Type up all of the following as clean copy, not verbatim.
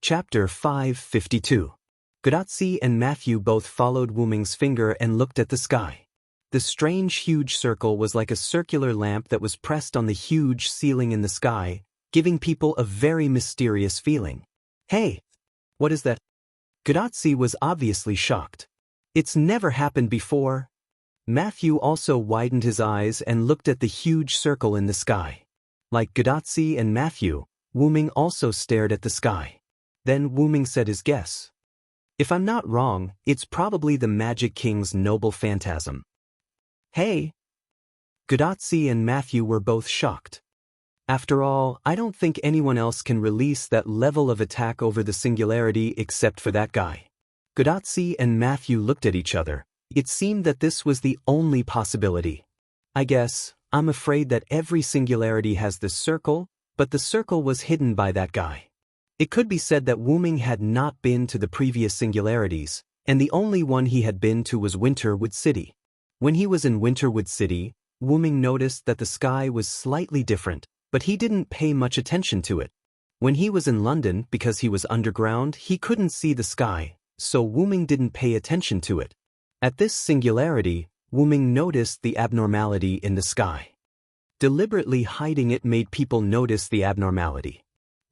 Chapter 552. Gadazi and Matthew both followed Wu Ming's finger and looked at the sky. The strange huge circle was like a circular lamp that was pressed on the huge ceiling in the sky, giving people a very mysterious feeling. Hey! What is that? Gadazi was obviously shocked. It's never happened before. Matthew also widened his eyes and looked at the huge circle in the sky. Like Gadazi and Matthew, Wu Ming also stared at the sky. Then Wu Ming said his guess. If I'm not wrong, it's probably the Magic King's noble phantasm. Hey! Gadazi and Matthew were both shocked. After all, I don't think anyone else can release that level of attack over the singularity except for that guy. Gadazi and Matthew looked at each other. It seemed that this was the only possibility. I guess, I'm afraid that every singularity has this circle, but the circle was hidden by that guy. It could be said that Wu Ming had not been to the previous singularities, and the only one he had been to was Winterwood City. When he was in Winterwood City, Wu Ming noticed that the sky was slightly different, but he didn't pay much attention to it. When he was in London, because he was underground, he couldn't see the sky, so Wu Ming didn't pay attention to it. At this singularity, Wu Ming noticed the abnormality in the sky. Deliberately hiding it made people notice the abnormality.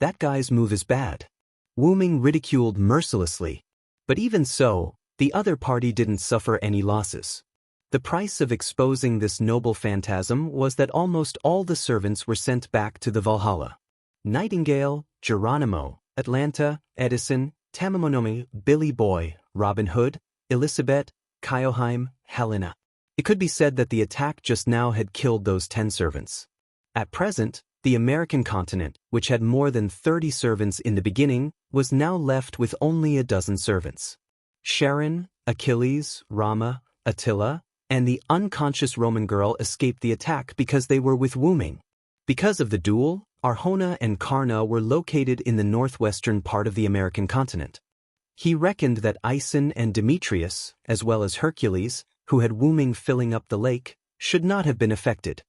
That guy's move is bad. Wu Ming ridiculed mercilessly. But even so, the other party didn't suffer any losses. The price of exposing this noble phantasm was that almost all the servants were sent back to the Valhalla. Nightingale, Geronimo, Atlanta, Edison, Tamamonomi, Billy Boy, Robin Hood, Elizabeth, Kyoheim, Helena. It could be said that the attack just now had killed those 10 servants. At present, the American continent, which had more than 30 servants in the beginning, was now left with only a dozen servants. Sharon, Achilles, Rama, Attila, and the unconscious Roman girl escaped the attack because they were with Wu Ming. Because of the duel, Arjona and Karna were located in the northwestern part of the American continent. He reckoned that Aeson and Demetrius, as well as Hercules, who had Wu Ming filling up the lake, should not have been affected.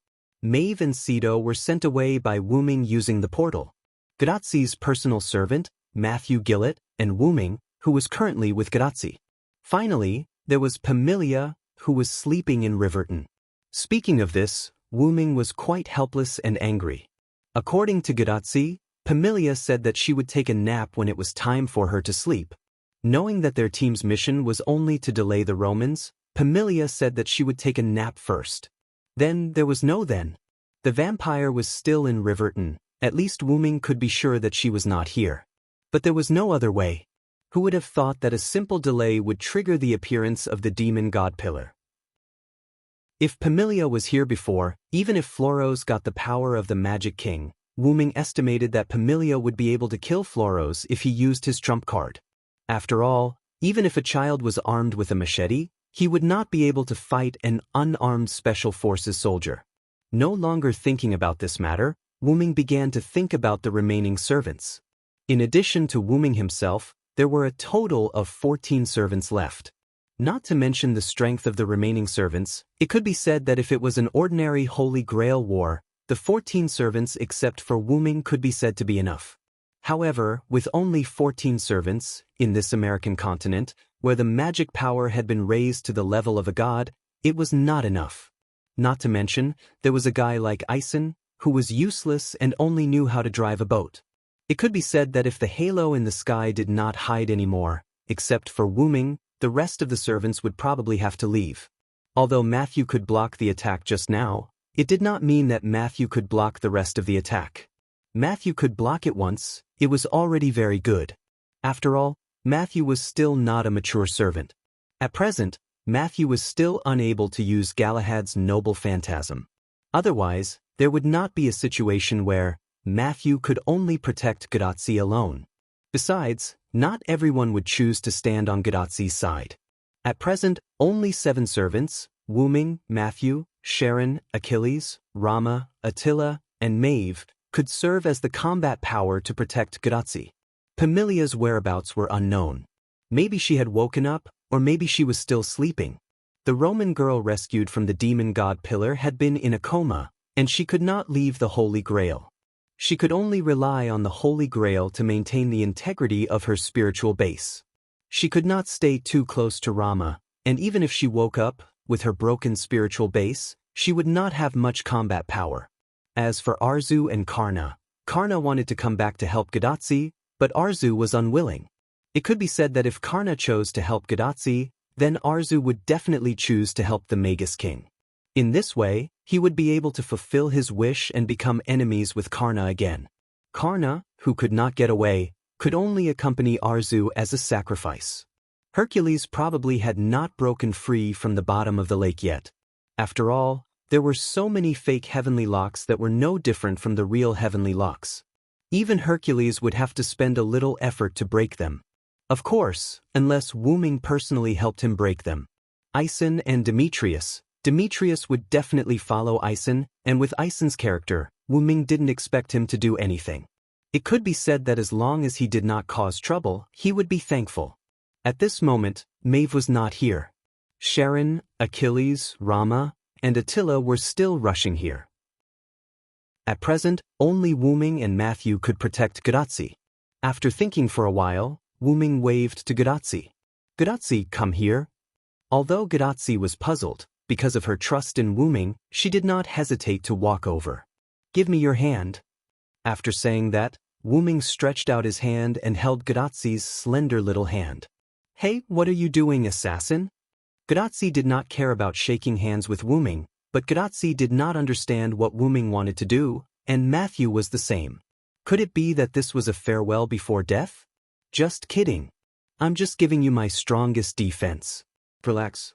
Maeve and Cedo were sent away by Wu Ming using the portal. Gadazi's personal servant, Matthew Gillett, and Wu Ming, who was currently with Gadazi. Finally, there was Pamilia, who was sleeping in Riverton. Speaking of this, Wu Ming was quite helpless and angry. According to Gadazi, Pamilia said that she would take a nap when it was time for her to sleep. Knowing that their team's mission was only to delay the Romans, Pamilia said that she would take a nap first. Then there was no then. The vampire was still in Riverton. At least Wu Ming could be sure that she was not here. But there was no other way. Who would have thought that a simple delay would trigger the appearance of the demon god pillar? If Pamilia was here before, even if Floros got the power of the Magic King, Wu Ming estimated that Pamilia would be able to kill Floros if he used his trump card. After all, even if a child was armed with a machete, he would not be able to fight an unarmed special forces soldier. No longer thinking about this matter, Wu Ming began to think about the remaining servants. In addition to Wu Ming himself, there were a total of 14 servants left. Not to mention the strength of the remaining servants, it could be said that if it was an ordinary Holy Grail war, the 14 servants except for Wu Ming could be said to be enough. However, with only 14 servants, in this American continent, where the magic power had been raised to the level of a god, it was not enough. Not to mention, there was a guy like Aeson, who was useless and only knew how to drive a boat. It could be said that if the halo in the sky did not hide anymore, except for Wu Ming, the rest of the servants would probably have to leave. Although Matthew could block the attack just now, it did not mean that Matthew could block the rest of the attack. Matthew could block it once, it was already very good. After all, Matthew was still not a mature servant. At present, Matthew was still unable to use Galahad's noble phantasm. Otherwise, there would not be a situation where Matthew could only protect Gadazi alone. Besides, not everyone would choose to stand on Gadazi's side. At present, only 7 servants, Wu Ming, Matthew, Sharon, Achilles, Rama, Attila, and Maeve, could serve as the combat power to protect Gadazi. Pamilia's whereabouts were unknown. Maybe she had woken up, or maybe she was still sleeping. The Roman girl rescued from the demon god pillar had been in a coma, and she could not leave the Holy Grail. She could only rely on the Holy Grail to maintain the integrity of her spiritual base. She could not stay too close to Rama, and even if she woke up with her broken spiritual base, she would not have much combat power. As for Arzu and Karna, Karna wanted to come back to help Gadotsi, but Arzu was unwilling. It could be said that if Karna chose to help Gadotsi, then Arzu would definitely choose to help the Magus King. In this way, he would be able to fulfill his wish and become enemies with Karna again. Karna, who could not get away, could only accompany Arzu as a sacrifice. Hercules probably had not broken free from the bottom of the lake yet. After all, there were so many fake heavenly locks that were no different from the real heavenly locks. Even Hercules would have to spend a little effort to break them. Of course, unless Wu Ming personally helped him break them. Aisen and Demetrius would definitely follow Aisen, and with Aisen's character, Wu Ming didn't expect him to do anything. It could be said that as long as he did not cause trouble, he would be thankful. At this moment, Maeve was not here. Sharon, Achilles, Rama, and Attila were still rushing here. At present, only Wu Ming and Matthew could protect Gadotsi. After thinking for a while, Wu Ming waved to Gadotsi. "Gadotsi, come here." Although Gadotsi was puzzled, because of her trust in Wu Ming, she did not hesitate to walk over. "Give me your hand." After saying that, Wu Ming stretched out his hand and held Gadotsi's slender little hand. "Hey, what are you doing, assassin?" Gadotsi did not care about shaking hands with Wu Ming, but Gadotsi did not understand what Wu Ming wanted to do, and Matthew was the same. Could it be that this was a farewell before death? Just kidding. I'm just giving you my strongest defense. Relax.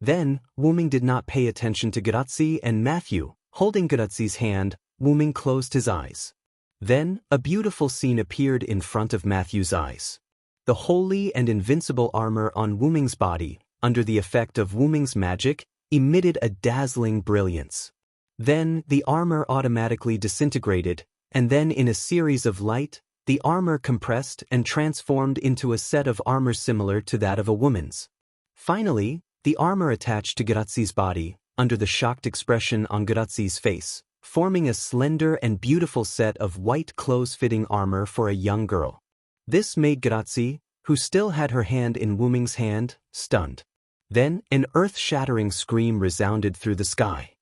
Then, Wu Ming did not pay attention to Gadotsi and Matthew. Holding Gadotsi's hand, Wu Ming closed his eyes. Then, a beautiful scene appeared in front of Matthew's eyes. The holy and invincible armor on Wu Ming's body, under the effect of Wu Ming's magic, emitted a dazzling brilliance. Then, the armor automatically disintegrated, and then in a series of light, the armor compressed and transformed into a set of armor similar to that of a woman's. Finally, the armor attached to Gadotsi's body, under the shocked expression on Gadotsi's face, forming a slender and beautiful set of white close-fitting armor for a young girl. This made Gadotsi, who still had her hand in Wu Ming's hand, stunned. Then, an earth-shattering scream resounded through the sky.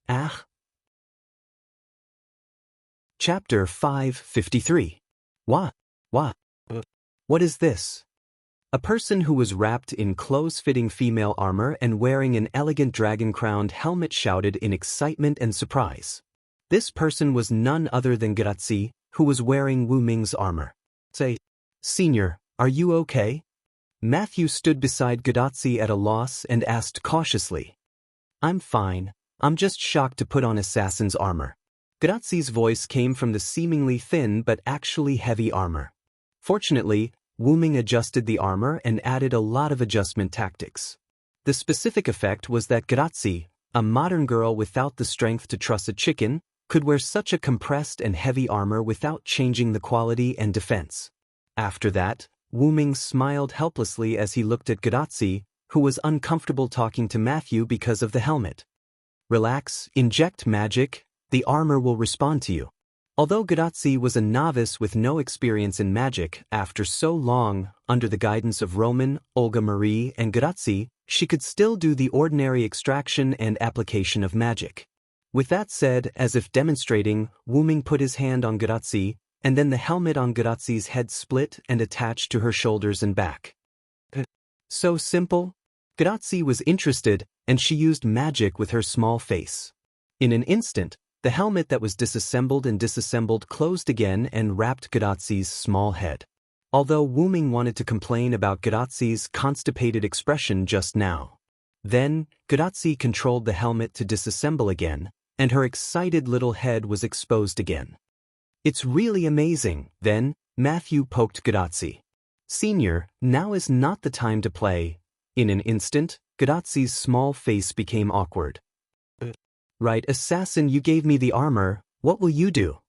Ah! Chapter 553. What is this? A person who was wrapped in close-fitting female armor and wearing an elegant dragon-crowned helmet shouted in excitement and surprise. This person was none other than Gadotsi, who was wearing Wu Ming's armor. "Say, Senior, are you okay?" Matthew stood beside Gadotsi at a loss and asked cautiously. "I'm fine. I'm just shocked to put on assassin's armor." Gadotsi's voice came from the seemingly thin but actually heavy armor. Fortunately, Wu Ming adjusted the armor and added a lot of adjustment tactics. The specific effect was that Gadotsi, a modern girl without the strength to truss a chicken, could wear such a compressed and heavy armor without changing the quality and defense. After that, Wu Ming smiled helplessly as he looked at Gadotsi, who was uncomfortable talking to Matthew because of the helmet. "Relax, inject magic, the armor will respond to you." Although Gadotsi was a novice with no experience in magic, after so long, under the guidance of Roman, Olga Marie, and Gadotsi, she could still do the ordinary extraction and application of magic. With that said, as if demonstrating, Wu Ming put his hand on Gadotsi, and then the helmet on Gadotsi's head split and attached to her shoulders and back. So simple? Gadotsi was interested, and she used magic with her small face. In an instant, the helmet that was disassembled and disassembled closed again and wrapped Gadotsi's small head. Although Wu Ming wanted to complain about Gadotsi's constipated expression just now. Then, Gadotsi controlled the helmet to disassemble again, and her excited little head was exposed again. "It's really amazing." Then, Matthew poked Gadotsi. "Senior, now is not the time to play." In an instant, Gadotsi's small face became awkward. "Right, assassin, you gave me the armor, what will you do?"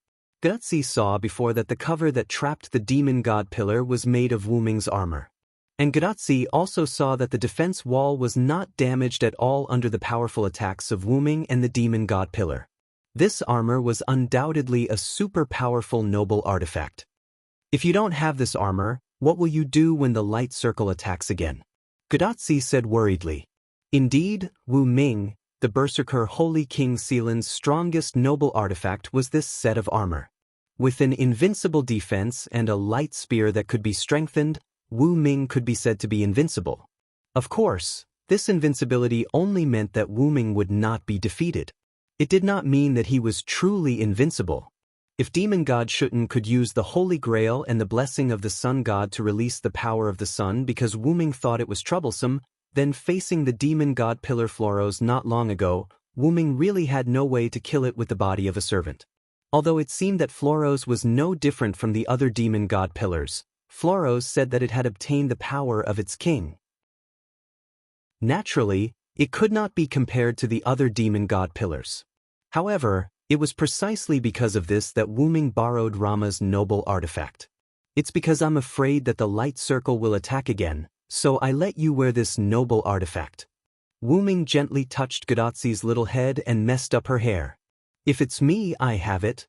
Gadotsi saw before that the cover that trapped the demon god pillar was made of Wu Ming's armor. And Gadotsi also saw that the defense wall was not damaged at all under the powerful attacks of Wu Ming and the demon god pillar. This armor was undoubtedly a super powerful noble artifact. If you don't have this armor, what will you do when the light circle attacks again? Gudatsi said worriedly. Indeed, Wu Ming, the Berserker Holy King Sealan's strongest noble artifact was this set of armor. With an invincible defense and a light spear that could be strengthened, Wu Ming could be said to be invincible. Of course, this invincibility only meant that Wu Ming would not be defeated. It did not mean that he was truly invincible. If Demon God Shuten could use the Holy Grail and the blessing of the Sun God to release the power of the sun because Wu Ming thought it was troublesome, then facing the Demon God Pillar Floros not long ago, Wu Ming really had no way to kill it with the body of a servant. Although it seemed that Floros was no different from the other Demon God Pillars, Floros said that it had obtained the power of its king. Naturally, it could not be compared to the other Demon God Pillars. However, it was precisely because of this that Wu Ming borrowed Rama's noble artifact. It's because I'm afraid that the light circle will attack again, so I let you wear this noble artifact. Wu Ming gently touched Gudatsi's little head and messed up her hair. If it's me, I have it.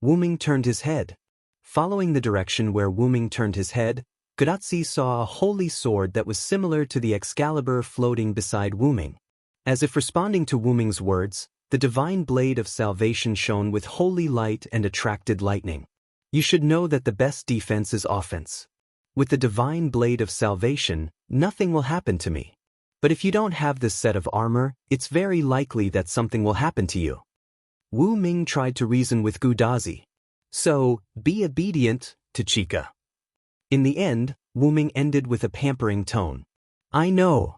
Wu Ming turned his head. Following the direction where Wu Ming turned his head, Gudatsi saw a holy sword that was similar to the Excalibur floating beside Wu Ming. As if responding to Wu Ming's words, the divine blade of salvation shone with holy light and attracted lightning. You should know that the best defense is offense. With the divine blade of salvation, nothing will happen to me. But if you don't have this set of armor, it's very likely that something will happen to you. Wu Ming tried to reason with Gudazi. So, be obedient to Chika. In the end, Wu Ming ended with a pampering tone. I know.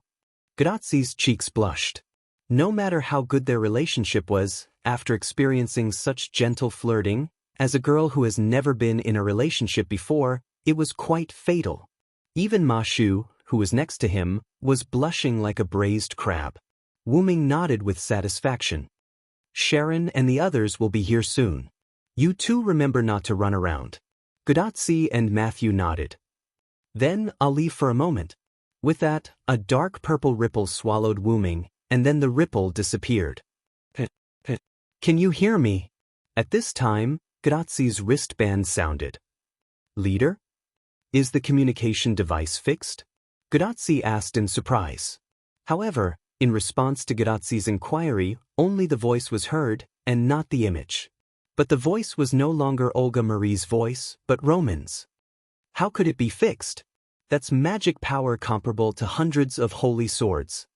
Gudatsi's cheeks blushed. No matter how good their relationship was, after experiencing such gentle flirting, as a girl who has never been in a relationship before, it was quite fatal. Even Ma Shu, who was next to him, was blushing like a braised crab. Wu Ming nodded with satisfaction. Sharon and the others will be here soon. You two remember not to run around. Gudatsi and Matthew nodded. Then I'll leave for a moment. With that, a dark purple ripple swallowed Wu Ming, and then the ripple disappeared. Can you hear me? At this time, Gudatsi's wristband sounded. Leader? Is the communication device fixed? Gudatsi asked in surprise. However, in response to Gudatsi's inquiry, only the voice was heard, and not the image. But the voice was no longer Olga Marie's voice, but Roman's. How could it be fixed? That's magic power comparable to hundreds of holy swords.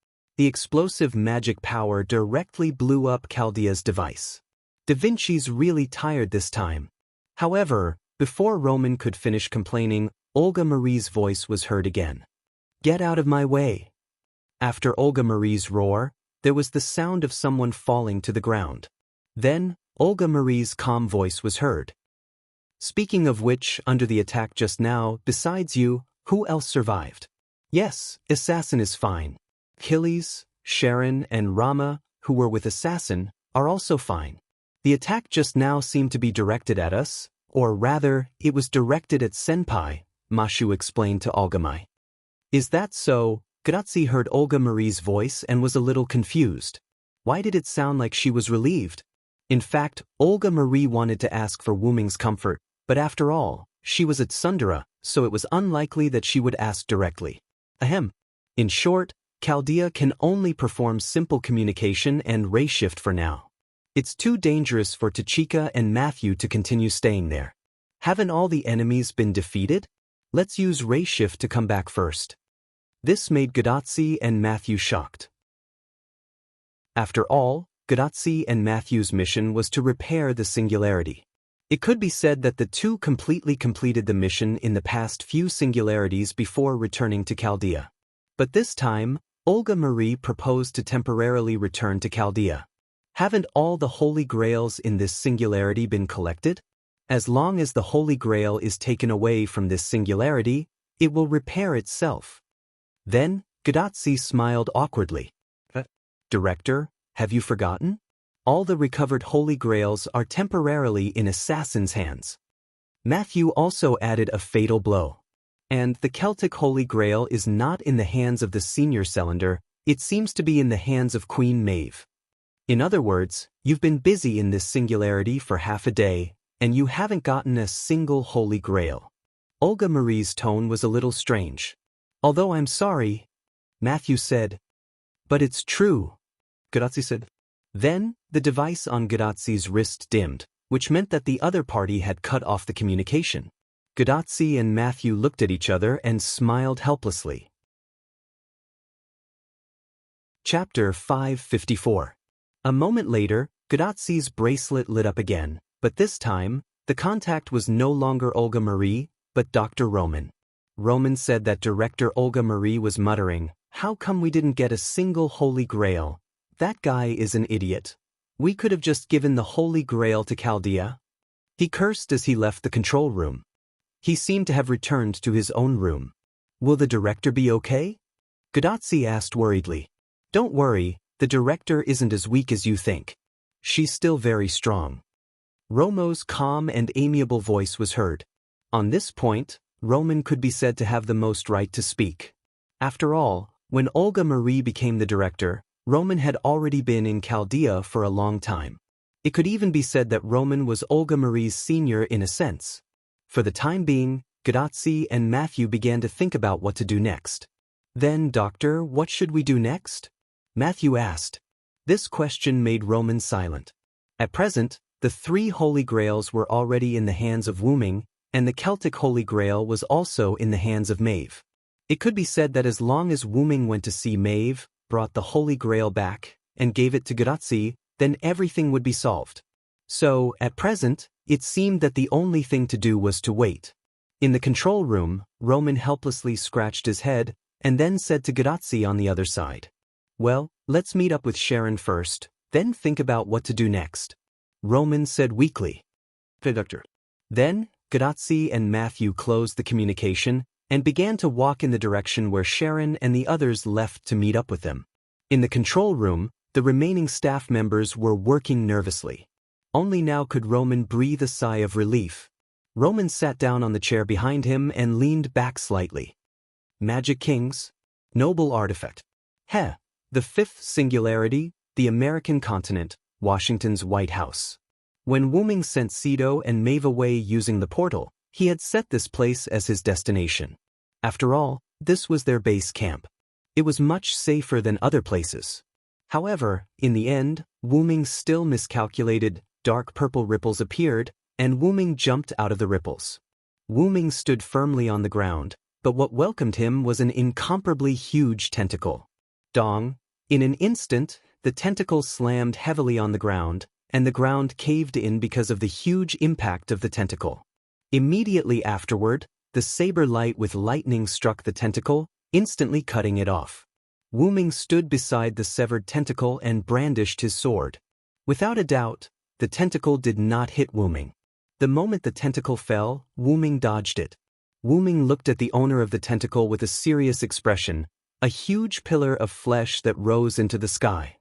The explosive magic power directly blew up Chaldea's device. Da Vinci's really tired this time. However, before Roman could finish complaining, Olga Marie's voice was heard again. Get out of my way. After Olga Marie's roar, there was the sound of someone falling to the ground. Then, Olga Marie's calm voice was heard. Speaking of which, under the attack just now, besides you, who else survived? Yes, Assassin is fine. Achilles, Sharon, and Rama, who were with Assassin, are also fine. The attack just now seemed to be directed at us, or rather, it was directed at Senpai, Mashu explained to Olgamai. Is that so? Gudatsi heard Olga Marie's voice and was a little confused. Why did it sound like she was relieved? In fact, Olga Marie wanted to ask for Wu Ming's comfort, but after all, she was at Sundara, so it was unlikely that she would ask directly. Ahem. In short, Chaldea can only perform simple communication and ray shift for now. It's too dangerous for Tachika and Matthew to continue staying there. Haven't all the enemies been defeated? Let's use ray shift to come back first. This made Gudatsi and Matthew shocked. After all, Gudatsi and Matthew's mission was to repair the singularity. It could be said that the two completely completed the mission in the past few singularities before returning to Chaldea. But this time, Olga Marie proposed to temporarily return to Chaldea. Haven't all the Holy Grails in this singularity been collected? As long as the Holy Grail is taken away from this singularity, it will repair itself. Then, Gudatsi smiled awkwardly. Director, have you forgotten? All the recovered Holy Grails are temporarily in Assassin's hands. Matthew also added a fatal blow. And the Celtic Holy Grail is not in the hands of the senior cylinder, it seems to be in the hands of Queen Maeve. In other words, you've been busy in this singularity for half a day, and you haven't gotten a single Holy Grail. Olga Marie's tone was a little strange. Although I'm sorry, Matthew said. But it's true, Grazzi said. Then, the device on Grazzi's wrist dimmed, which meant that the other party had cut off the communication. Grazzi and Matthew looked at each other and smiled helplessly. Chapter 554. A moment later, Grazzi's bracelet lit up again, but this time, the contact was no longer Olga Marie, but Dr. Roman. Roman said that Director Olga Marie was muttering, "How come we didn't get a single Holy Grail? That guy is an idiot. We could have just given the Holy Grail to Chaldea." He cursed as he left the control room. He seemed to have returned to his own room. "Will the director be okay?" Grazzi asked worriedly. "Don't worry, the director isn't as weak as you think. She's still very strong." Romo's calm and amiable voice was heard. On this point, Roman could be said to have the most right to speak. After all, when Olga Marie became the director, Roman had already been in Chaldea for a long time. It could even be said that Roman was Olga Marie's senior in a sense. For the time being, Grazzi and Matthew began to think about what to do next. "Then, Doctor, what should we do next?" Matthew asked. This question made Roman silent. At present, the 3 Holy Grails were already in the hands of Wu Ming, and the Celtic Holy Grail was also in the hands of Maeve. It could be said that as long as Wu Ming went to see Maeve, brought the Holy Grail back, and gave it to Grazzi, then everything would be solved. So, at present, it seemed that the only thing to do was to wait. In the control room, Roman helplessly scratched his head, and then said to Grazzi on the other side, "Well, let's meet up with Sharon first, then think about what to do next." Roman said weakly. "Doctor." Then, Grazzi and Matthew closed the communication, and began to walk in the direction where Sharon and the others left to meet up with them. In the control room, the remaining staff members were working nervously. Only now could Roman breathe a sigh of relief. Roman sat down on the chair behind him and leaned back slightly. "Magic Kings? Noble artifact. Heh. The 5th singularity, the American continent, Washington's White House." When Wu Ming sent Sido and Maeve away using the portal, he had set this place as his destination. After all, this was their base camp. It was much safer than other places. However, in the end, Wu Ming still miscalculated. Dark purple ripples appeared, and Wu Ming jumped out of the ripples. Wu Ming stood firmly on the ground, but what welcomed him was an incomparably huge tentacle. Dong! In an instant, the tentacle slammed heavily on the ground, and the ground caved in because of the huge impact of the tentacle. Immediately afterward, the saber light with lightning struck the tentacle, instantly cutting it off. Wu Ming stood beside the severed tentacle and brandished his sword. Without a doubt, the tentacle did not hit Wu Ming. The moment the tentacle fell, Wu Ming dodged it. Wu Ming looked at the owner of the tentacle with a serious expression, a huge pillar of flesh that rose into the sky.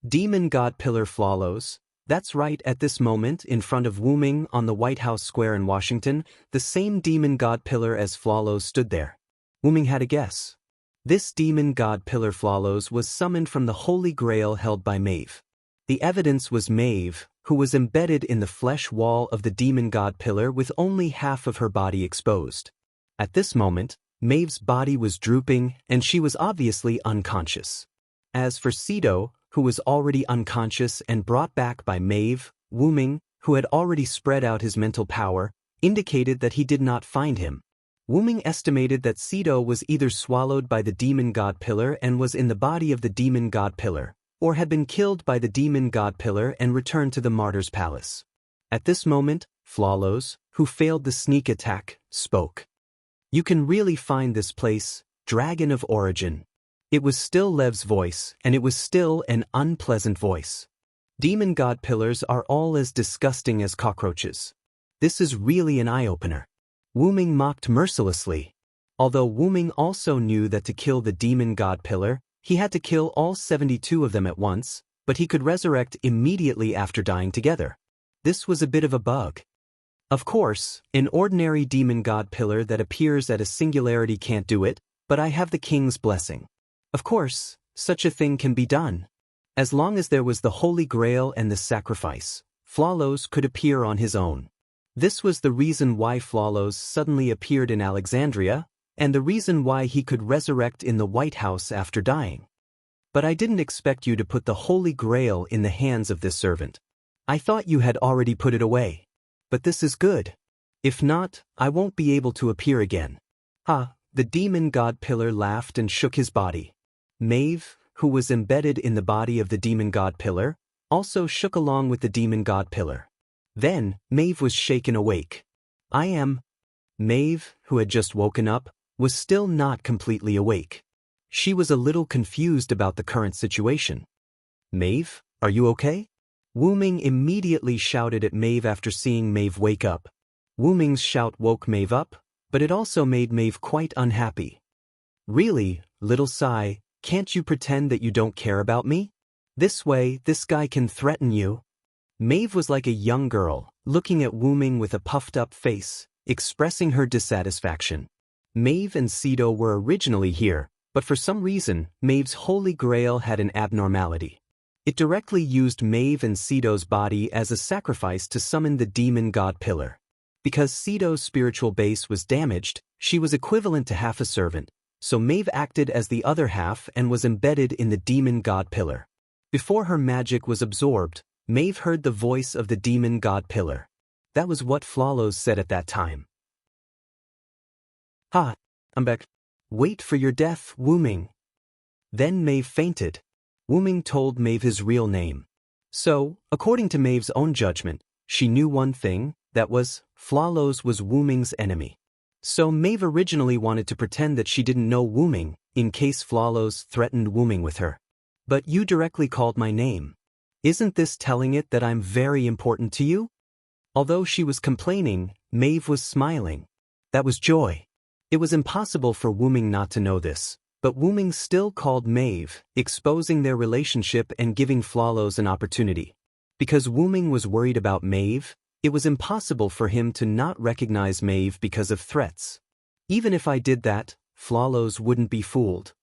Demon God Pillar Flawless. That's right, at this moment, in front of Wu Ming on the White House Square in Washington, the same demon god pillar as Flawless stood there. Wu Ming had a guess. This demon god pillar Flawless was summoned from the Holy Grail held by Maeve. The evidence was Maeve, who was embedded in the flesh wall of the demon god pillar with only half of her body exposed. At this moment, Maeve's body was drooping, and she was obviously unconscious. As for Sido, who was already unconscious and brought back by Maeve, Wu Ming, who had already spread out his mental power, indicated that he did not find him. Wu Ming estimated that Sido was either swallowed by the demon god pillar and was in the body of the demon god pillar, or had been killed by the demon god pillar and returned to the martyr's palace. At this moment, Flawless, who failed the sneak attack, spoke. "You can really find this place, Dragon of Origin." It was still Lev's voice, and it was still an unpleasant voice. "Demon god pillars are all as disgusting as cockroaches. This is really an eye-opener." Wu Ming mocked mercilessly. Although Wu Ming also knew that to kill the demon god pillar, he had to kill all 72 of them at once, but he could resurrect immediately after dying together. This was a bit of a bug. Of course, an ordinary demon god pillar that appears at a singularity can't do it, but I have the king's blessing. Of course, such a thing can be done. As long as there was the Holy Grail and the sacrifice, Flawless could appear on his own. This was the reason why Flawless suddenly appeared in Alexandria, and the reason why he could resurrect in the White House after dying. But I didn't expect you to put the Holy Grail in the hands of this servant. I thought you had already put it away. But this is good. If not, I won't be able to appear again. Ha, the demon god pillar laughed and shook his body. Maeve, who was embedded in the body of the demon god pillar, also shook along with the demon god pillar. Then, Maeve was shaken awake. Maeve, who had just woken up, was still not completely awake. She was a little confused about the current situation. Maeve, are you okay? Wu Ming immediately shouted at Maeve after seeing Maeve wake up. Wu Ming's shout woke Maeve up, but it also made Maeve quite unhappy. Really, little Sai, can't you pretend that you don't care about me? This way, this guy can threaten you. Maeve was like a young girl, looking at Wu Ming with a puffed-up face, expressing her dissatisfaction. Maeve and Sido were originally here, but for some reason, Maeve's Holy Grail had an abnormality. It directly used Maeve and Sido's body as a sacrifice to summon the demon god pillar. Because Sido's spiritual base was damaged, she was equivalent to half a servant, so Maeve acted as the other half and was embedded in the demon god pillar. Before her magic was absorbed, Maeve heard the voice of the demon god pillar. That was what Flawless said at that time. Ha, I'm back. Wait for your death, Wu Ming. Then Maeve fainted. Wu Ming told Maeve his real name. So, according to Maeve's own judgment, she knew one thing, that was, Flawless was Wu Ming's enemy. So Maeve originally wanted to pretend that she didn't know Wu Ming, in case Flawless threatened Wu Ming with her. But you directly called my name. Isn't this telling it that I'm very important to you? Although she was complaining, Maeve was smiling. That was joy. It was impossible for Wu Ming not to know this, but Wu Ming still called Maeve, exposing their relationship and giving Flawless an opportunity. Because Wu Ming was worried about Maeve, it was impossible for him to not recognize Maeve because of threats. Even if I did that, Flawless wouldn't be fooled.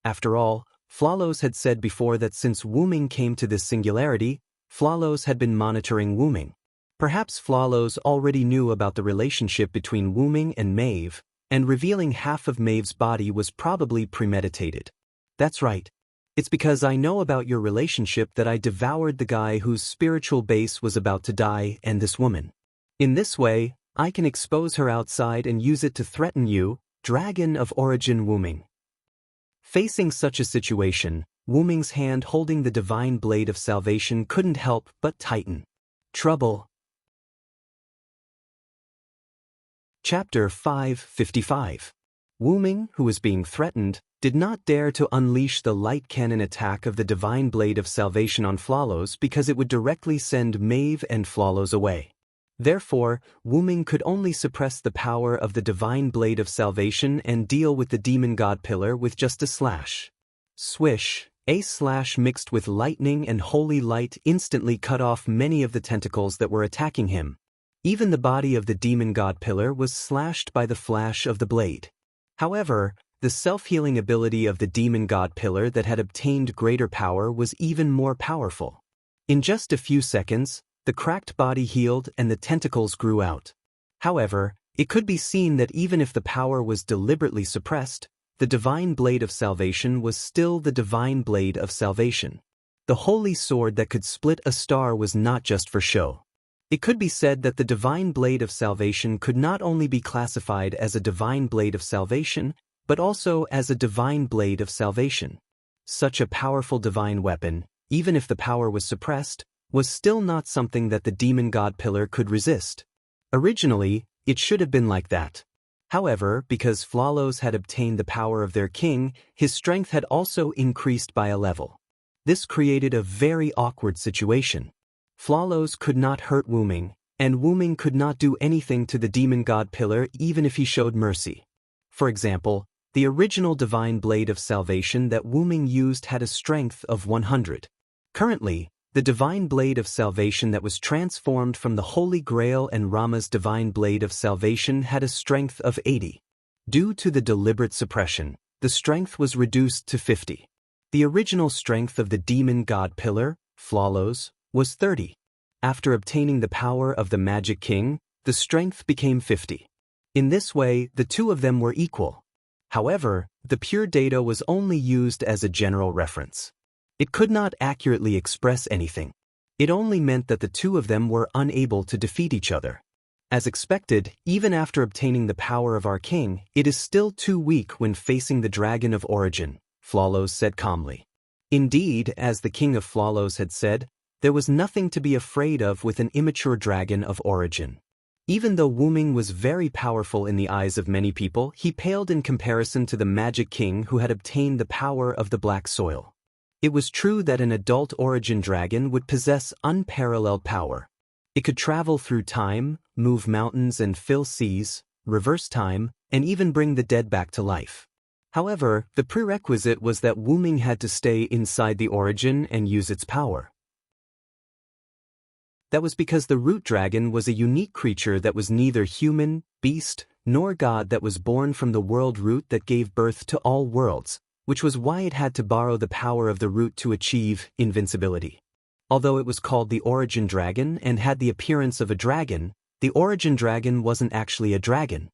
After all, Flawless had said before that since Wu Ming came to this singularity, Flawless had been monitoring Wu Ming. Perhaps Flawless already knew about the relationship between Wu Ming and Maeve, and revealing half of Maeve's body was probably premeditated. That's right. It's because I know about your relationship that I devoured the guy whose spiritual base was about to die and this woman. In this way, I can expose her outside and use it to threaten you, Dragon of Origin Wu Ming. Facing such a situation, Wu Ming's hand holding the divine blade of salvation couldn't help but tighten. Trouble. Chapter 555. Wu Ming, who was being threatened, did not dare to unleash the light cannon attack of the divine blade of salvation on Flawless because it would directly send Maeve and Flawless away. Therefore, Wu Ming could only suppress the power of the divine blade of salvation and deal with the demon god pillar with just a slash. Swish, a slash mixed with lightning and holy light instantly cut off many of the tentacles that were attacking him. Even the body of the demon god pillar was slashed by the flash of the blade. However, the self-healing ability of the demon god pillar that had obtained greater power was even more powerful. In just a few seconds, the cracked body healed and the tentacles grew out. However, it could be seen that even if the power was deliberately suppressed, the divine blade of salvation was still the divine blade of salvation. The holy sword that could split a star was not just for show. It could be said that the divine blade of salvation could not only be classified as a divine blade of salvation, but also as a divine blade of salvation. Such a powerful divine weapon, even if the power was suppressed, was still not something that the demon god pillar could resist. Originally, it should have been like that. However, because Flawless had obtained the power of their king, his strength had also increased by a level. This created a very awkward situation. Flawless could not hurt Wu Ming, and Wu Ming could not do anything to the demon god pillar even if he showed mercy. For example, the original divine blade of salvation that Wu Ming used had a strength of 100. Currently, the divine blade of salvation that was transformed from the Holy Grail and Rama's divine blade of salvation had a strength of 80. Due to the deliberate suppression, the strength was reduced to 50. The original strength of the demon god pillar, Flawless, was 30. After obtaining the power of the Magic King, the strength became 50. In this way, the two of them were equal. However, the pure data was only used as a general reference. It could not accurately express anything. It only meant that the two of them were unable to defeat each other. As expected, even after obtaining the power of our king, it is still too weak when facing the Dragon of Origin, Flawless said calmly. Indeed, as the King of Flawless had said, there was nothing to be afraid of with an immature Dragon of Origin. Even though Wu Ming was very powerful in the eyes of many people, he paled in comparison to the Magic King who had obtained the power of the Black Soil. It was true that an adult origin dragon would possess unparalleled power. It could travel through time, move mountains and fill seas, reverse time, and even bring the dead back to life. However, the prerequisite was that Wu Ming had to stay inside the origin and use its power. That was because the root dragon was a unique creature that was neither human, beast, nor god, that was born from the world root that gave birth to all worlds, which was why it had to borrow the power of the root to achieve invincibility. Although it was called the origin dragon and had the appearance of a dragon, the origin dragon wasn't actually a dragon.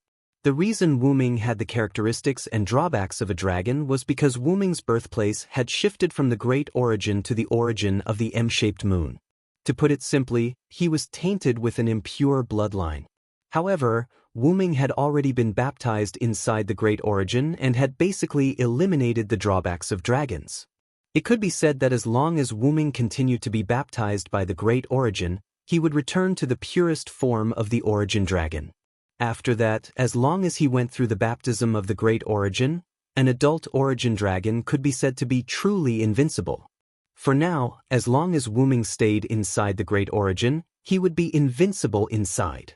The reason Wu Ming had the characteristics and drawbacks of a dragon was because Wu Ming's birthplace had shifted from the great origin to the origin of the M-shaped moon. To put it simply, he was tainted with an impure bloodline. However, Wu Ming had already been baptized inside the Great Origin and had basically eliminated the drawbacks of dragons. It could be said that as long as Wu Ming continued to be baptized by the Great Origin, he would return to the purest form of the Origin Dragon. After that, as long as he went through the baptism of the Great Origin, an adult Origin Dragon could be said to be truly invincible. For now, as long as Wu Ming stayed inside the Great Origin, he would be invincible inside.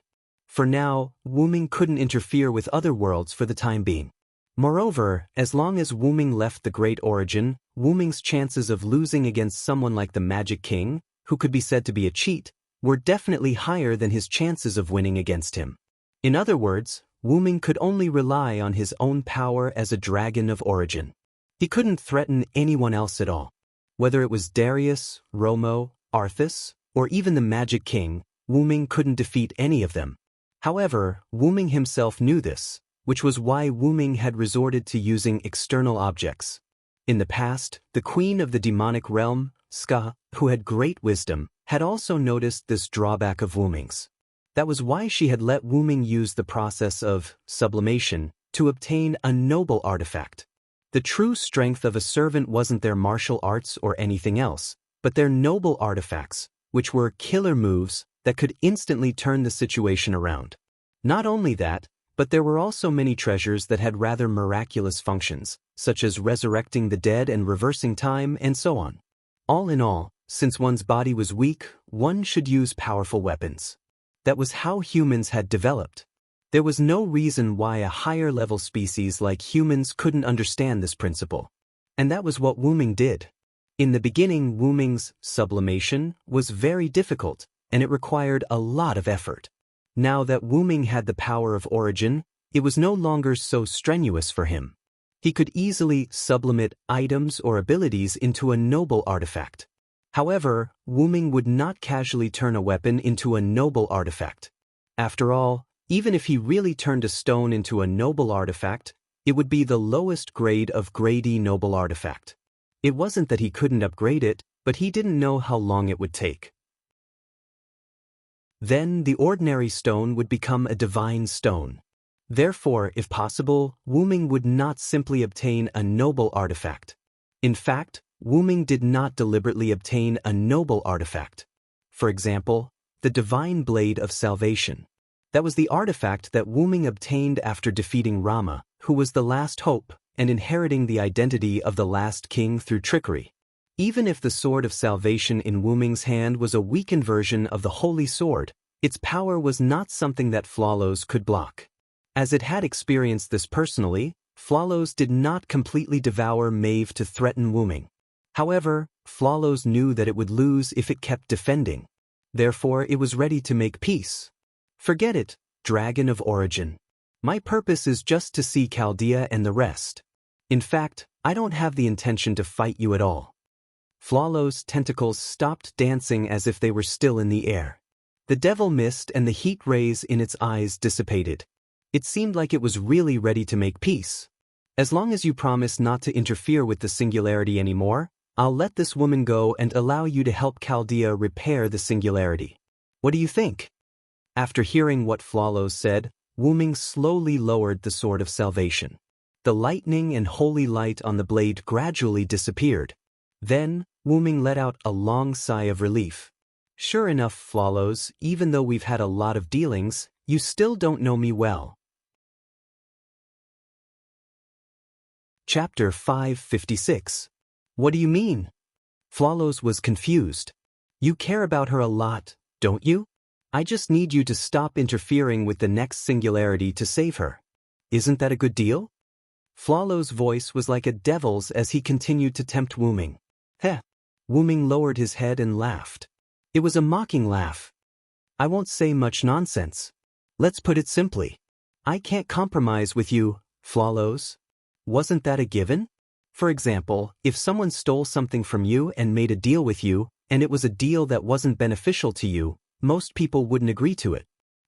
For now, Wu Ming couldn't interfere with other worlds for the time being. Moreover, as long as Wu Ming left the Great Origin, Wu Ming's chances of losing against someone like the Magic King, who could be said to be a cheat, were definitely higher than his chances of winning against him. In other words, Wu Ming could only rely on his own power as a Dragon of Origin. He couldn't threaten anyone else at all. Whether it was Darius, Romo, Arthas, or even the Magic King, Wu Ming couldn't defeat any of them. However, Wu Ming himself knew this, which was why Wu Ming had resorted to using external objects. In the past, the queen of the demonic realm, Ska, who had great wisdom, had also noticed this drawback of Wu Ming's. That was why she had let Wu Ming use the process of sublimation to obtain a noble artifact. The true strength of a servant wasn't their martial arts or anything else, but their noble artifacts, which were killer moves that could instantly turn the situation around. Not only that, but there were also many treasures that had rather miraculous functions, such as resurrecting the dead and reversing time and so on. All in all, since one's body was weak, one should use powerful weapons. That was how humans had developed. There was no reason why a higher-level species like humans couldn't understand this principle. And that was what Wu Ming did. In the beginning, Wu Ming's sublimation was very difficult, and it required a lot of effort. Now that Wu Ming had the power of origin, it was no longer so strenuous for him. He could easily sublimate items or abilities into a noble artifact. However, Wu Ming would not casually turn a weapon into a noble artifact. After all, even if he really turned a stone into a noble artifact, it would be the lowest grade of grade E noble artifact. It wasn't that he couldn't upgrade it, but he didn't know how long it would take. Then the ordinary stone would become a divine stone. Therefore, if possible, Wu Ming would not simply obtain a noble artifact. In fact, Wu Ming did not deliberately obtain a noble artifact. For example, the Divine Blade of Salvation. That was the artifact that Wu Ming obtained after defeating Rama, who was the last hope, and inheriting the identity of the last king through trickery. Even if the Sword of Salvation in Wu Ming's hand was a weakened version of the Holy Sword, its power was not something that Flawless could block. As it had experienced this personally, Flawless did not completely devour Maeve to threaten Wu Ming. However, Flawless knew that it would lose if it kept defending. Therefore, it was ready to make peace. Forget it, Dragon of Origin. My purpose is just to see Chaldea and the rest. In fact, I don't have the intention to fight you at all. Flawlow's tentacles stopped dancing as if they were still in the air. The devil mist and the heat rays in its eyes dissipated. It seemed like it was really ready to make peace. As long as you promise not to interfere with the singularity anymore, I'll let this woman go and allow you to help Chaldea repair the singularity. What do you think? After hearing what Flawlow said, Wuming slowly lowered the sword of salvation. The lightning and holy light on the blade gradually disappeared. Then, Wuming let out a long sigh of relief. Sure enough, Flawlows, even though we've had a lot of dealings, you still don't know me well. Chapter 556. What do you mean? Flawlows was confused. You care about her a lot, don't you? I just need you to stop interfering with the next singularity to save her. Isn't that a good deal? Flawlow's voice was like a devil's as he continued to tempt Wuming. Heh. Wuming lowered his head and laughed. It was a mocking laugh. I won't say much nonsense. Let's put it simply. I can't compromise with you, Flawlows. Wasn't that a given? For example, if someone stole something from you and made a deal with you, and it was a deal that wasn't beneficial to you, most people wouldn't agree to it.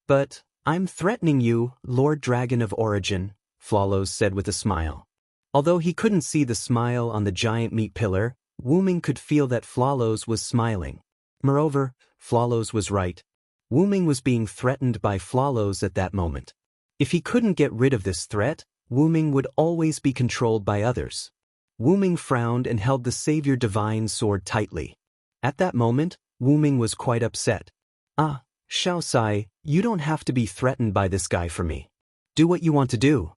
But, I'm threatening you, Lord Dragon of Origin, Flawlows said with a smile. Although he couldn't see the smile on the giant meat pillar, Wuming could feel that Flawlows was smiling. Moreover, Flawlows was right. Wuming was being threatened by Flawlows at that moment. If he couldn't get rid of this threat, Wuming would always be controlled by others. Wuming frowned and held the Savior Divine sword tightly. At that moment, Wuming was quite upset. Ah, Shaosai, you don't have to be threatened by this guy for me. Do what you want to do.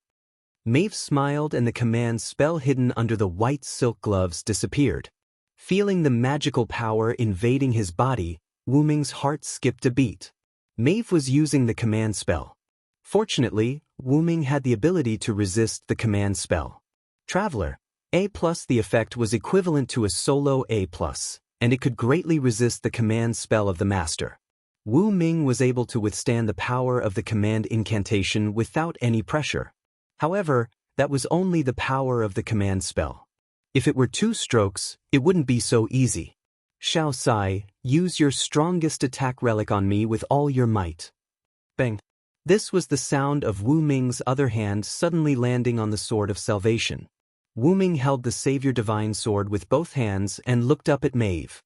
Maeve smiled and the command spell hidden under the white silk gloves disappeared. Feeling the magical power invading his body, Wuming's heart skipped a beat. Maeve was using the command spell. Fortunately, Wuming had the ability to resist the command spell. Traveler, A+, the effect was equivalent to a solo A+, and it could greatly resist the command spell of the master. Wuming was able to withstand the power of the command incantation without any pressure. However, that was only the power of the command spell. If it were 2 strokes, it wouldn't be so easy. Shaosai, use your strongest attack relic on me with all your might. Bang. This was the sound of Wuming's other hand suddenly landing on the sword of salvation. Wuming held the Savior Divine sword with both hands and looked up at Maeve.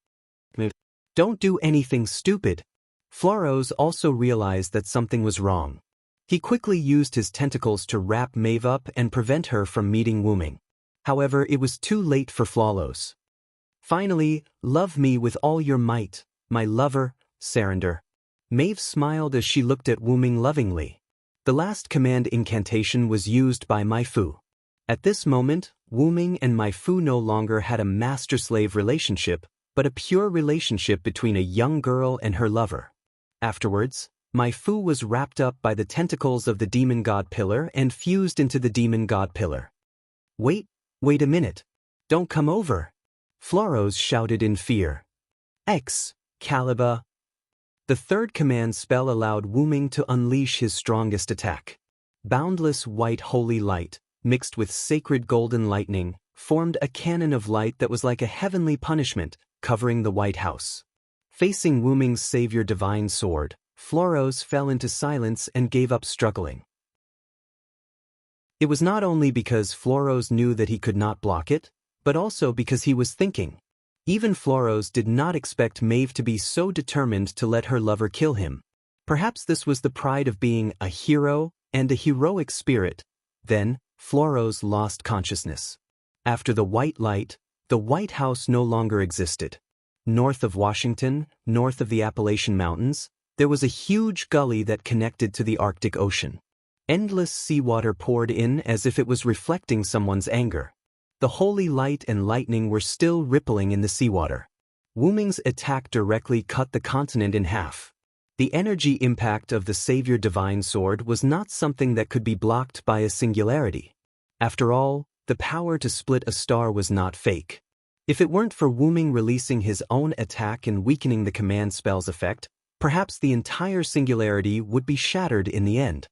Don't do anything stupid. Flawlows also realized that something was wrong. He quickly used his tentacles to wrap Maeve up and prevent her from meeting Wuming. However, it was too late for Flawlows. Finally, love me with all your might, my lover, Sarander. Maeve smiled as she looked at Wuming lovingly. The last command incantation was used by Mai Fu. At this moment, Wuming and Mai Fu no longer had a master-slave relationship, but a pure relationship between a young girl and her lover. Afterwards, Mai Fu was wrapped up by the tentacles of the demon god pillar and fused into the demon god pillar. Wait a minute. Don't come over. Flawlows shouted in fear. Excalibur. The third command spell allowed Wuming to unleash his strongest attack. Boundless white holy light, mixed with sacred golden lightning, formed a cannon of light that was like a heavenly punishment, covering the White House. Facing Wuming's Savior Divine sword, Flawlows fell into silence and gave up struggling. It was not only because Flawlows knew that he could not block it, but also because he was thinking. Even Flawlows did not expect Maeve to be so determined to let her lover kill him. Perhaps this was the pride of being a hero and a heroic spirit. Then, Flawlows lost consciousness. After the white light, the White House no longer existed. North of Washington, north of the Appalachian Mountains, there was a huge gully that connected to the Arctic Ocean. Endless seawater poured in as if it was reflecting someone's anger. The holy light and lightning were still rippling in the seawater. Wuming's attack directly cut the continent in half. The energy impact of the Savior Divine sword was not something that could be blocked by a singularity. After all, the power to split a star was not fake. If it weren't for Wuming releasing his own attack and weakening the command spell's effect, perhaps the entire singularity would be shattered in the end.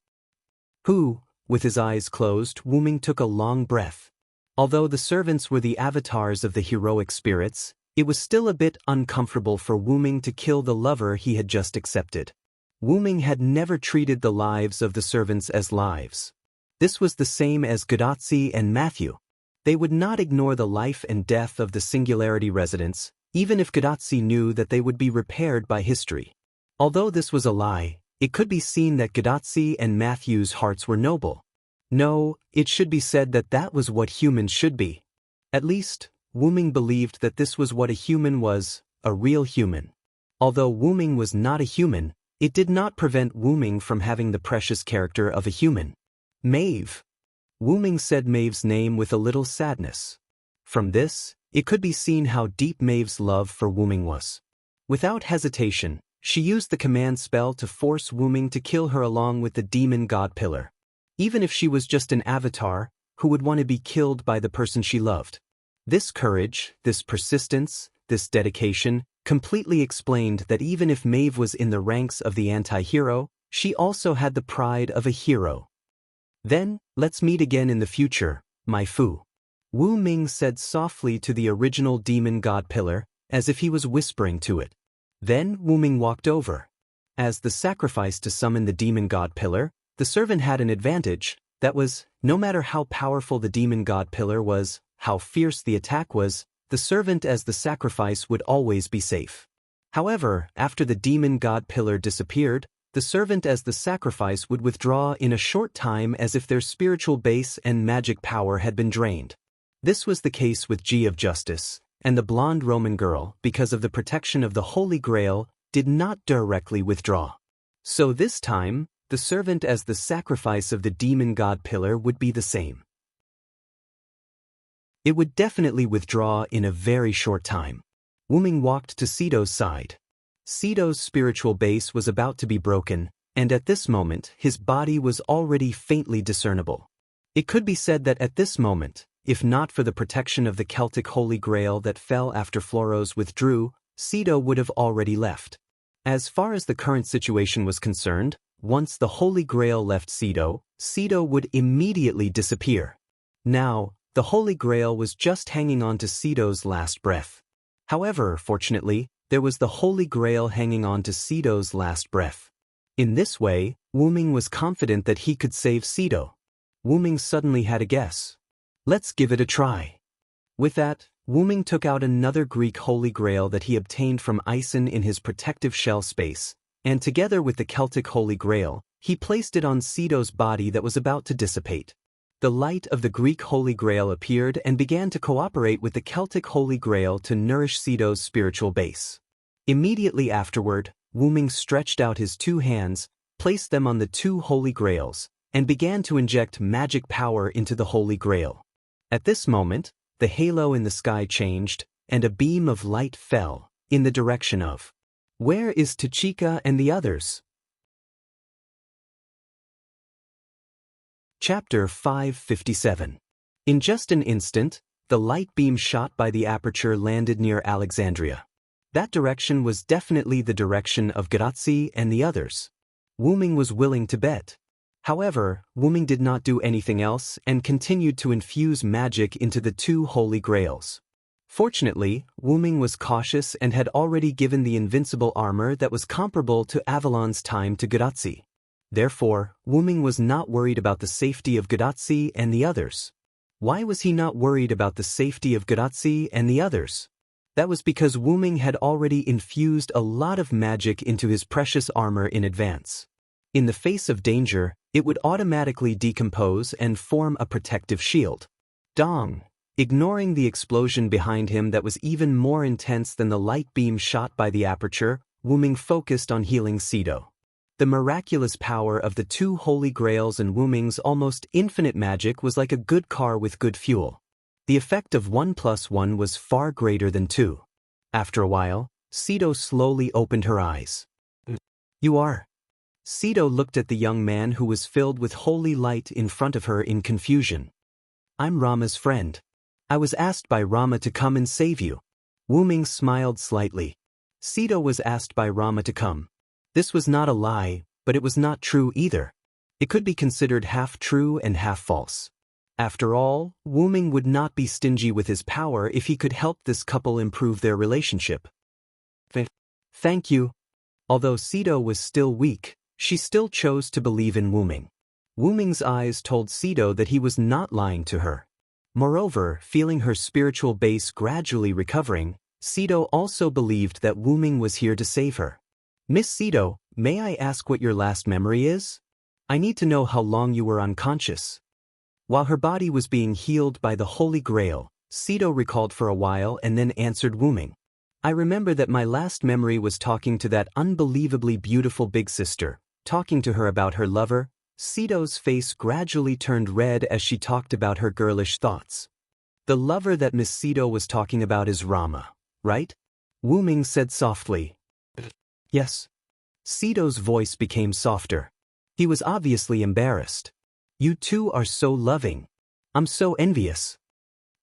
With his eyes closed, Wuming took a long breath. Although the servants were the avatars of the heroic spirits, it was still a bit uncomfortable for Wu Ming to kill the lover he had just accepted. Wu Ming had never treated the lives of the servants as lives. This was the same as Gadotsi and Matthew. They would not ignore the life and death of the Singularity residents, even if Gadotsi knew that they would be repaired by history. Although this was a lie, it could be seen that Gadotsi and Matthew's hearts were noble. No, it should be said that that was what humans should be. At least, Wu Ming believed that this was what a human was, a real human. Although Wu Ming was not a human, it did not prevent Wu Ming from having the precious character of a human. Maeve. Wu Ming said Maeve's name with a little sadness. From this, it could be seen how deep Maeve's love for Wu Ming was. Without hesitation, she used the command spell to force Wu Ming to kill her along with the demon god pillar. Even if she was just an avatar, who would want to be killed by the person she loved? This courage, this persistence, this dedication, completely explained that even if Maeve was in the ranks of the anti-hero, she also had the pride of a hero. Then, let's meet again in the future, my Fu. Wu Ming said softly to the original demon god pillar, as if he was whispering to it. Then Wu Ming walked over. As the sacrifice to summon the demon god pillar, the servant had an advantage, that was, no matter how powerful the demon god pillar was, how fierce the attack was, the servant as the sacrifice would always be safe. However, after the demon god pillar disappeared, the servant as the sacrifice would withdraw in a short time as if their spiritual base and magic power had been drained. This was the case with G of Justice, and the blonde Roman girl, because of the protection of the Holy Grail, did not directly withdraw. So this time, the servant as the sacrifice of the demon god pillar would be the same. It would definitely withdraw in a very short time. Wu Ming walked to Sido's side. Sido's spiritual base was about to be broken, and at this moment his body was already faintly discernible. It could be said that at this moment, if not for the protection of the Celtic Holy Grail that fell after Floros withdrew, Sido would have already left. As far as the current situation was concerned, once the Holy Grail left Sido, Sido would immediately disappear. Now, the Holy Grail was just hanging on to Sido's last breath. However, fortunately, there was the Holy Grail hanging on to Sido's last breath. In this way, Wu Ming was confident that he could save Sido. Wu Ming suddenly had a guess. Let's give it a try. With that, Wu Ming took out another Greek Holy Grail that he obtained from Ison in his protective shell space, and together with the Celtic Holy Grail, he placed it on Sido's body that was about to dissipate. The light of the Greek Holy Grail appeared and began to cooperate with the Celtic Holy Grail to nourish Sido's spiritual base. Immediately afterward, Wu Ming stretched out his two hands, placed them on the two Holy Grails, and began to inject magic power into the Holy Grail. At this moment, the halo in the sky changed, and a beam of light fell, in the direction of. Where is Tachika and the others? Chapter 557. In just an instant, the light beam shot by the aperture landed near Alexandria. That direction was definitely the direction of Gadotsi and the others. Wu Ming was willing to bet. However, Wu Ming did not do anything else and continued to infuse magic into the two Holy Grails. Fortunately, Wu Ming was cautious and had already given the invincible armor that was comparable to Avalon's time to Gadotsi. Therefore, Wu Ming was not worried about the safety of Gadotsi and the others. Why was he not worried about the safety of Gadotsi and the others? That was because Wu Ming had already infused a lot of magic into his precious armor in advance. In the face of danger, it would automatically decompose and form a protective shield. Dong! Ignoring the explosion behind him that was even more intense than the light beam shot by the aperture, Wu Ming focused on healing Sido. The miraculous power of the two Holy Grails and Wu Ming's almost infinite magic was like a good car with good fuel. The effect of 1 + 1 was far greater than 2. After a while, Sido slowly opened her eyes. You are? Sido looked at the young man who was filled with holy light in front of her in confusion. I'm Rama's friend. I was asked by Rama to come and save you. Wu Ming smiled slightly. Sido was asked by Rama to come. This was not a lie, but it was not true either. It could be considered half true and half false. After all, Wu Ming would not be stingy with his power if he could help this couple improve their relationship. Thank you. Although Sito was still weak, she still chose to believe in Wu Ming. Wu Ming's eyes told Sito that he was not lying to her. Moreover, feeling her spiritual base gradually recovering, Sito also believed that Wu Ming was here to save her. Miss Sito, may I ask what your last memory is? I need to know how long you were unconscious. While her body was being healed by the Holy Grail, Sito recalled for a while and then answered Wu Ming. I remember that my last memory was talking to that unbelievably beautiful big sister, talking to her about her lover. Sito's face gradually turned red as she talked about her girlish thoughts. The lover that Miss Sito was talking about is Rama, right? Wu Ming said softly. Yes. Sito's voice became softer. He was obviously embarrassed. You two are so loving. I'm so envious.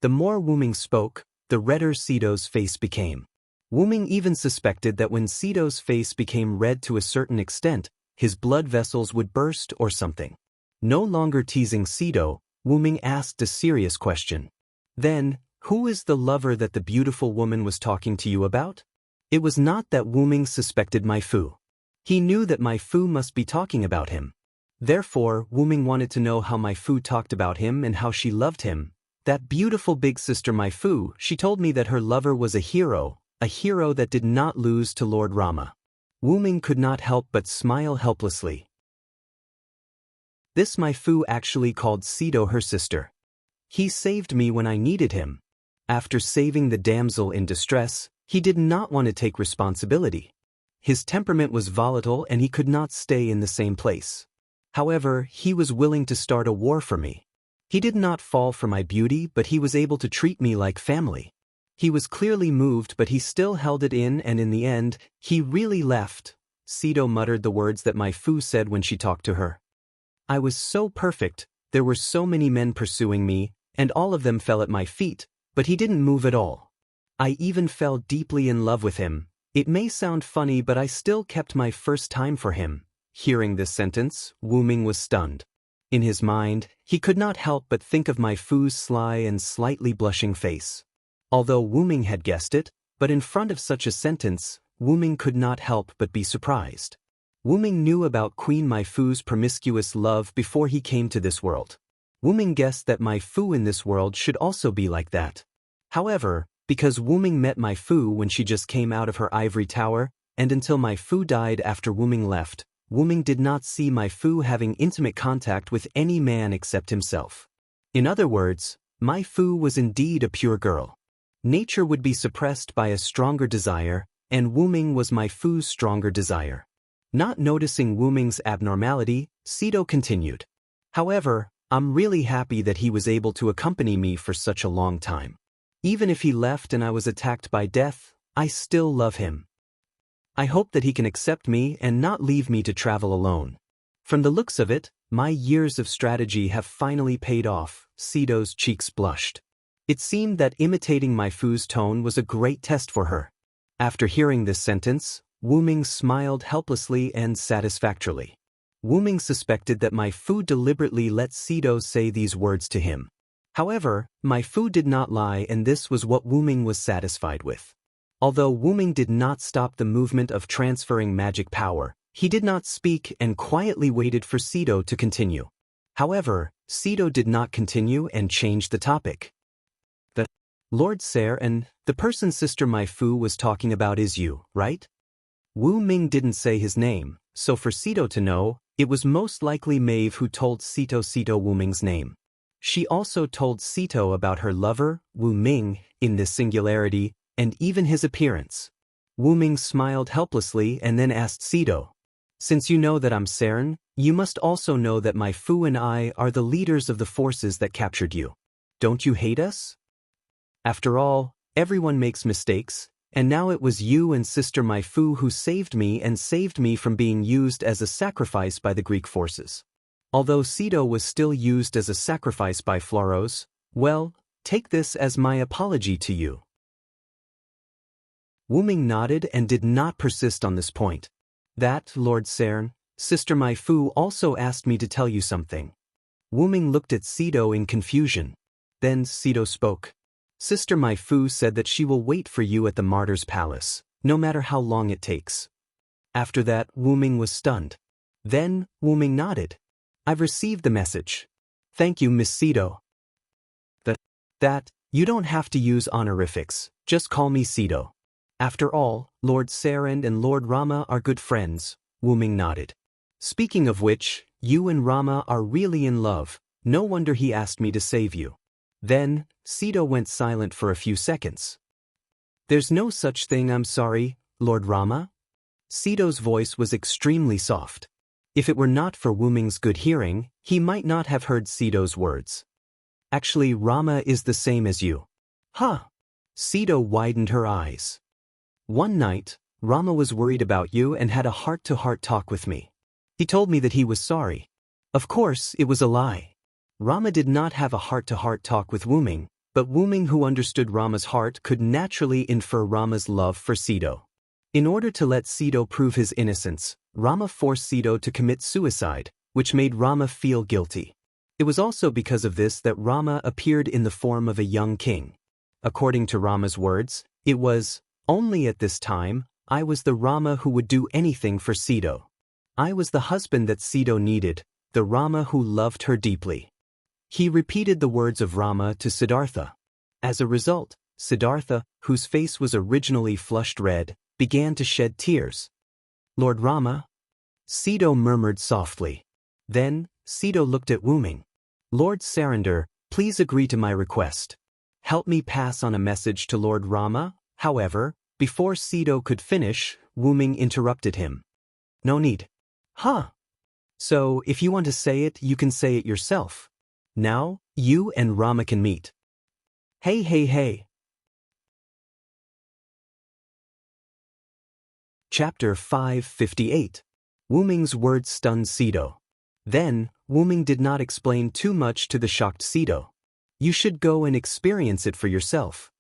The more Wu Ming spoke, the redder Sito's face became. Wu Ming even suspected that when Sito's face became red to a certain extent, his blood vessels would burst or something. No longer teasing Sito, Wu Ming asked a serious question. Then, who is the lover that the beautiful woman was talking to you about? It was not that Wu Ming suspected Mai Fu. He knew that Mai Fu must be talking about him. Therefore, Wu Ming wanted to know how Mai Fu talked about him and how she loved him. That beautiful big sister Mai Fu, she told me that her lover was a hero that did not lose to Lord Rama. Wu Ming could not help but smile helplessly. This Mai Fu actually called Sito her sister. He saved me when I needed him. After saving the damsel in distress, he did not want to take responsibility. His temperament was volatile and he could not stay in the same place. However, he was willing to start a war for me. He did not fall for my beauty, but he was able to treat me like family. He was clearly moved, but he still held it in, and in the end, he really left. Sito muttered the words that Mai Fu said when she talked to her. I was so perfect, there were so many men pursuing me, and all of them fell at my feet, but he didn't move at all. I even fell deeply in love with him. It may sound funny, but I still kept my first time for him. Hearing this sentence, Wu Ming was stunned. In his mind, he could not help but think of Mai Fu's sly and slightly blushing face. Although Wu Ming had guessed it, but in front of such a sentence, Wu Ming could not help but be surprised. Wu Ming knew about Queen Mai Fu's promiscuous love before he came to this world. Wu Ming guessed that Mai Fu in this world should also be like that. However, because Wu Ming met Mai Fu when she just came out of her ivory tower, and until Mai Fu died after Wu Ming left, Wu Ming did not see Mai Fu having intimate contact with any man except himself. In other words, Mai Fu was indeed a pure girl. Nature would be suppressed by a stronger desire, and Wu Ming was Mai Fu's stronger desire. Not noticing Wu Ming's abnormality, Sito continued. However, I'm really happy that he was able to accompany me for such a long time. Even if he left and I was attacked by death, I still love him. I hope that he can accept me and not leave me to travel alone. From the looks of it, my years of strategy have finally paid off. Sito's cheeks blushed. It seemed that imitating Mai Fu's tone was a great test for her. After hearing this sentence, Wu Ming smiled helplessly and satisfactorily. Wu Ming suspected that Mai Fu deliberately let Sito say these words to him. However, Mai Fu did not lie, and this was what Wu Ming was satisfied with. Although Wu Ming did not stop the movement of transferring magic power, he did not speak and quietly waited for Sito to continue. However, Sito did not continue and changed the topic. The Lord Ser and the person Sister Mai Fu was talking about is you, right? Wu Ming didn't say his name, so for Sito to know, it was most likely Maeve who told Sito Wu Ming's name. She also told Sito about her lover, Wu Ming, in this singularity, and even his appearance. Wu Ming smiled helplessly and then asked Sito, since you know that I'm Seren, you must also know that Mai Fu and I are the leaders of the forces that captured you. Don't you hate us? After all, everyone makes mistakes, and now it was you and Sister Mai Fu who saved me from being used as a sacrifice by the Greek forces. Although Sito was still used as a sacrifice by Floros, well, take this as my apology to you. Wu Ming nodded and did not persist on this point. That, Lord Seren, Sister Mai Fu also asked me to tell you something. Wu Ming looked at Sido in confusion. Then Sido spoke. Sister Mai Fu said that she will wait for you at the Martyr's Palace, no matter how long it takes. After that, Wu Ming was stunned. Then, Wu Ming nodded. I've received the message. Thank you, Miss Sido. You don't have to use honorifics, just call me Sido. After all, Lord Sarand and Lord Rama are good friends, Wu Ming nodded. Speaking of which, you and Rama are really in love, no wonder he asked me to save you. Then, Sido went silent for a few seconds. There's no such thing, I'm sorry, Lord Rama? Sido's voice was extremely soft. If it were not for Wu Ming's good hearing, he might not have heard Sido's words. Actually, Rama is the same as you. Huh? Sido widened her eyes. One night, Rama was worried about you and had a heart-to-heart talk with me. He told me that he was sorry. Of course, it was a lie. Rama did not have a heart-to-heart talk with Wu Ming, but Wu Ming, who understood Rama's heart, could naturally infer Rama's love for Sido. In order to let Sido prove his innocence, Rama forced Sido to commit suicide, which made Rama feel guilty. It was also because of this that Rama appeared in the form of a young king. According to Rama's words, it was, only at this time, I was the Rama who would do anything for Sido. I was the husband that Sido needed, the Rama who loved her deeply. He repeated the words of Rama to Siddhartha. As a result, Siddhartha, whose face was originally flushed red, began to shed tears. Lord Rama? Sido murmured softly. Then, Sido looked at Wu Ming. Lord Sarandar, please agree to my request. Help me pass on a message to Lord Rama. However, before Sido could finish, Wu Ming interrupted him. No need. Huh? So, if you want to say it, you can say it yourself. Now, you and Rama can meet. Hey. Chapter 558. Wu Ming's words stunned Sido. Then, Wu Ming did not explain too much to the shocked Sido. You should go and experience it for yourself.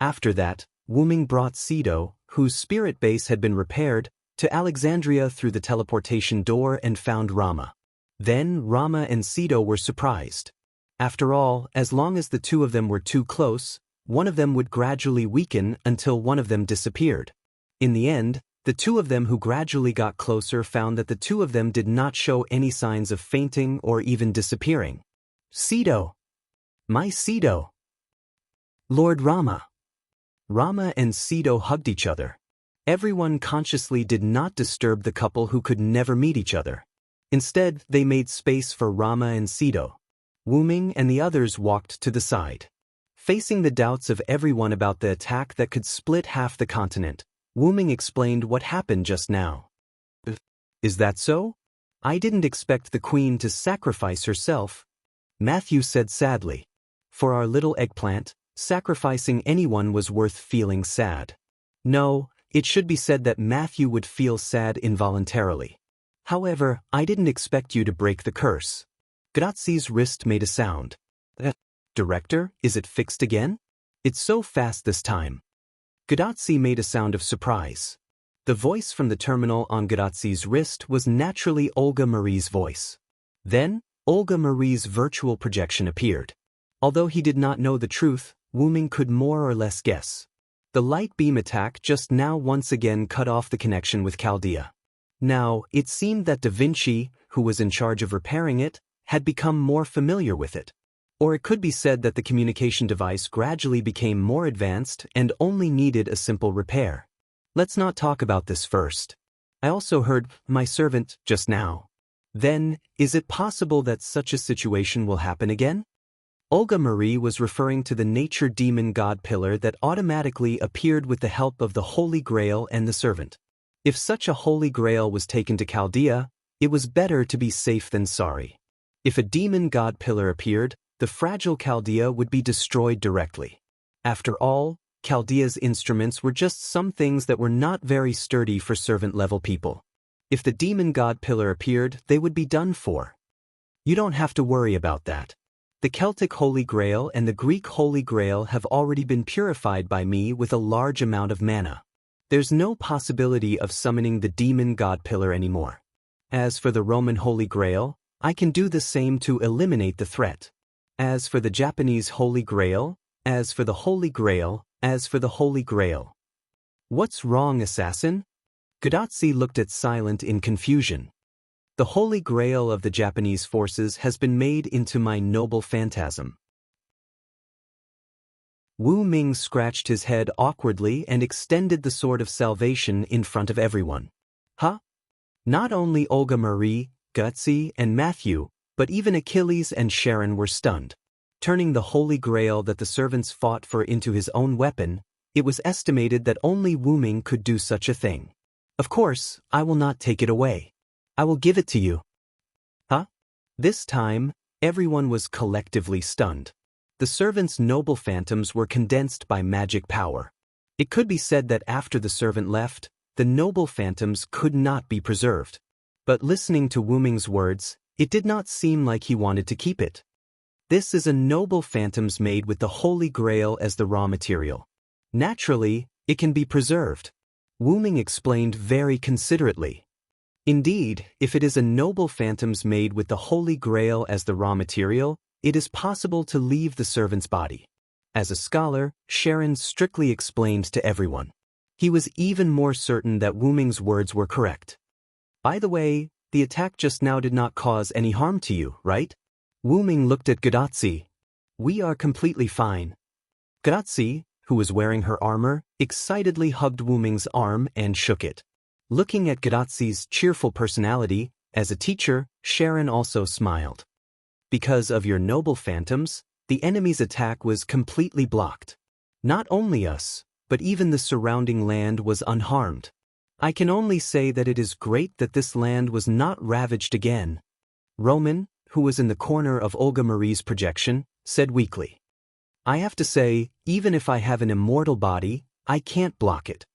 After that, Wu Ming brought Sido, whose spirit base had been repaired, to Alexandria through the teleportation door and found Rama. Then Rama and Sido were surprised. After all, as long as the two of them were too close, one of them would gradually weaken until one of them disappeared. In the end, the two of them who gradually got closer found that the two of them did not show any signs of fainting or even disappearing. Sido! My Sido! Lord Rama! Rama and Sido hugged each other. Everyone consciously did not disturb the couple who could never meet each other. Instead, they made space for Rama and Sido. Wu Ming and the others walked to the side. Facing the doubts of everyone about the attack that could split half the continent, Wu Ming explained what happened just now. Is that so? I didn't expect the queen to sacrifice herself, Matthew said sadly. For our little eggplant, sacrificing anyone was worth feeling sad. No, it should be said that Matthew would feel sad involuntarily. However, I didn't expect you to break the curse. Grazie's wrist made a sound. Director, is it fixed again? It's so fast this time. Grazia made a sound of surprise. The voice from the terminal on Grazie's wrist was naturally Olga Marie's voice. Then, Olga Marie's virtual projection appeared. Although he did not know the truth, Wu Ming could more or less guess. The light beam attack just now once again cut off the connection with Chaldea. Now, it seemed that Da Vinci, who was in charge of repairing it, had become more familiar with it. Or it could be said that the communication device gradually became more advanced and only needed a simple repair. Let's not talk about this first. I also heard my servant just now. Then, is it possible that such a situation will happen again? Olga Marie was referring to the nature demon god pillar that automatically appeared with the help of the Holy Grail and the servant. If such a Holy Grail was taken to Chaldea, it was better to be safe than sorry. If a demon god pillar appeared, the fragile Chaldea would be destroyed directly. After all, Chaldea's instruments were just some things that were not very sturdy for servant-level people. If the demon god pillar appeared, they would be done for. You don't have to worry about that. The Celtic Holy Grail and the Greek Holy Grail have already been purified by me with a large amount of mana. There's no possibility of summoning the demon god pillar anymore. As for the Roman Holy Grail, I can do the same to eliminate the threat. As for the Japanese Holy Grail, as for the Holy Grail, as for the Holy Grail. What's wrong, assassin? Gadachi looked at Silent in confusion. The Holy Grail of the Japanese forces has been made into my noble phantasm. Wu Ming scratched his head awkwardly and extended the sword of salvation in front of everyone. Huh? Not only Olga Marie, Gadachi, and Matthew, but even Achilles and Sharon were stunned. Turning the Holy Grail that the servants fought for into his own weapon, it was estimated that only Wu Ming could do such a thing. Of course, I will not take it away. I will give it to you. Huh? This time, everyone was collectively stunned. The servant's noble phantoms were condensed by magic power. It could be said that after the servant left, the noble phantoms could not be preserved. But listening to Wu Ming's words, it did not seem like he wanted to keep it. This is a noble phantoms made with the Holy Grail as the raw material. Naturally, it can be preserved. Wu Ming explained very considerately. Indeed, if it is a noble phantoms made with the Holy Grail as the raw material, it is possible to leave the servant's body. As a scholar, Sharon strictly explained to everyone. He was even more certain that Wu Ming's words were correct. By the way, the attack just now did not cause any harm to you, right? Wu Ming looked at Gadachi. We are completely fine. Gadachi, who was wearing her armor, excitedly hugged Wu Ming's arm and shook it. Looking at Gadachi's cheerful personality, as a teacher, Sharon also smiled. Because of your noble phantoms, the enemy's attack was completely blocked. Not only us, but even the surrounding land was unharmed. I can only say that it is great that this land was not ravaged again. Roman, who was in the corner of Olga Marie's projection, said weakly. I have to say, even if I have an immortal body, I can't block it.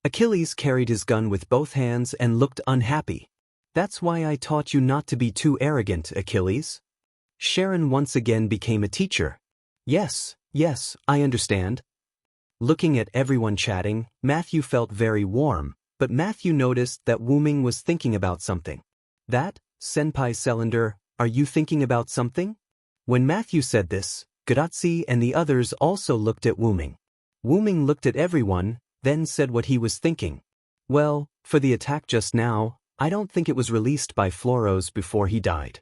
Achilles carried his gun with both hands and looked unhappy. That's why I taught you not to be too arrogant, Achilles. Sharon once again became a teacher. Yes, I understand. Looking at everyone chatting, Matthew felt very warm, but Matthew noticed that Wu Ming was thinking about something. That, Senpai Cylinder, are you thinking about something? When Matthew said this, Gadachi and the others also looked at Wu Ming. Wu Ming looked at everyone, then said what he was thinking. Well, for the attack just now, I don't think it was released by Floros before he died.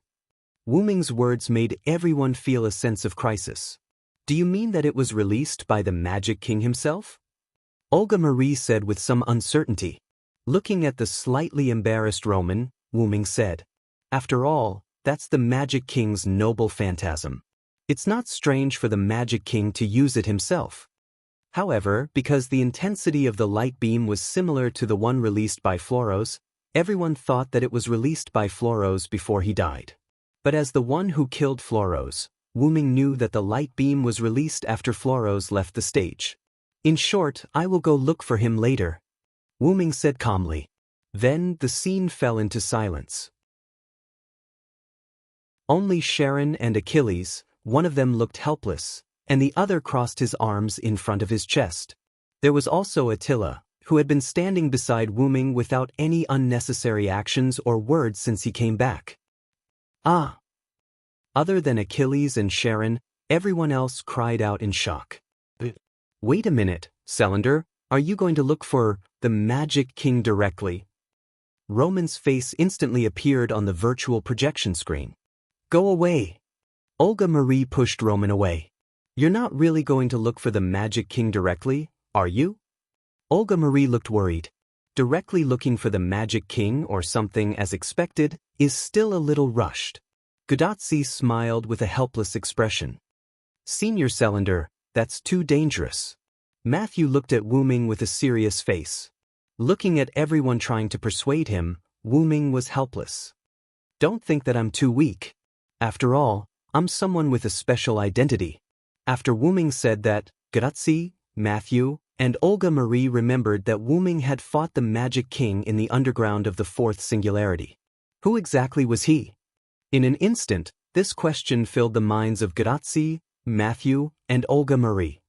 Wu Ming's words made everyone feel a sense of crisis. Do you mean that it was released by the Magic King himself? Olga Marie said with some uncertainty. Looking at the slightly embarrassed Roman, Wu Ming said, After all, that's the Magic King's noble phantasm. It's not strange for the Magic King to use it himself. However, because the intensity of the light beam was similar to the one released by Floros, everyone thought that it was released by Floros before he died. But as the one who killed Floros, Wu Ming knew that the light beam was released after Floros left the stage. In short, I will go look for him later. Wu Ming said calmly. Then the scene fell into silence. Only Sharon and Achilles, one of them looked helpless, and the other crossed his arms in front of his chest. There was also Attila, who had been standing beside Wu Ming without any unnecessary actions or words since he came back. Ah! Other than Achilles and Sharon, everyone else cried out in shock. Wait a minute, Cylinder, are you going to look for the Magic King directly? Roman's face instantly appeared on the virtual projection screen. Go away! Olga Marie pushed Roman away. You're not really going to look for the Magic King directly, are you? Olga Marie looked worried. Directly looking for the Magic King or something as expected is still a little rushed. Gadachi smiled with a helpless expression. Senior Cylinder, that's too dangerous. Matthew looked at Wu Ming with a serious face. Looking at everyone trying to persuade him, Wu Ming was helpless. Don't think that I'm too weak. After all, I'm someone with a special identity. After Wu Ming said that, Gadachi, Matthew, and Olga Marie remembered that Wu Ming had fought the Magic King in the underground of the Fourth Singularity. Who exactly was he? In an instant, this question filled the minds of Gadachi, Matthew, and Olga Marie.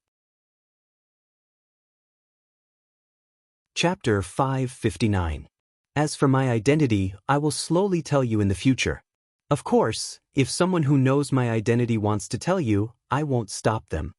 Chapter 559. As for my identity, I will slowly tell you in the future. Of course, if someone who knows my identity wants to tell you, I won't stop them.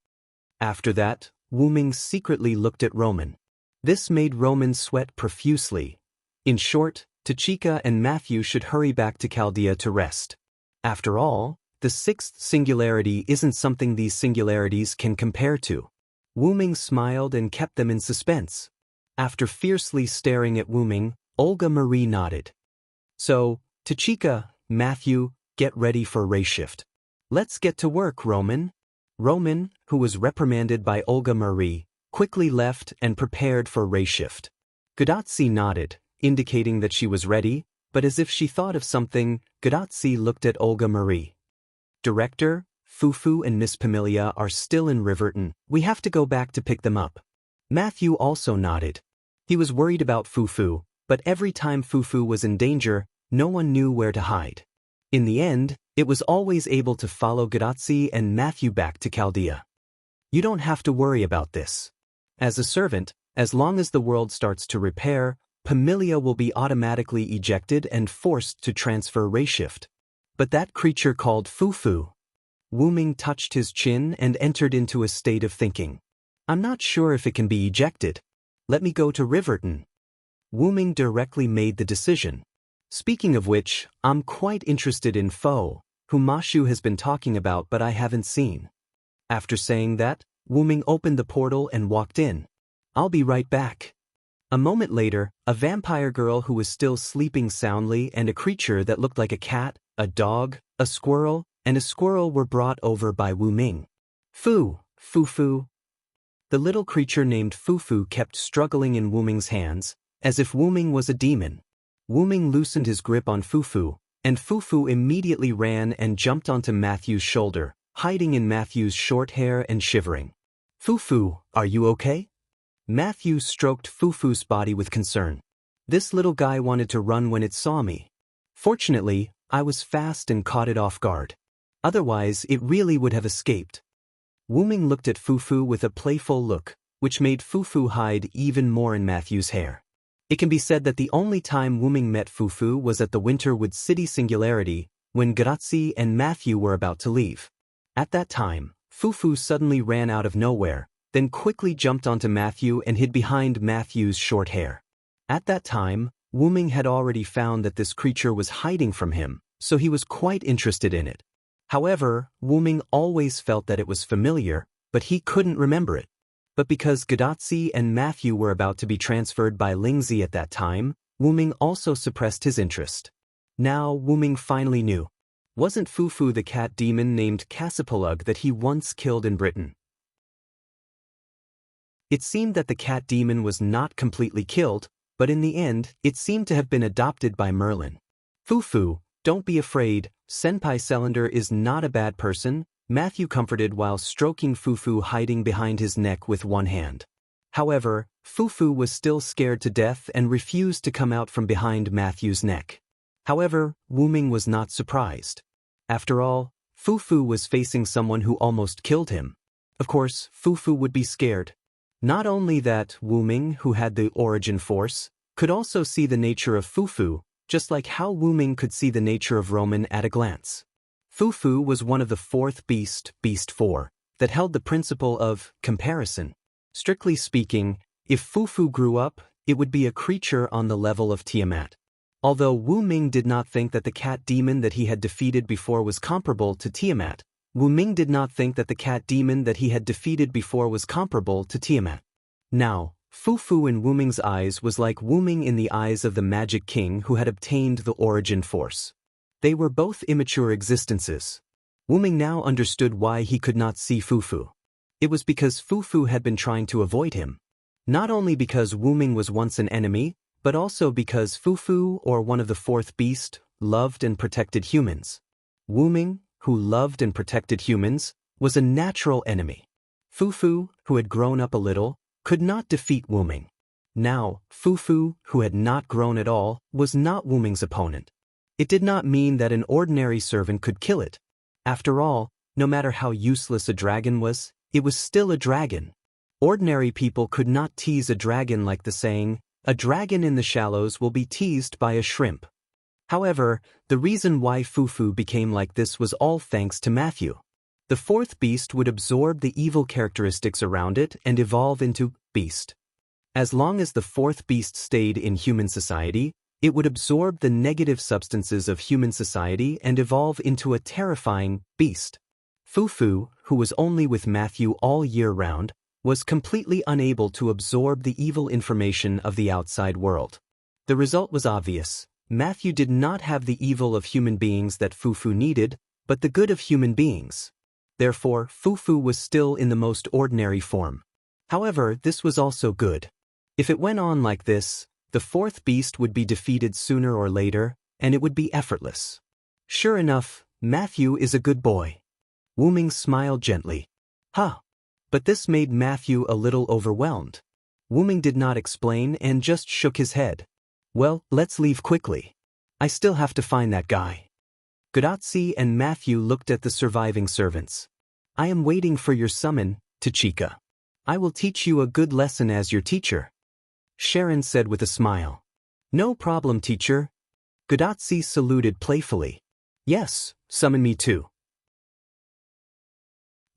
After that, Wu Ming secretly looked at Roman. This made Roman sweat profusely. In short, Tachika and Matthew should hurry back to Chaldea to rest. After all, the sixth singularity isn't something these singularities can compare to. Wu Ming smiled and kept them in suspense. After fiercely staring at Wu Ming, Olga Marie nodded. So, Tachika, Matthew, get ready for race shift. Let's get to work, Roman. Roman, who was reprimanded by Olga Marie, quickly left and prepared for race shift. Gadotsi nodded, indicating that she was ready, but as if she thought of something, Gadotsi looked at Olga Marie. Director, Fufu and Miss Pamilia are still in Riverton. We have to go back to pick them up. Matthew also nodded. He was worried about Fufu, but every time Fufu was in danger, no one knew where to hide. In the end, it was always able to follow Gadotsi and Matthew back to Chaldea. You don't have to worry about this. As a servant, as long as the world starts to repair, Pamilia will be automatically ejected and forced to transfer race shift. But that creature called Fufu. Wu Ming touched his chin and entered into a state of thinking. I'm not sure if it can be ejected. Let me go to Riverton. Wu Ming directly made the decision. Speaking of which, I'm quite interested in Fo, who Mashu has been talking about but I haven't seen. After saying that, Wu Ming opened the portal and walked in. I'll be right back. A moment later, a vampire girl who was still sleeping soundly and a creature that looked like a cat, a dog, a squirrel, and a squirrel were brought over by Wu Ming. Fufu. The little creature named Fufu kept struggling in Wu Ming's hands, as if Wu Ming was a demon. Wu Ming loosened his grip on Fufu, and Fufu immediately ran and jumped onto Matthew's shoulder, hiding in Matthew's short hair and shivering. Fufu, are you okay? Matthew stroked Fufu's body with concern. This little guy wanted to run when it saw me. Fortunately, I was fast and caught it off guard. Otherwise, it really would have escaped. Wu Ming looked at Fufu with a playful look, which made Fufu hide even more in Matthew's hair. It can be said that the only time Wu Ming met Fufu was at the Winterwood City Singularity, when Gadotsi and Matthew were about to leave. At that time, Fufu suddenly ran out of nowhere, then quickly jumped onto Matthew and hid behind Matthew's short hair. At that time, Wu Ming had already found that this creature was hiding from him, so he was quite interested in it. However, Wu Ming always felt that it was familiar, but he couldn't remember it. But because Gadotsi and Matthew were about to be transferred by Lingzi at that time, Wu Ming also suppressed his interest. Now Wu Ming finally knew. Wasn't Fufu the cat demon named Cassipalug that he once killed in Britain? It seemed that the cat demon was not completely killed, but in the end, it seemed to have been adopted by Merlin. Fufu, don't be afraid, Senpai Cylinder is not a bad person, Matthew comforted while stroking Fufu hiding behind his neck with one hand. However, Fufu was still scared to death and refused to come out from behind Matthew's neck. However, Wu Ming was not surprised. After all, Fufu was facing someone who almost killed him. Of course, Fufu would be scared. Not only that, Wu Ming, who had the origin force, could also see the nature of Fufu, just like how Wu Ming could see the nature of Roman at a glance. Fufu was one of the fourth beast 4, that held the principle of comparison. Strictly speaking, if Fufu grew up, it would be a creature on the level of Tiamat. Although Wu Ming did not think that the cat demon that he had defeated before was comparable to Tiamat, Wu Ming did not think that the cat demon that he had defeated before was comparable to Tiamat. Now, Fufu in Wu Ming's eyes was like Wu Ming in the eyes of the Magic King who had obtained the origin force. They were both immature existences. Wu Ming now understood why he could not see Fufu. It was because Fufu had been trying to avoid him. Not only because Wu Ming was once an enemy, but also because Fufu, or one of the fourth beast, loved and protected humans. Wu Ming, who loved and protected humans, was a natural enemy. Fufu, who had grown up a little, could not defeat Wu Ming. Now, Fufu, who had not grown at all, was not Wu Ming's opponent. It did not mean that an ordinary servant could kill it. After all, no matter how useless a dragon was, it was still a dragon. Ordinary people could not tease a dragon like the saying, "A dragon in the shallows will be teased by a shrimp." However, the reason why Fufu became like this was all thanks to Matthew. The fourth beast would absorb the evil characteristics around it and evolve into beast. As long as the fourth beast stayed in human society, it would absorb the negative substances of human society and evolve into a terrifying beast. Fufu, who was only with Matthew all year round, was completely unable to absorb the evil information of the outside world. The result was obvious. Matthew did not have the evil of human beings that Fufu needed, but the good of human beings. Therefore, Fufu was still in the most ordinary form. However, this was also good. If it went on like this, the fourth beast would be defeated sooner or later, and it would be effortless. Sure enough, Matthew is a good boy. Wu Ming smiled gently. Huh. But this made Matthew a little overwhelmed. Wu Ming did not explain and just shook his head. Well, let's leave quickly. I still have to find that guy. Gadazi and Matthew looked at the surviving servants. I am waiting for your summon, Tachika. I will teach you a good lesson as your teacher. Sharon said with a smile. No problem, teacher. Gadazi saluted playfully. Yes, summon me too.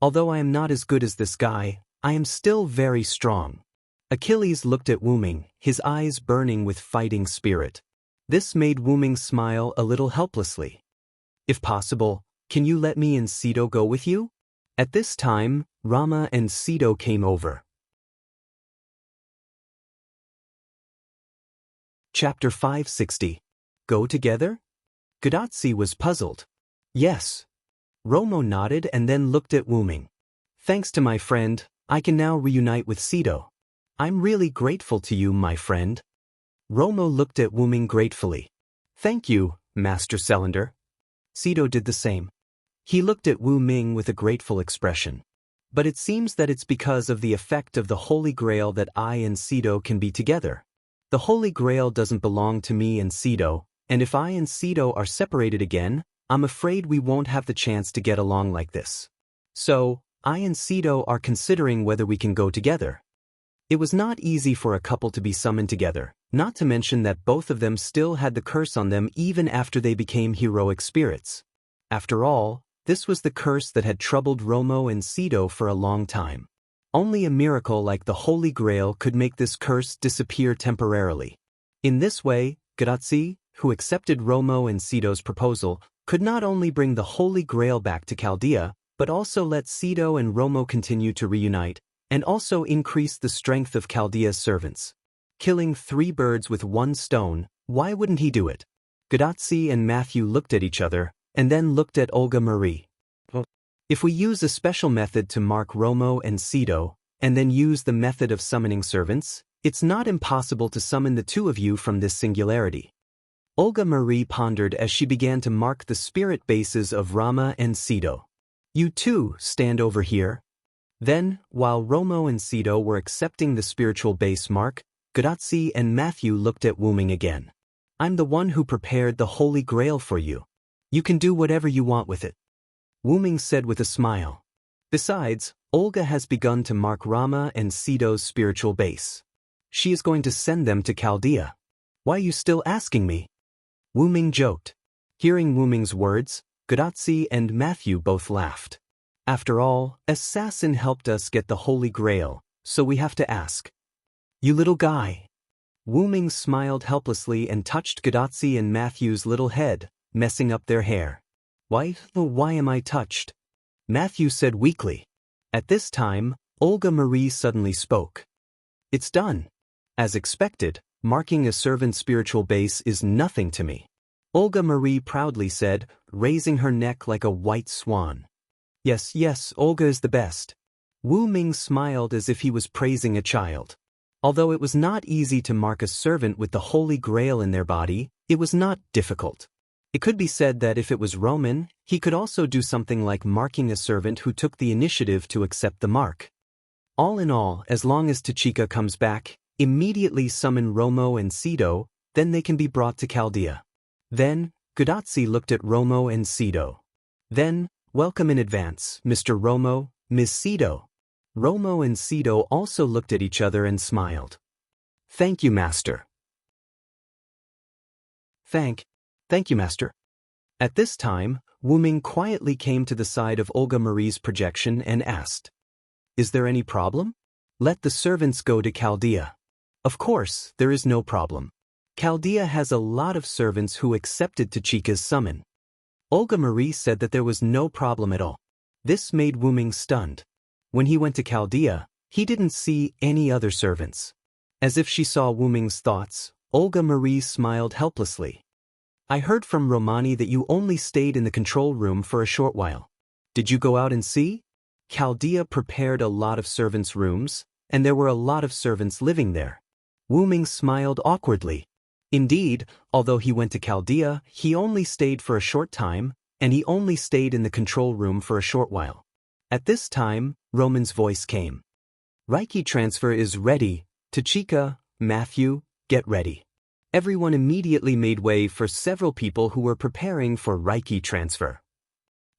Although I am not as good as this guy, I am still very strong. Achilles looked at Wu Ming, his eyes burning with fighting spirit. This made Wu Ming smile a little helplessly. If possible, can you let me and Sito go with you? At this time, Rama and Sito came over. Chapter 560. Go together? Gadazi was puzzled. Yes. Romo nodded and then looked at Wu Ming. Thanks to my friend, I can now reunite with Sito. I'm really grateful to you, my friend. Romo looked at Wu Ming gratefully. Thank you, Master Cylinder. Sito did the same. He looked at Wu Ming with a grateful expression. But it seems that it's because of the effect of the Holy Grail that I and Sito can be together. The Holy Grail doesn't belong to me and Sito, and if I and Sito are separated again, I'm afraid we won't have the chance to get along like this. So, I and Sito are considering whether we can go together. It was not easy for a couple to be summoned together, not to mention that both of them still had the curse on them even after they became heroic spirits. After all, this was the curse that had troubled Romo and Sito for a long time. Only a miracle like the Holy Grail could make this curse disappear temporarily. In this way, Gadazi, who accepted Romo and Sito's proposal, could not only bring the Holy Grail back to Chaldea, but also let Sito and Romo continue to reunite, and also increase the strength of Chaldea's servants. Killing 3 birds with 1 stone, why wouldn't he do it? Gadazi and Matthew looked at each other, and then looked at Olga Marie. If we use a special method to mark Romo and Sito, and then use the method of summoning servants, it's not impossible to summon the 2 of you from this singularity. Olga Marie pondered as she began to mark the spirit bases of Rama and Sito. You 2 stand over here. Then, while Romo and Sito were accepting the spiritual base mark, Gadazi and Matthew looked at Wu Ming again. I'm the one who prepared the Holy Grail for you. You can do whatever you want with it. Wu Ming said with a smile. Besides, Olga has begun to mark Rama and Sito's spiritual base. She is going to send them to Chaldea. Why are you still asking me? Wu Ming joked. Hearing Wu Ming's words, Gadazi and Matthew both laughed. After all, Assassin helped us get the Holy Grail, so we have to ask. You little guy. Wu Ming smiled helplessly and touched Gadazi and Matthew's little head, messing up their hair. Why am I touched? Matthew said weakly. At this time, Olga Marie suddenly spoke. It's done. As expected, marking a servant's spiritual base is nothing to me. Olga Marie proudly said, raising her neck like a white swan. Yes, Olga is the best. Wu Ming smiled as if he was praising a child. Although it was not easy to mark a servant with the Holy Grail in their body, it was not difficult. It could be said that if it was Roman, he could also do something like marking a servant who took the initiative to accept the mark. All in all, as long as Tachika comes back, immediately summon Romo and Sito, then they can be brought to Chaldea. Then, Gadazi looked at Romo and Sito. Then, welcome in advance, Mr. Romo, Ms. Sito. Romo and Sito also looked at each other and smiled. Thank you, Master. Thank Thank you, master. At this time, Wu Ming quietly came to the side of Olga Marie's projection and asked, "Is there any problem? Let the servants go to Chaldea." Of course, there is no problem. Chaldea has a lot of servants who accepted Tachika's summon. Olga Marie said that there was no problem at all. This made Wu Ming stunned. When he went to Chaldea, he didn't see any other servants. As if she saw Wu Ming's thoughts, Olga Marie smiled helplessly. "I heard from Romani that you only stayed in the control room for a short while. Did you go out and see?" Chaldea prepared a lot of servants' rooms, and there were a lot of servants living there. Wu Ming smiled awkwardly. Indeed, although he went to Chaldea, he only stayed for a short time, and he only stayed in the control room for a short while. At this time, Roman's voice came. "Reiki transfer is ready. Tachika, Matthew, get ready." Everyone immediately made way for several people who were preparing for Reiki transfer.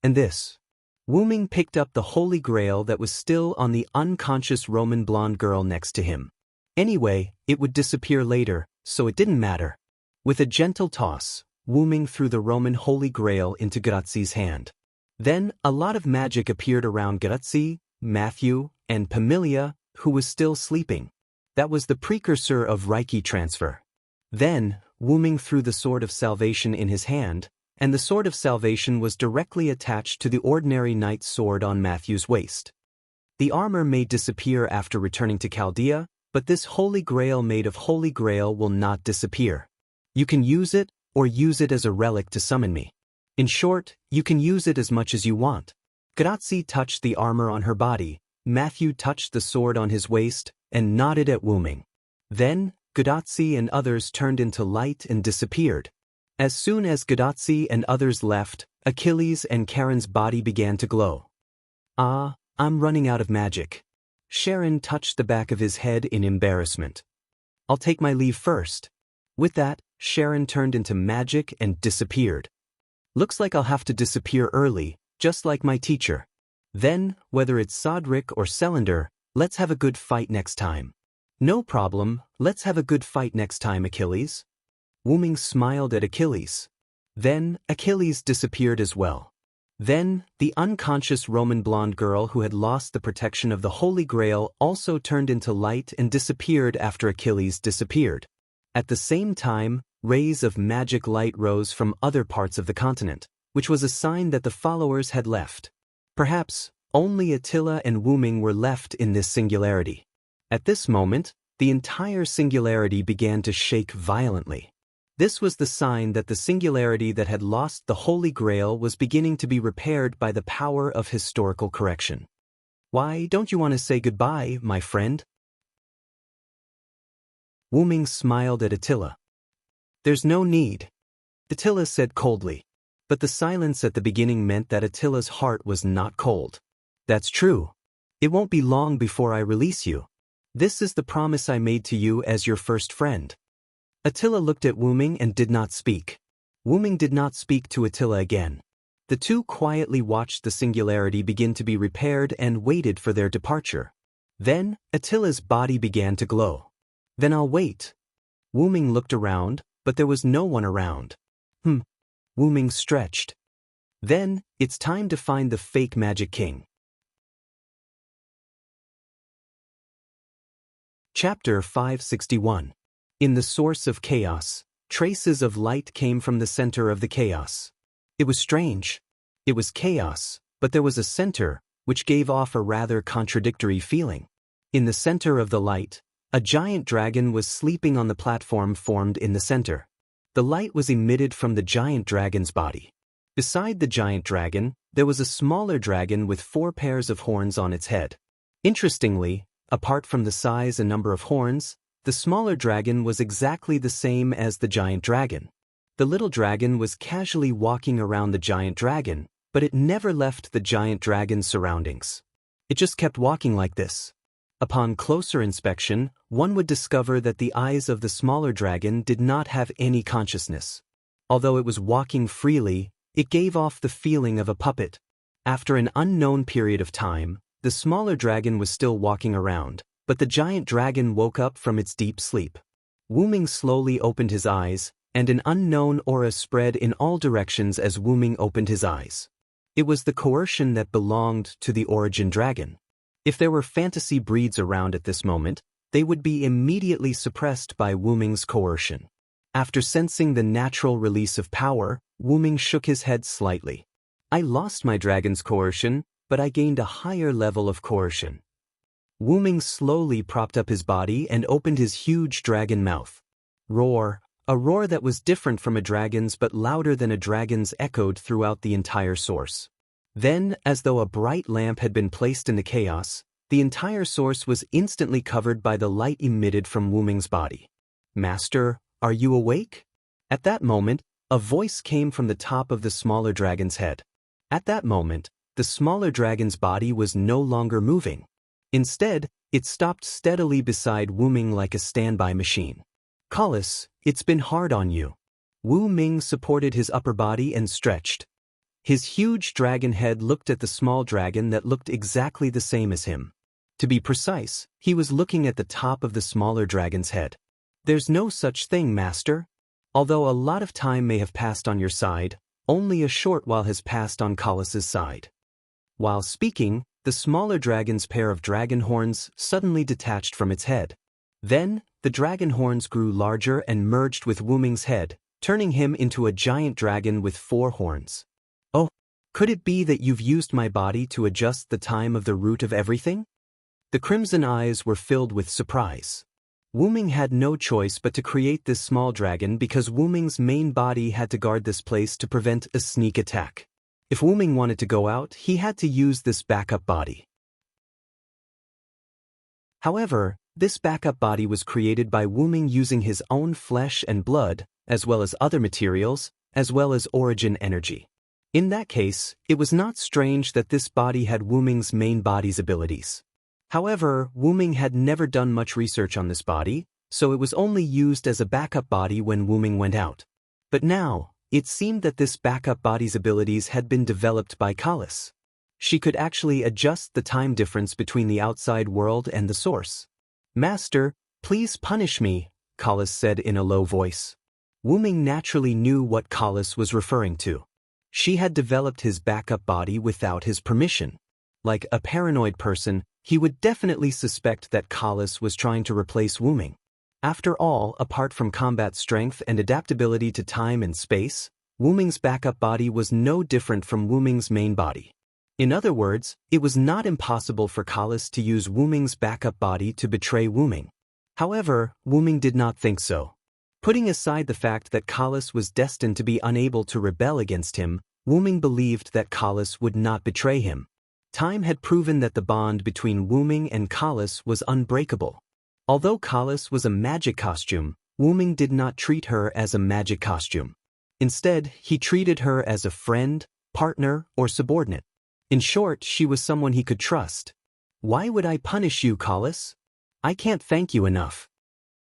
And this. Wu Ming picked up the Holy Grail that was still on the unconscious Roman blonde girl next to him. Anyway, it would disappear later, so it didn't matter. With a gentle toss, Wu Ming threw the Roman Holy Grail into Grazie's hand. Then, a lot of magic appeared around Grazie, Matthew, and Pamilia, who was still sleeping. That was the precursor of Reiki transfer. Then, Wu Ming threw the Sword of Salvation in his hand, and the Sword of Salvation was directly attached to the ordinary knight's sword on Matthew's waist. The armor may disappear after returning to Chaldea, but this Holy Grail made of Holy Grail will not disappear. You can use it, or use it as a relic to summon me. In short, you can use it as much as you want. Grazie touched the armor on her body, Matthew touched the sword on his waist, and nodded at Wu Ming. Then, Grazie and others turned into light and disappeared. As soon as Grazie and others left, Achilles and Karen's body began to glow. "Ah, I'm running out of magic." Sharon touched the back of his head in embarrassment. "I'll take my leave first." With that, Sharon turned into magic and disappeared. "Looks like I'll have to disappear early, just like my teacher. Then, whether it's Sodric or Celander, let's have a good fight next time." "No problem, let's have a good fight next time, Achilles." Wu Ming smiled at Achilles. Then, Achilles disappeared as well. Then, the unconscious Roman blonde girl who had lost the protection of the Holy Grail also turned into light and disappeared after Achilles disappeared. At the same time, rays of magic light rose from other parts of the continent, which was a sign that the followers had left. Perhaps, only Attila and Wu Ming were left in this singularity. At this moment, the entire singularity began to shake violently. This was the sign that the singularity that had lost the Holy Grail was beginning to be repaired by the power of historical correction. "Why don't you want to say goodbye, my friend?" Wu Ming smiled at Attila. "There's no need," Attila said coldly. But the silence at the beginning meant that Attila's heart was not cold. "That's true. It won't be long before I release you. This is the promise I made to you as your first friend." Attila looked at Wu Ming and did not speak. Wu Ming did not speak to Attila again. The two quietly watched the singularity begin to be repaired and waited for their departure. Then, Attila's body began to glow. "Then I'll wait." Wu Ming looked around, but there was no one around. Wu Ming stretched. "Then, it's time to find the fake Magic King." Chapter 561. In the source of chaos, traces of light came from the center of the chaos. It was strange. It was chaos, but there was a center, which gave off a rather contradictory feeling. In the center of the light, a giant dragon was sleeping on the platform formed in the center. The light was emitted from the giant dragon's body. Beside the giant dragon, there was a smaller dragon with 4 pairs of horns on its head. Interestingly, apart from the size and number of horns, the smaller dragon was exactly the same as the giant dragon. The little dragon was casually walking around the giant dragon, but it never left the giant dragon's surroundings. It just kept walking like this. Upon closer inspection, one would discover that the eyes of the smaller dragon did not have any consciousness. Although it was walking freely, it gave off the feeling of a puppet. After an unknown period of time, the smaller dragon was still walking around, but the giant dragon woke up from its deep sleep. Wu Ming slowly opened his eyes, and an unknown aura spread in all directions as Wu Ming opened his eyes. It was the coercion that belonged to the origin dragon. If there were fantasy breeds around at this moment, they would be immediately suppressed by Wu Ming's coercion. After sensing the natural release of power, Wu Ming shook his head slightly. I lost my dragon's coercion, but I gained a higher level of coercion. Wu Ming slowly propped up his body and opened his huge dragon mouth. Roar, a roar that was different from a dragon's but louder than a dragon's echoed throughout the entire source. Then, as though a bright lamp had been placed in the chaos, the entire source was instantly covered by the light emitted from Wu Ming's body. Master, are you awake? At that moment, a voice came from the top of the smaller dragon's head. At that moment, the smaller dragon's body was no longer moving. Instead, it stopped steadily beside Wu Ming like a standby machine. Collis, it's been hard on you. Wu Ming supported his upper body and stretched. His huge dragon head looked at the small dragon that looked exactly the same as him. To be precise, he was looking at the top of the smaller dragon's head. There's no such thing, Master. Although a lot of time may have passed on your side, only a short while has passed on Collis's side. While speaking, the smaller dragon's pair of dragon horns suddenly detached from its head. Then, the dragon horns grew larger and merged with Wu Ming's head, turning him into a giant dragon with 4 horns. Oh, could it be that you've used my body to adjust the time of the root of everything? The crimson eyes were filled with surprise. Wu Ming had no choice but to create this small dragon because Wu Ming's main body had to guard this place to prevent a sneak attack. If Wu Ming wanted to go out, he had to use this backup body. However, this backup body was created by Wu Ming using his own flesh and blood, as well as other materials, as well as origin energy. In that case, it was not strange that this body had Wu Ming's main body's abilities. However, Wu Ming had never done much research on this body, so it was only used as a backup body when Wu Ming went out. But now, it seemed that this backup body's abilities had been developed by Collis. She could actually adjust the time difference between the outside world and the source. Master, please punish me, Collis said in a low voice. Wu Ming naturally knew what Collis was referring to. She had developed his backup body without his permission. Like a paranoid person, he would definitely suspect that Collis was trying to replace Wu Ming. After all, apart from combat strength and adaptability to time and space, Wu Ming's backup body was no different from Wu Ming's main body. In other words, it was not impossible for Collis to use Wu Ming's backup body to betray Wu Ming. However, Wu Ming did not think so. Putting aside the fact that Collis was destined to be unable to rebel against him, Wu Ming believed that Collis would not betray him. Time had proven that the bond between Wu Ming and Collis was unbreakable. Although Collis was a magic costume, Wu Ming did not treat her as a magic costume. Instead, he treated her as a friend, partner, or subordinate. In short, she was someone he could trust. Why would I punish you, Collis? I can't thank you enough.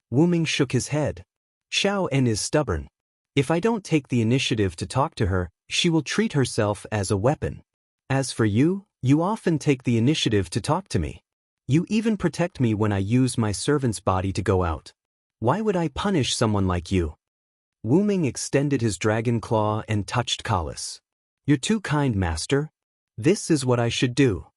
Wu Ming shook his head. Xiao En is stubborn. If I don't take the initiative to talk to her, she will treat herself as a weapon. As for you, you often take the initiative to talk to me. You even protect me when I use my servant's body to go out. Why would I punish someone like you? Wu Ming extended his dragon claw and touched Collis. You're too kind, Master. This is what I should do.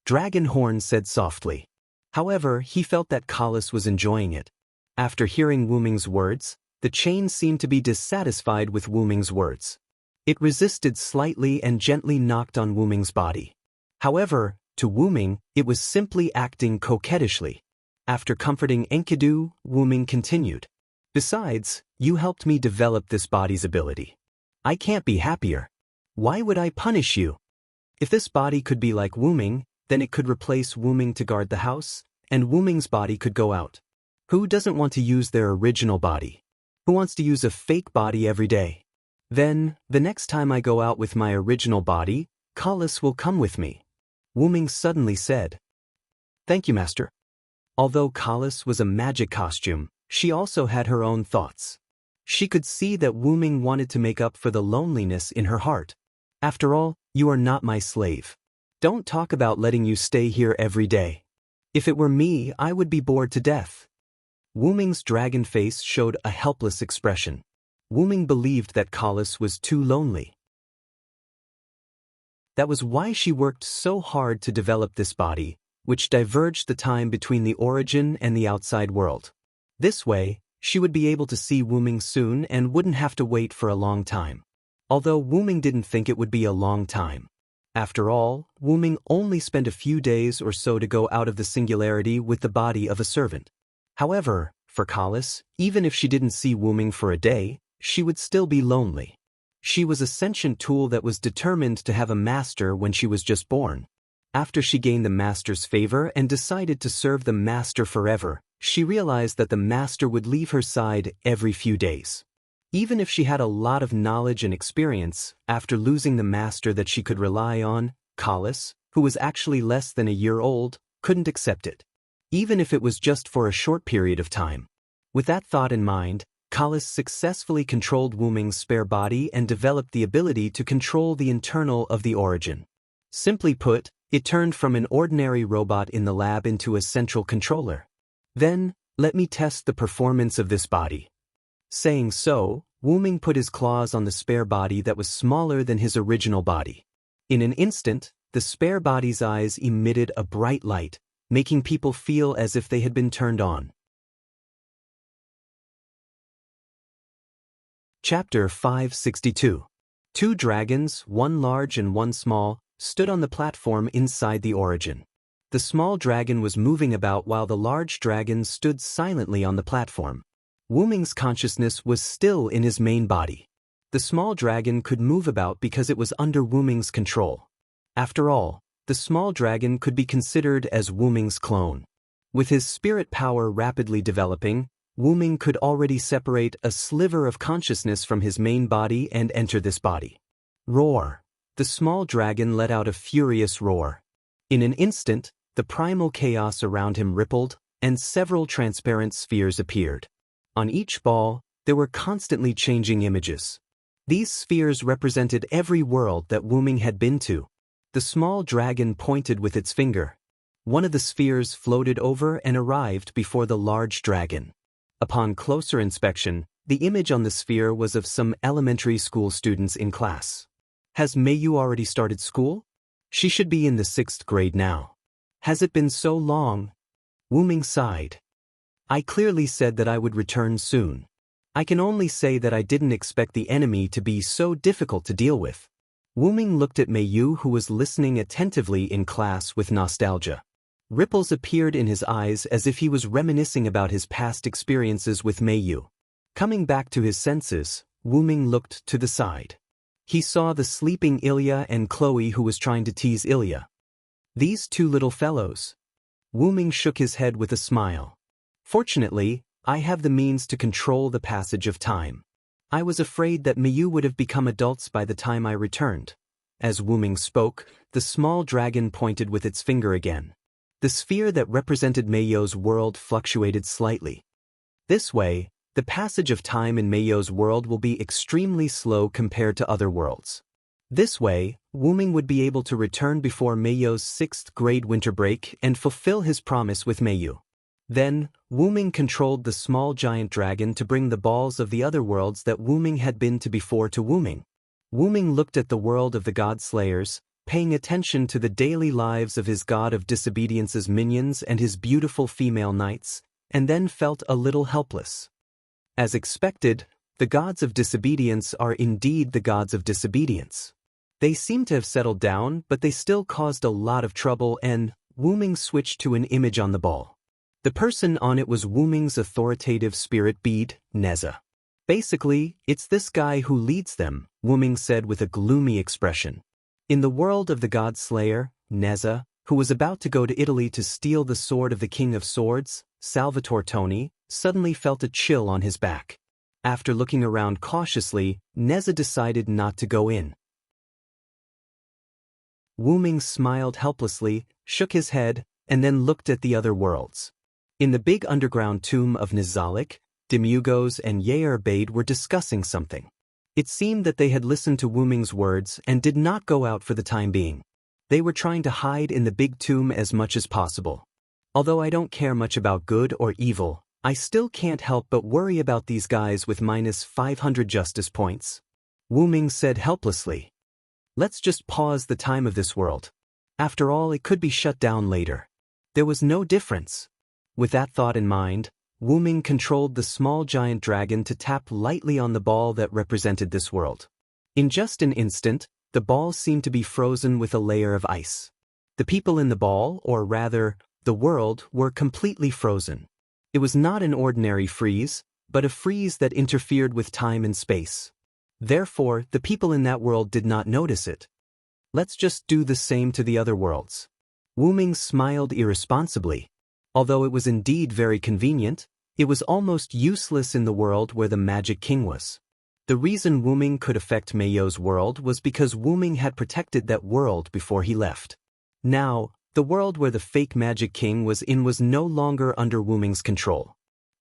Dragon Horn said softly. However, he felt that Collis was enjoying it. After hearing Wu Ming's words, the chain seemed to be dissatisfied with Wu Ming's words. It resisted slightly and gently knocked on Wu Ming's body. However, to Wu Ming, it was simply acting coquettishly. After comforting Enkidu, Wu Ming continued. Besides, you helped me develop this body's ability. I can't be happier. Why would I punish you? If this body could be like Wu Ming, then it could replace Wu Ming to guard the house, and Wu Ming's body could go out. Who doesn't want to use their original body? Who wants to use a fake body every day? Then, the next time I go out with my original body, Collis will come with me. Wu Ming suddenly said. Thank you, Master. Although Collis was a magic costume, she also had her own thoughts. She could see that Wu Ming wanted to make up for the loneliness in her heart. After all, you are not my slave. Don't talk about letting you stay here every day. If it were me, I would be bored to death. Wu Ming's dragon face showed a helpless expression. Wu-ming believed that Kalis was too lonely. That was why she worked so hard to develop this body, which diverged the time between the origin and the outside world. This way, she would be able to see Wu-ming soon and wouldn't have to wait for a long time. Although Wu-ming didn't think it would be a long time. After all, Wu-ming only spent a few days or so to go out of the singularity with the body of a servant. However, for Kalis, even if she didn't see Wu-ming for a day, she would still be lonely. She was a sentient tool that was determined to have a master when she was just born. After she gained the master's favor and decided to serve the master forever, she realized that the master would leave her side every few days. Even if she had a lot of knowledge and experience, after losing the master that she could rely on, Kalis, who was actually less than a year old, couldn't accept it. Even if it was just for a short period of time. With that thought in mind, Kalis successfully controlled Wu-ming's spare body and developed the ability to control the internal of the origin. Simply put, it turned from an ordinary robot in the lab into a central controller. Then, let me test the performance of this body. Saying so, Wu-ming put his claws on the spare body that was smaller than his original body. In an instant, the spare body's eyes emitted a bright light, making people feel as if they had been turned on. Chapter 562. Two dragons, one large and one small, stood on the platform inside the origin. The small dragon was moving about while the large dragon stood silently on the platform. Wu-ming's consciousness was still in his main body. The small dragon could move about because it was under Wu-ming's control. After all, the small dragon could be considered as Wu-ming's clone. With his spirit power rapidly developing, Wu-ming could already separate a sliver of consciousness from his main body and enter this body. Roar! The small dragon let out a furious roar. In an instant, the primal chaos around him rippled, and several transparent spheres appeared. On each ball, there were constantly changing images. These spheres represented every world that Wu-ming had been to. The small dragon pointed with its finger. One of the spheres floated over and arrived before the large dragon. Upon closer inspection, the image on the sphere was of some elementary school students in class. Has Meiyu already started school? She should be in the 6th grade now. Has it been so long? Wu-ming sighed. I clearly said that I would return soon. I can only say that I didn't expect the enemy to be so difficult to deal with. Wu-ming looked at Meiyu, who was listening attentively in class with nostalgia. Ripples appeared in his eyes as if he was reminiscing about his past experiences with Meiyu. Coming back to his senses, Wu-ming looked to the side. He saw the sleeping Ilya and Chloe, who was trying to tease Ilya. These two little fellows. Wu-ming shook his head with a smile. Fortunately, I have the means to control the passage of time. I was afraid that Meiyu would have become adults by the time I returned. As Wu-ming spoke, the small dragon pointed with its finger again. The sphere that represented Meiyu's world fluctuated slightly. This way, the passage of time in Meiyu's world will be extremely slow compared to other worlds. This way, Wu-ming would be able to return before Meiyu's 6th grade winter break and fulfill his promise with Meiyu. Then, Wu-ming controlled the small giant dragon to bring the balls of the other worlds that Wu-ming had been to before to Wu-ming. Wu-ming looked at the world of the god slayers, paying attention to the daily lives of his god of disobedience's minions and his beautiful female knights, and then felt a little helpless. As expected, the gods of disobedience are indeed the gods of disobedience. They seem to have settled down, but they still caused a lot of trouble, and Wu-ming switched to an image on the ball. The person on it was Wu-ming's authoritative spirit bead, Neza. Basically, it's this guy who leads them, Wu-ming said with a gloomy expression. In the world of the god slayer, Neza, who was about to go to Italy to steal the sword of the King of Swords, Salvatore Toni, suddenly felt a chill on his back. After looking around cautiously, Neza decided not to go in. Wu-ming smiled helplessly, shook his head, and then looked at the other worlds. In the big underground tomb of Nizalik, Demugos and Yair were discussing something. It seemed that they had listened to Wu-ming's words and did not go out for the time being. They were trying to hide in the big tomb as much as possible. Although I don't care much about good or evil, I still can't help but worry about these guys with -500 justice points. Wu Ming said helplessly. Let's just pause the time of this world. After all, it could be shut down later. There was no difference. With that thought in mind, Wu Ming controlled the small giant dragon to tap lightly on the ball that represented this world. In just an instant, the ball seemed to be frozen with a layer of ice. The people in the ball, or rather, the world, were completely frozen. It was not an ordinary freeze, but a freeze that interfered with time and space. Therefore, the people in that world did not notice it. Let's just do the same to the other worlds. Wu Ming smiled irresponsibly. Although it was indeed very convenient, it was almost useless in the world where the Magic King was. The reason Wu Ming could affect Meiyou's world was because Wu Ming had protected that world before he left. Now, the world where the fake Magic King was in was no longer under Wu Ming's control.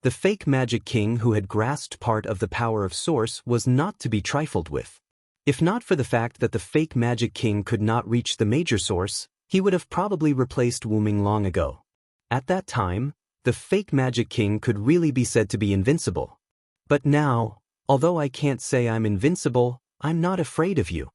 The fake Magic King who had grasped part of the power of Source was not to be trifled with. If not for the fact that the fake Magic King could not reach the major source, he would have probably replaced Wu Ming long ago. At that time, the fake Magic King could really be said to be invincible. But now, although I can't say I'm invincible, I'm not afraid of you.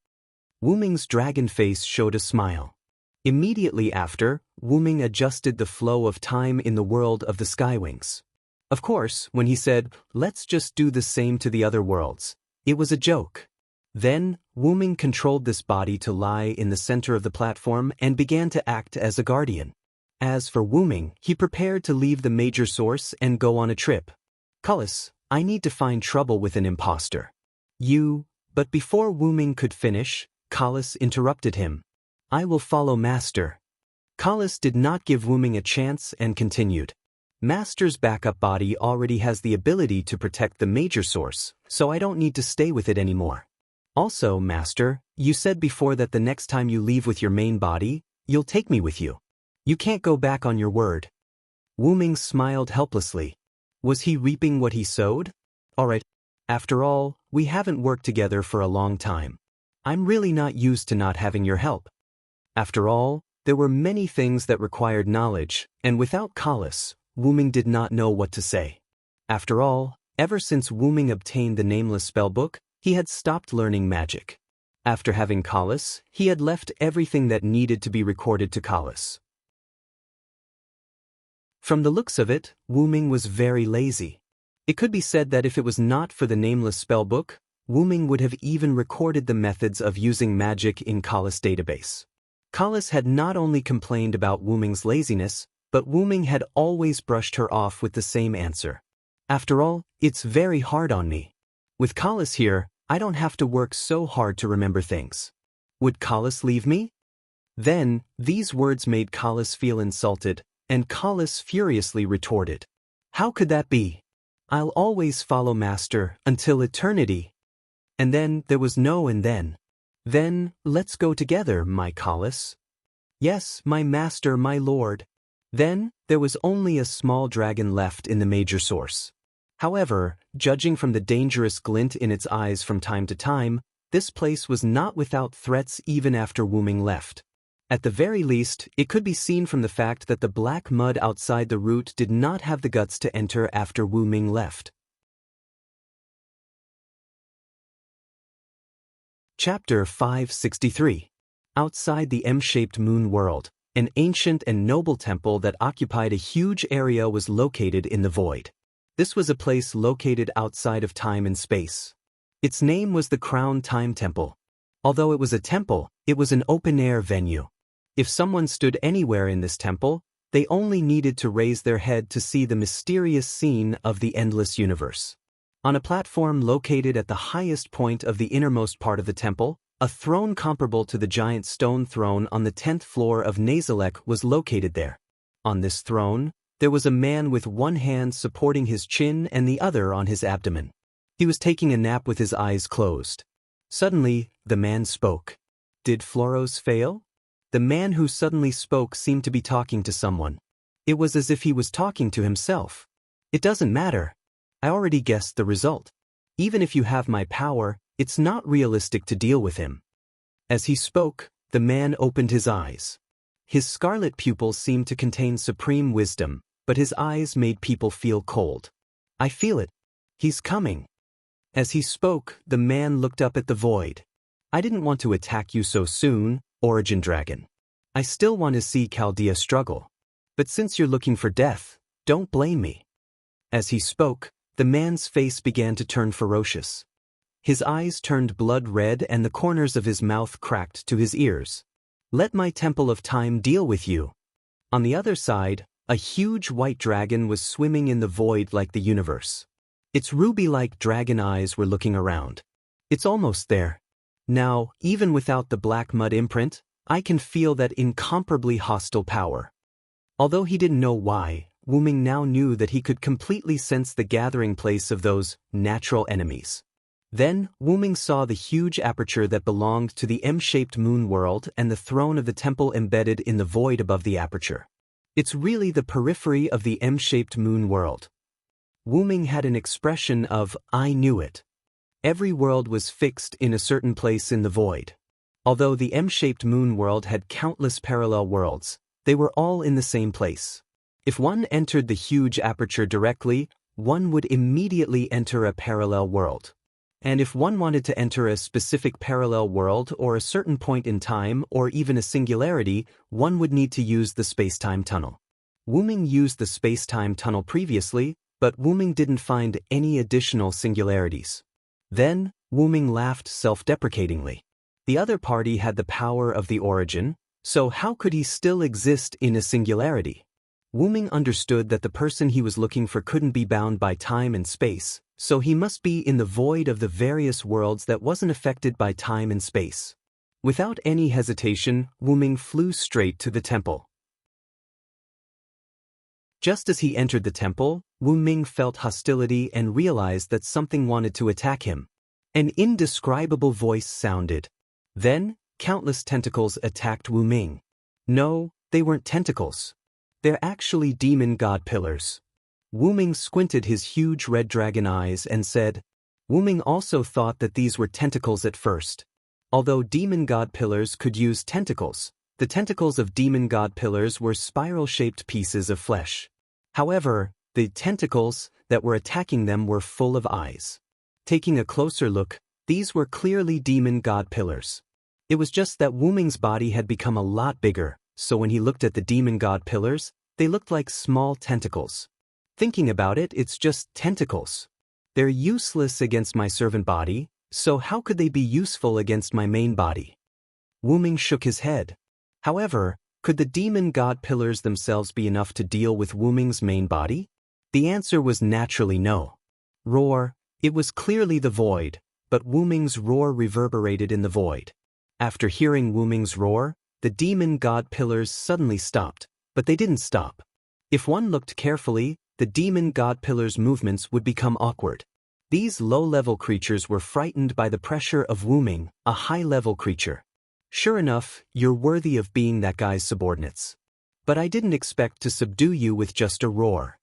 Wu Ming's dragon face showed a smile. Immediately after, Wu Ming adjusted the flow of time in the world of the Skywings. Of course, when he said, let's just do the same to the other worlds, it was a joke. Then, Wu Ming controlled this body to lie in the center of the platform and began to act as a guardian. As for Wu Ming, he prepared to leave the major source and go on a trip. Cullis, I need to find trouble with an imposter. But before Wu Ming could finish, Cullis interrupted him. I will follow Master. Cullis did not give Wu Ming a chance and continued. Master's backup body already has the ability to protect the major source, so I don't need to stay with it anymore. Also, Master, you said before that the next time you leave with your main body, you'll take me with you. You can't go back on your word. Wu Ming smiled helplessly. Was he reaping what he sowed? Alright. After all, we haven't worked together for a long time. I'm really not used to not having your help. After all, there were many things that required knowledge, and without Cullis, Wu Ming did not know what to say. After all, ever since Wu Ming obtained the nameless spellbook, he had stopped learning magic. After having Cullis, he had left everything that needed to be recorded to Cullis. From the looks of it, Wu Ming was very lazy. It could be said that if it was not for the nameless spellbook, Wu Ming would have even recorded the methods of using magic in Cullis' database. Cullis had not only complained about Wu Ming's laziness, but Wu Ming had always brushed her off with the same answer. After all, it's very hard on me. With Cullis here, I don't have to work so hard to remember things. Would Cullis leave me? Then, these words made Cullis feel insulted, and Cullis furiously retorted. How could that be? I'll always follow Master until eternity. And then there was no and then. Then, let's go together, my Cullis. Yes, my Master, my Lord. Then, there was only a small dragon left in the major source. However, judging from the dangerous glint in its eyes from time to time, this place was not without threats even after Wu Ming left. At the very least, it could be seen from the fact that the black mud outside the route did not have the guts to enter after Wu Ming left. Chapter 563. Outside the M-shaped moon world, an ancient and noble temple that occupied a huge area was located in the void. This was a place located outside of time and space. Its name was the Crown Time Temple. Although it was a temple, it was an open-air venue. If someone stood anywhere in this temple, they only needed to raise their head to see the mysterious scene of the endless universe. On a platform located at the highest point of the innermost part of the temple, a throne comparable to the giant stone throne on the 10th floor of Nazalek was located there. On this throne, there was a man with one hand supporting his chin and the other on his abdomen. He was taking a nap with his eyes closed. Suddenly, the man spoke. Did Floros fail? The man who suddenly spoke seemed to be talking to someone. It was as if he was talking to himself. It doesn't matter. I already guessed the result. Even if you have my power, it's not realistic to deal with him. As he spoke, the man opened his eyes. His scarlet pupils seemed to contain supreme wisdom, but his eyes made people feel cold. "I feel it. He's coming." As he spoke, the man looked up at the void. "I didn't want to attack you so soon, Origin Dragon. I still want to see Chaldea struggle. But since you're looking for death, don't blame me." As he spoke, the man's face began to turn ferocious. His eyes turned blood red and the corners of his mouth cracked to his ears. "Let my Temple of Time deal with you." On the other side, a huge white dragon was swimming in the void like the universe. Its ruby-like dragon eyes were looking around. "It's almost there. Now, even without the black mud imprint, I can feel that incomparably hostile power." Although he didn't know why, Wu Ming now knew that he could completely sense the gathering place of those natural enemies. Then, Wu Ming saw the huge aperture that belonged to the M-shaped moon world and the throne of the temple embedded in the void above the aperture. It's really the periphery of the M-shaped moon world. Wu Ming had an expression of, "I knew it." Every world was fixed in a certain place in the void. Although the M-shaped moon world had countless parallel worlds, they were all in the same place. If one entered the huge aperture directly, one would immediately enter a parallel world. And if one wanted to enter a specific parallel world or a certain point in time or even a singularity, one would need to use the space-time tunnel. Wu Ming used the space-time tunnel previously, but Wu Ming didn't find any additional singularities. Then, Wu Ming laughed self-deprecatingly. The other party had the power of the origin, so how could he still exist in a singularity? Wu Ming understood that the person he was looking for couldn't be bound by time and space, so he must be in the void of the various worlds that wasn't affected by time and space. Without any hesitation, Wu Ming flew straight to the temple. Just as he entered the temple, Wu Ming felt hostility and realized that something wanted to attack him. An indescribable voice sounded. Then, countless tentacles attacked Wu Ming. No, they weren't tentacles. They're actually demon god pillars. Wu Ming squinted his huge red dragon eyes and said, Wu Ming also thought that these were tentacles at first. Although demon god pillars could use tentacles, the tentacles of demon god pillars were spiral-shaped pieces of flesh. However, the tentacles that were attacking them were full of eyes. Taking a closer look, these were clearly demon god pillars. It was just that Wu Ming's body had become a lot bigger, so when he looked at the demon god pillars, they looked like small tentacles. Thinking about it, it's just tentacles. They're useless against my servant body, so how could they be useful against my main body? Wu Ming shook his head. However, could the demon god pillars themselves be enough to deal with Wu Ming's main body? The answer was naturally no. Roar. It was clearly the void, but Wu Ming's roar reverberated in the void. After hearing Wu Ming's roar, the demon god pillars suddenly stopped, but they didn't stop. If one looked carefully, the demon god pillars' movements would become awkward. These low-level creatures were frightened by the pressure of Wu Ming, a high-level creature. Sure enough, you're worthy of being that guy's subordinates. But I didn't expect to subdue you with just a roar.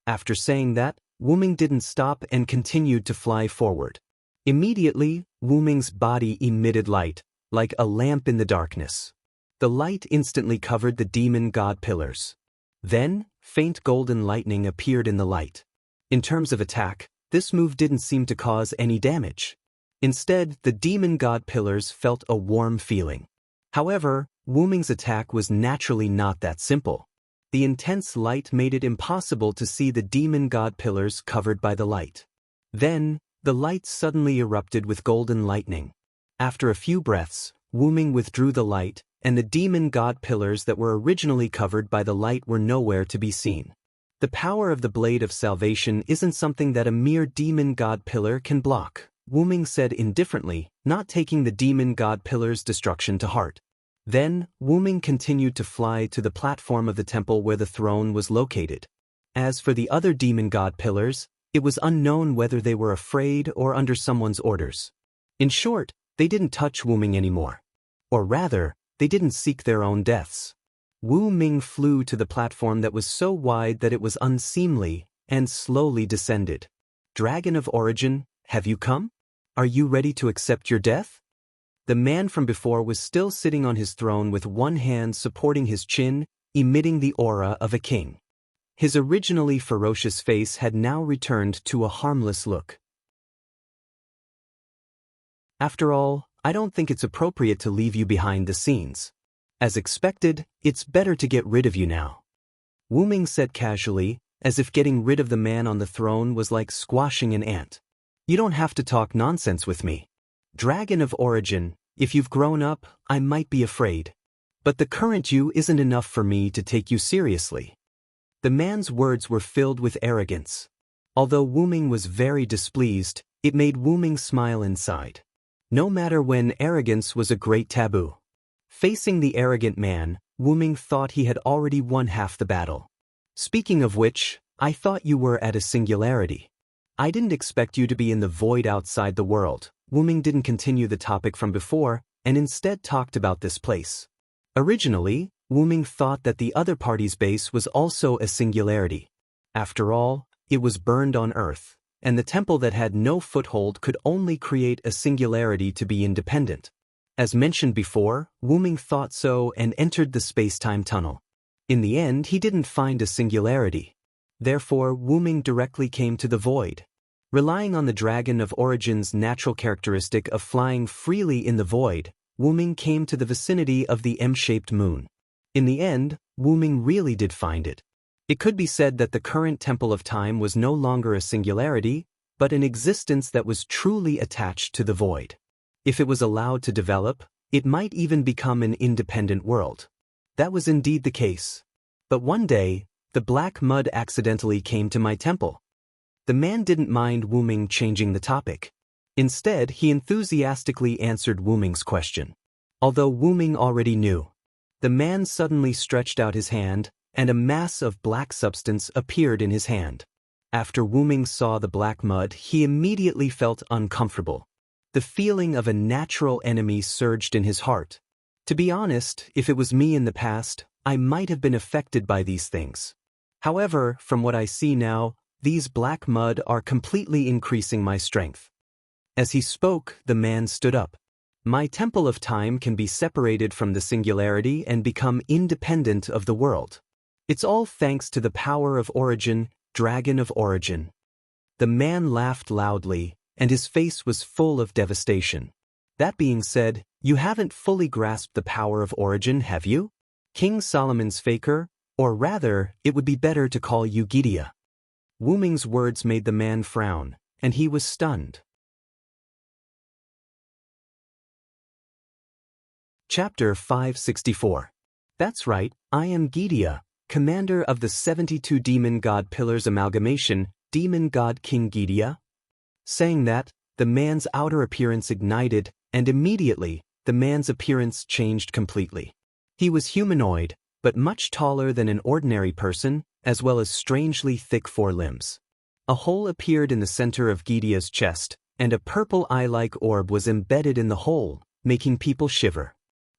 After saying that, Wu Ming didn't stop and continued to fly forward. Immediately, Wu Ming's body emitted light, like a lamp in the darkness. The light instantly covered the demon god pillars. Then, faint golden lightning appeared in the light. In terms of attack, this move didn't seem to cause any damage. Instead, the demon god pillars felt a warm feeling. However, Wu Ming's attack was naturally not that simple. The intense light made it impossible to see the demon god pillars covered by the light. Then, the light suddenly erupted with golden lightning. After a few breaths, Wu Ming withdrew the light, and the demon god pillars that were originally covered by the light were nowhere to be seen. The power of the Blade of Salvation isn't something that a mere demon god pillar can block, Wu Ming said indifferently, not taking the demon god pillar's destruction to heart. Then, Wu Ming continued to fly to the platform of the temple where the throne was located. As for the other demon god pillars, it was unknown whether they were afraid or under someone's orders. In short, they didn't touch Wu Ming anymore. Or rather, they didn't seek their own deaths. Wu Ming flew to the platform that was so wide that it was unseemly, and slowly descended. Dragon of Origin, have you come? Are you ready to accept your death? The man from before was still sitting on his throne with one hand supporting his chin, emitting the aura of a king. His originally ferocious face had now returned to a harmless look. After all, I don't think it's appropriate to leave you behind the scenes. As expected, it's better to get rid of you now. Wu Ming said casually, as if getting rid of the man on the throne was like squashing an ant. You don't have to talk nonsense with me. Dragon of origin, if you've grown up, I might be afraid. But the current you isn't enough for me to take you seriously. The man's words were filled with arrogance. Although Wu Ming was very displeased, it made Wu Ming smile inside. No matter when, arrogance was a great taboo. Facing the arrogant man, Wu Ming thought he had already won half the battle. Speaking of which, I thought you were at a singularity. I didn't expect you to be in the void outside the world. Wu Ming didn't continue the topic from before, and instead talked about this place. Originally, Wu Ming thought that the other party's base was also a singularity. After all, it was burned on Earth, and the temple that had no foothold could only create a singularity to be independent. As mentioned before, Wu Ming thought so and entered the space-time tunnel. In the end, he didn't find a singularity. Therefore, Wu Ming directly came to the void. Relying on the Dragon of Origin's natural characteristic of flying freely in the void, Wu Ming came to the vicinity of the M-shaped moon. In the end, Wu Ming really did find it. It could be said that the current Temple of Time was no longer a singularity, but an existence that was truly attached to the void. If it was allowed to develop, it might even become an independent world. That was indeed the case. But one day, the black mud accidentally came to my temple. The man didn't mind Wu Ming changing the topic. Instead, he enthusiastically answered Wu Ming's question. Although Wu Ming already knew, the man suddenly stretched out his hand, and a mass of black substance appeared in his hand. After Wu Ming saw the black mud, he immediately felt uncomfortable. The feeling of a natural enemy surged in his heart. To be honest, if it was me in the past, I might have been affected by these things. However, from what I see now, these black mud are completely increasing my strength. As he spoke, the man stood up. My temple of time can be separated from the singularity and become independent of the world. It's all thanks to the power of origin, Dragon of Origin. The man laughed loudly, and his face was full of devastation. That being said, you haven't fully grasped the power of origin, have you? King Solomon's faker, or rather, it would be better to call you Gideon. Wu Ming's words made the man frown, and he was stunned. Chapter 564. That's right, I am Gideon, commander of the 72 Demon God Pillars Amalgamation, Demon God King Gideon. Saying that, the man's outer appearance ignited, and immediately, the man's appearance changed completely. He was humanoid, but much taller than an ordinary person, as well as strangely thick forelimbs. A hole appeared in the center of Gideon's chest, and a purple eye-like orb was embedded in the hole, making people shiver.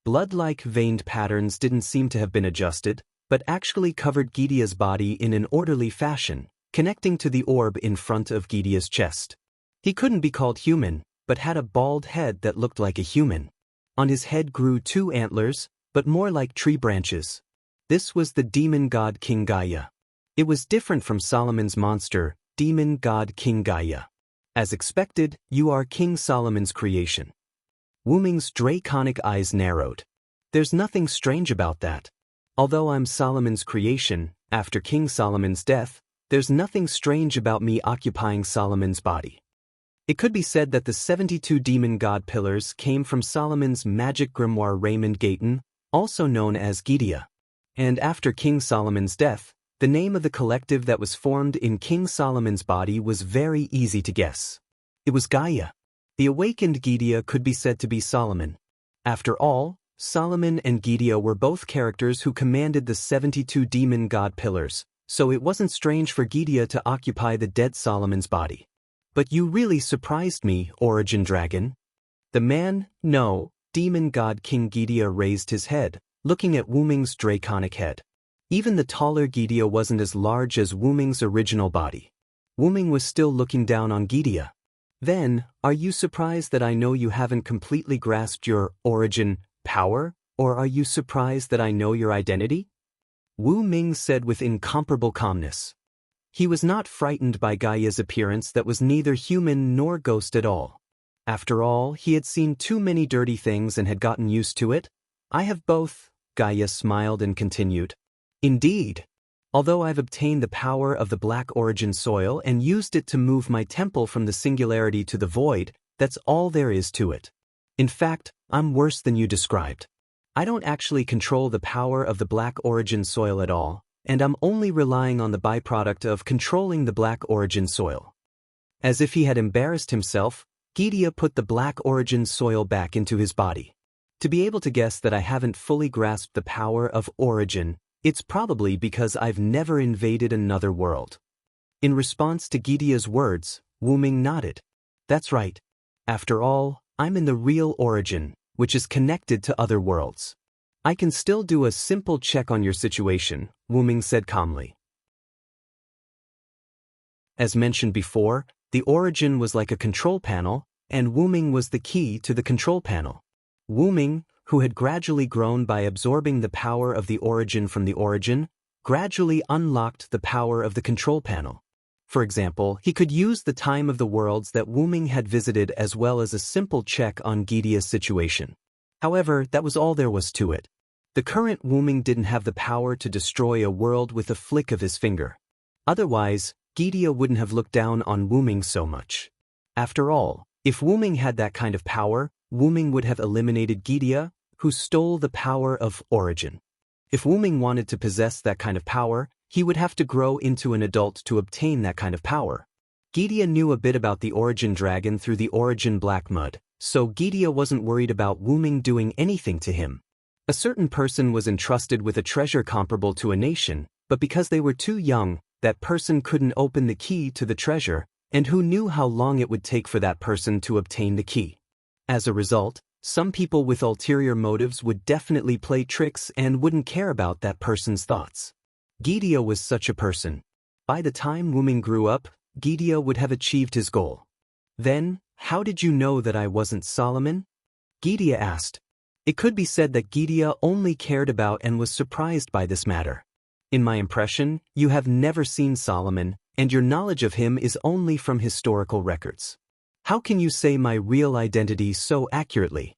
Blood-like veined patterns didn't seem to have been adjusted, but actually covered Gideon's body in an orderly fashion, connecting to the orb in front of Gideon's chest. He couldn't be called human, but had a bald head that looked like a human. On his head grew 2 antlers, but more like tree branches. This was the demon god King Gaia. It was different from Solomon's monster, demon god King Gaia. As expected, you are King Solomon's creation. Wu Ming's draconic eyes narrowed. There's nothing strange about that. Although I'm Solomon's creation, after King Solomon's death, there's nothing strange about me occupying Solomon's body. It could be said that the 72 demon god pillars came from Solomon's magic grimoire Raymond Gayton, also known as Gideon. And after King Solomon's death, the name of the collective that was formed in King Solomon's body was very easy to guess. It was Gaia. The awakened Gideon could be said to be Solomon. After all, Solomon and Gideon were both characters who commanded the 72 demon god pillars, so it wasn't strange for Gideon to occupy the dead Solomon's body. But you really surprised me, Origin Dragon. The man, no, demon god King Gideon raised his head, looking at Wu Ming's draconic head. Even the taller Gideon wasn't as large as Wu Ming's original body. Wu Ming was still looking down on Gideon. Then, are you surprised that I know you haven't completely grasped your origin power, or are you surprised that I know your identity? Wu Ming said with incomparable calmness. He was not frightened by Gaia's appearance that was neither human nor ghost at all. After all, he had seen too many dirty things and had gotten used to it. I have both, Gaia smiled and continued. Indeed. Although I've obtained the power of the Black Origin soil and used it to move my temple from the singularity to the void, that's all there is to it. In fact, I'm worse than you described. I don't actually control the power of the Black Origin soil at all, and I'm only relying on the byproduct of controlling the Black Origin soil. As if he had embarrassed himself, Gidia put the Black Origin soil back into his body. To be able to guess that I haven't fully grasped the power of Origin, it's probably because I've never invaded another world. In response to Gidia's words, Wu Ming nodded. That's right. After all, I'm in the real Origin, which is connected to other worlds. I can still do a simple check on your situation, Wu Ming said calmly. As mentioned before, the Origin was like a control panel, and Wu Ming was the key to the control panel. Wu Ming, who had gradually grown by absorbing the power of the Origin from the Origin, gradually unlocked the power of the control panel. For example, he could use the time of the worlds that Wu Ming had visited as well as a simple check on Gidia's situation. However, that was all there was to it. The current Wu Ming didn't have the power to destroy a world with a flick of his finger. Otherwise, Gidia wouldn't have looked down on Wu Ming so much. After all, if Wu Ming had that kind of power, Wu Ming would have eliminated Gidia, who stole the power of Origin. If Wu Ming wanted to possess that kind of power, he would have to grow into an adult to obtain that kind of power. Gidia knew a bit about the Origin dragon through the Origin black mud, so Gidia wasn't worried about Wu Ming doing anything to him. A certain person was entrusted with a treasure comparable to a nation, but because they were too young, that person couldn't open the key to the treasure, and who knew how long it would take for that person to obtain the key. As a result, some people with ulterior motives would definitely play tricks and wouldn't care about that person's thoughts. Gidia was such a person. By the time Wu Ming grew up, Gidia would have achieved his goal. Then, how did you know that I wasn't Solomon? Gidia asked. It could be said that Gidia only cared about and was surprised by this matter. In my impression, you have never seen Solomon, and your knowledge of him is only from historical records. How can you say my real identity so accurately?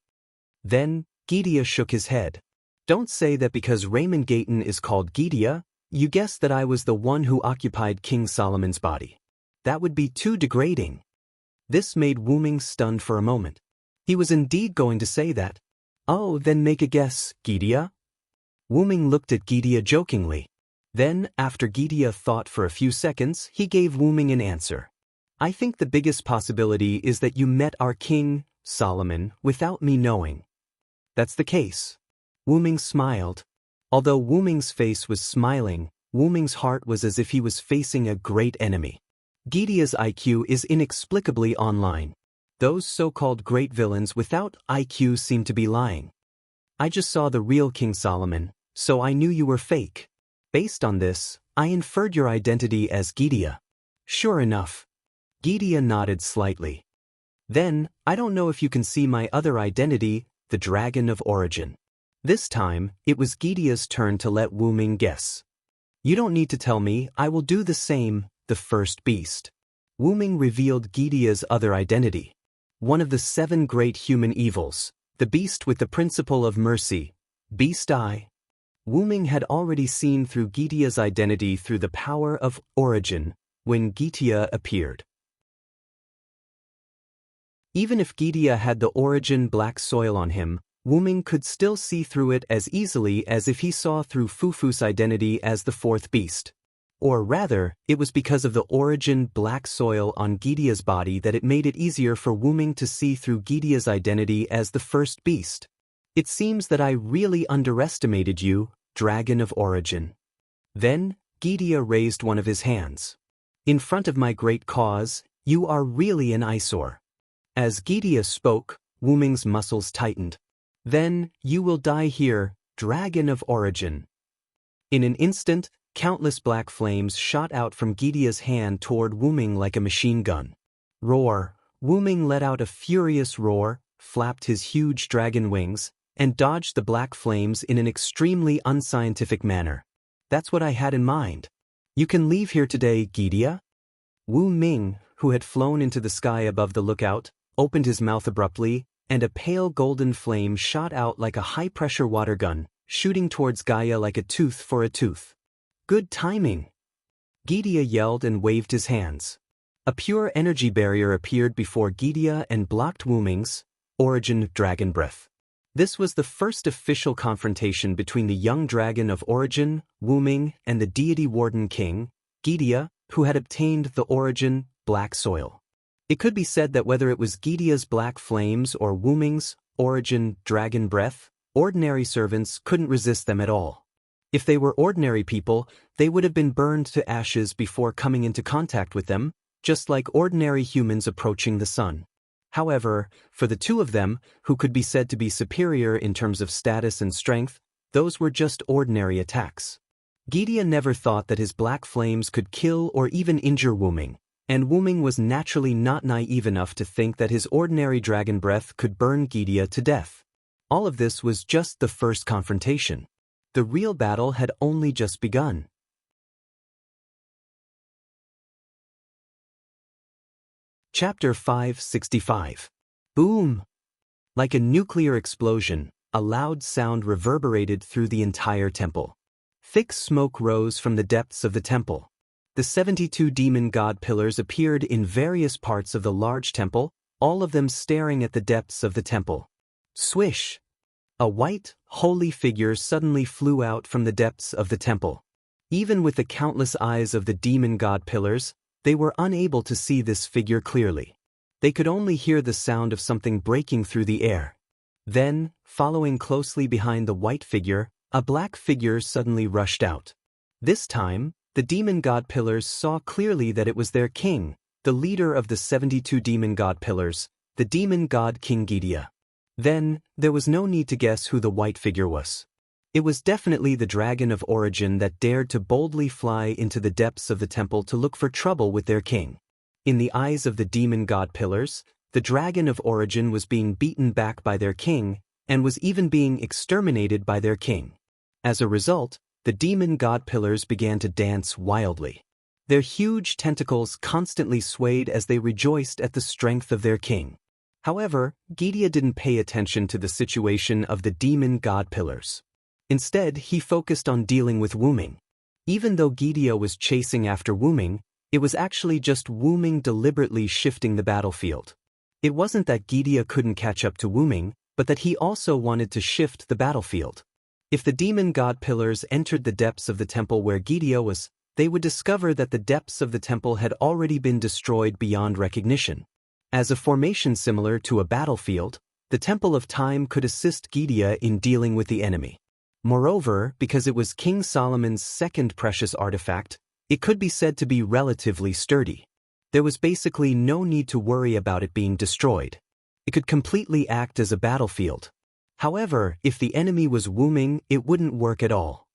Then, Gidia shook his head. Don't say that because Raymond Gayton is called Gidia, you guessed that I was the one who occupied King Solomon's body. That would be too degrading. This made Wu Ming stunned for a moment. He was indeed going to say that. Oh, then make a guess, Gidia. Wu Ming looked at Gidia jokingly. Then, after Gidia thought for a few seconds, he gave Wu Ming an answer. I think the biggest possibility is that you met our king, Solomon, without me knowing. That's the case. Wu Ming smiled. Although Wu Ming's face was smiling, Wu Ming's heart was as if he was facing a great enemy. Gidia's IQ is inexplicably online. Those so-called great villains without IQ seem to be lying. I just saw the real King Solomon, so I knew you were fake. Based on this, I inferred your identity as Gidia. Sure enough. Gidia nodded slightly. Then, I don't know if you can see my other identity, the Dragon of Origin. This time, it was Gidia's turn to let Wu Ming guess. You don't need to tell me, I will do the same, the first beast. Wu Ming revealed Gidia's other identity. One of the 7 great human evils, the beast with the principle of mercy, Beast Eye. Wu Ming had already seen through Gidia's identity through the power of Origin when Gidia appeared. Even if Gidia had the Origin black soil on him, Wu Ming could still see through it as easily as if he saw through Fufu's identity as the 4th beast. Or rather, it was because of the Origin black soil on Gidia's body that it made it easier for Wu Ming to see through Gidia's identity as the 1st beast. It seems that I really underestimated you, Dragon of Origin. Then, Gidia raised one of his hands. In front of my great cause, you are really an eyesore. As Gidia spoke, Wu Ming's muscles tightened. Then, you will die here, Dragon of Origin. In an instant, countless black flames shot out from Gidia's hand toward Wu Ming like a machine gun. Roar! Wu Ming let out a furious roar, flapped his huge dragon wings, and dodged the black flames in an extremely unscientific manner. That's what I had in mind. You can leave here today, Gidia? Wu Ming, who had flown into the sky above the lookout, opened his mouth abruptly, and a pale golden flame shot out like a high-pressure water gun, shooting towards Gaia like a tooth for a tooth. Good timing! Gidia yelled and waved his hands. A pure energy barrier appeared before Gidia and blocked Wu Ming's Origin Dragon Breath. This was the first official confrontation between the young dragon of Origin, Wu Ming, and the deity warden king, Gidia, who had obtained the Origin Black Soil. It could be said that whether it was Gidia's black flames or Wu Ming's Origin Dragon Breath, ordinary servants couldn't resist them at all. If they were ordinary people, they would have been burned to ashes before coming into contact with them, just like ordinary humans approaching the sun. However, for the two of them, who could be said to be superior in terms of status and strength, those were just ordinary attacks. Gidia never thought that his black flames could kill or even injure Wu Ming, and Wu Ming was naturally not naive enough to think that his ordinary dragon breath could burn Gidia to death. All of this was just the first confrontation. The real battle had only just begun. Chapter 565. Boom! Like a nuclear explosion, a loud sound reverberated through the entire temple. Thick smoke rose from the depths of the temple. The 72 demon god pillars appeared in various parts of the large temple, all of them staring at the depths of the temple. Swish! A white, holy figure suddenly flew out from the depths of the temple. Even with the countless eyes of the demon god pillars, they were unable to see this figure clearly. They could only hear the sound of something breaking through the air. Then, following closely behind the white figure, a black figure suddenly rushed out. This time, the demon god pillars saw clearly that it was their king, the leader of the 72 demon god pillars, the demon god King Gidia. Then, there was no need to guess who the white figure was. It was definitely the dragon of Origin that dared to boldly fly into the depths of the temple to look for trouble with their king. In the eyes of the demon god pillars, the dragon of Origin was being beaten back by their king, and was even being exterminated by their king. As a result, the demon god pillars began to dance wildly. Their huge tentacles constantly swayed as they rejoiced at the strength of their king. However, Gidia didn't pay attention to the situation of the demon god pillars. Instead, he focused on dealing with Wu Ming. Even though Gidia was chasing after Wu Ming, it was actually just Wu Ming deliberately shifting the battlefield. It wasn't that Gidia couldn't catch up to Wu Ming, but that he also wanted to shift the battlefield. If the demon god pillars entered the depths of the temple where Gidia was, they would discover that the depths of the temple had already been destroyed beyond recognition. As a formation similar to a battlefield, the Temple of Time could assist Gidia in dealing with the enemy. Moreover, because it was King Solomon's second precious artifact, it could be said to be relatively sturdy. There was basically no need to worry about it being destroyed. It could completely act as a battlefield. However, if the enemy was Wu Ming, it wouldn't work at all.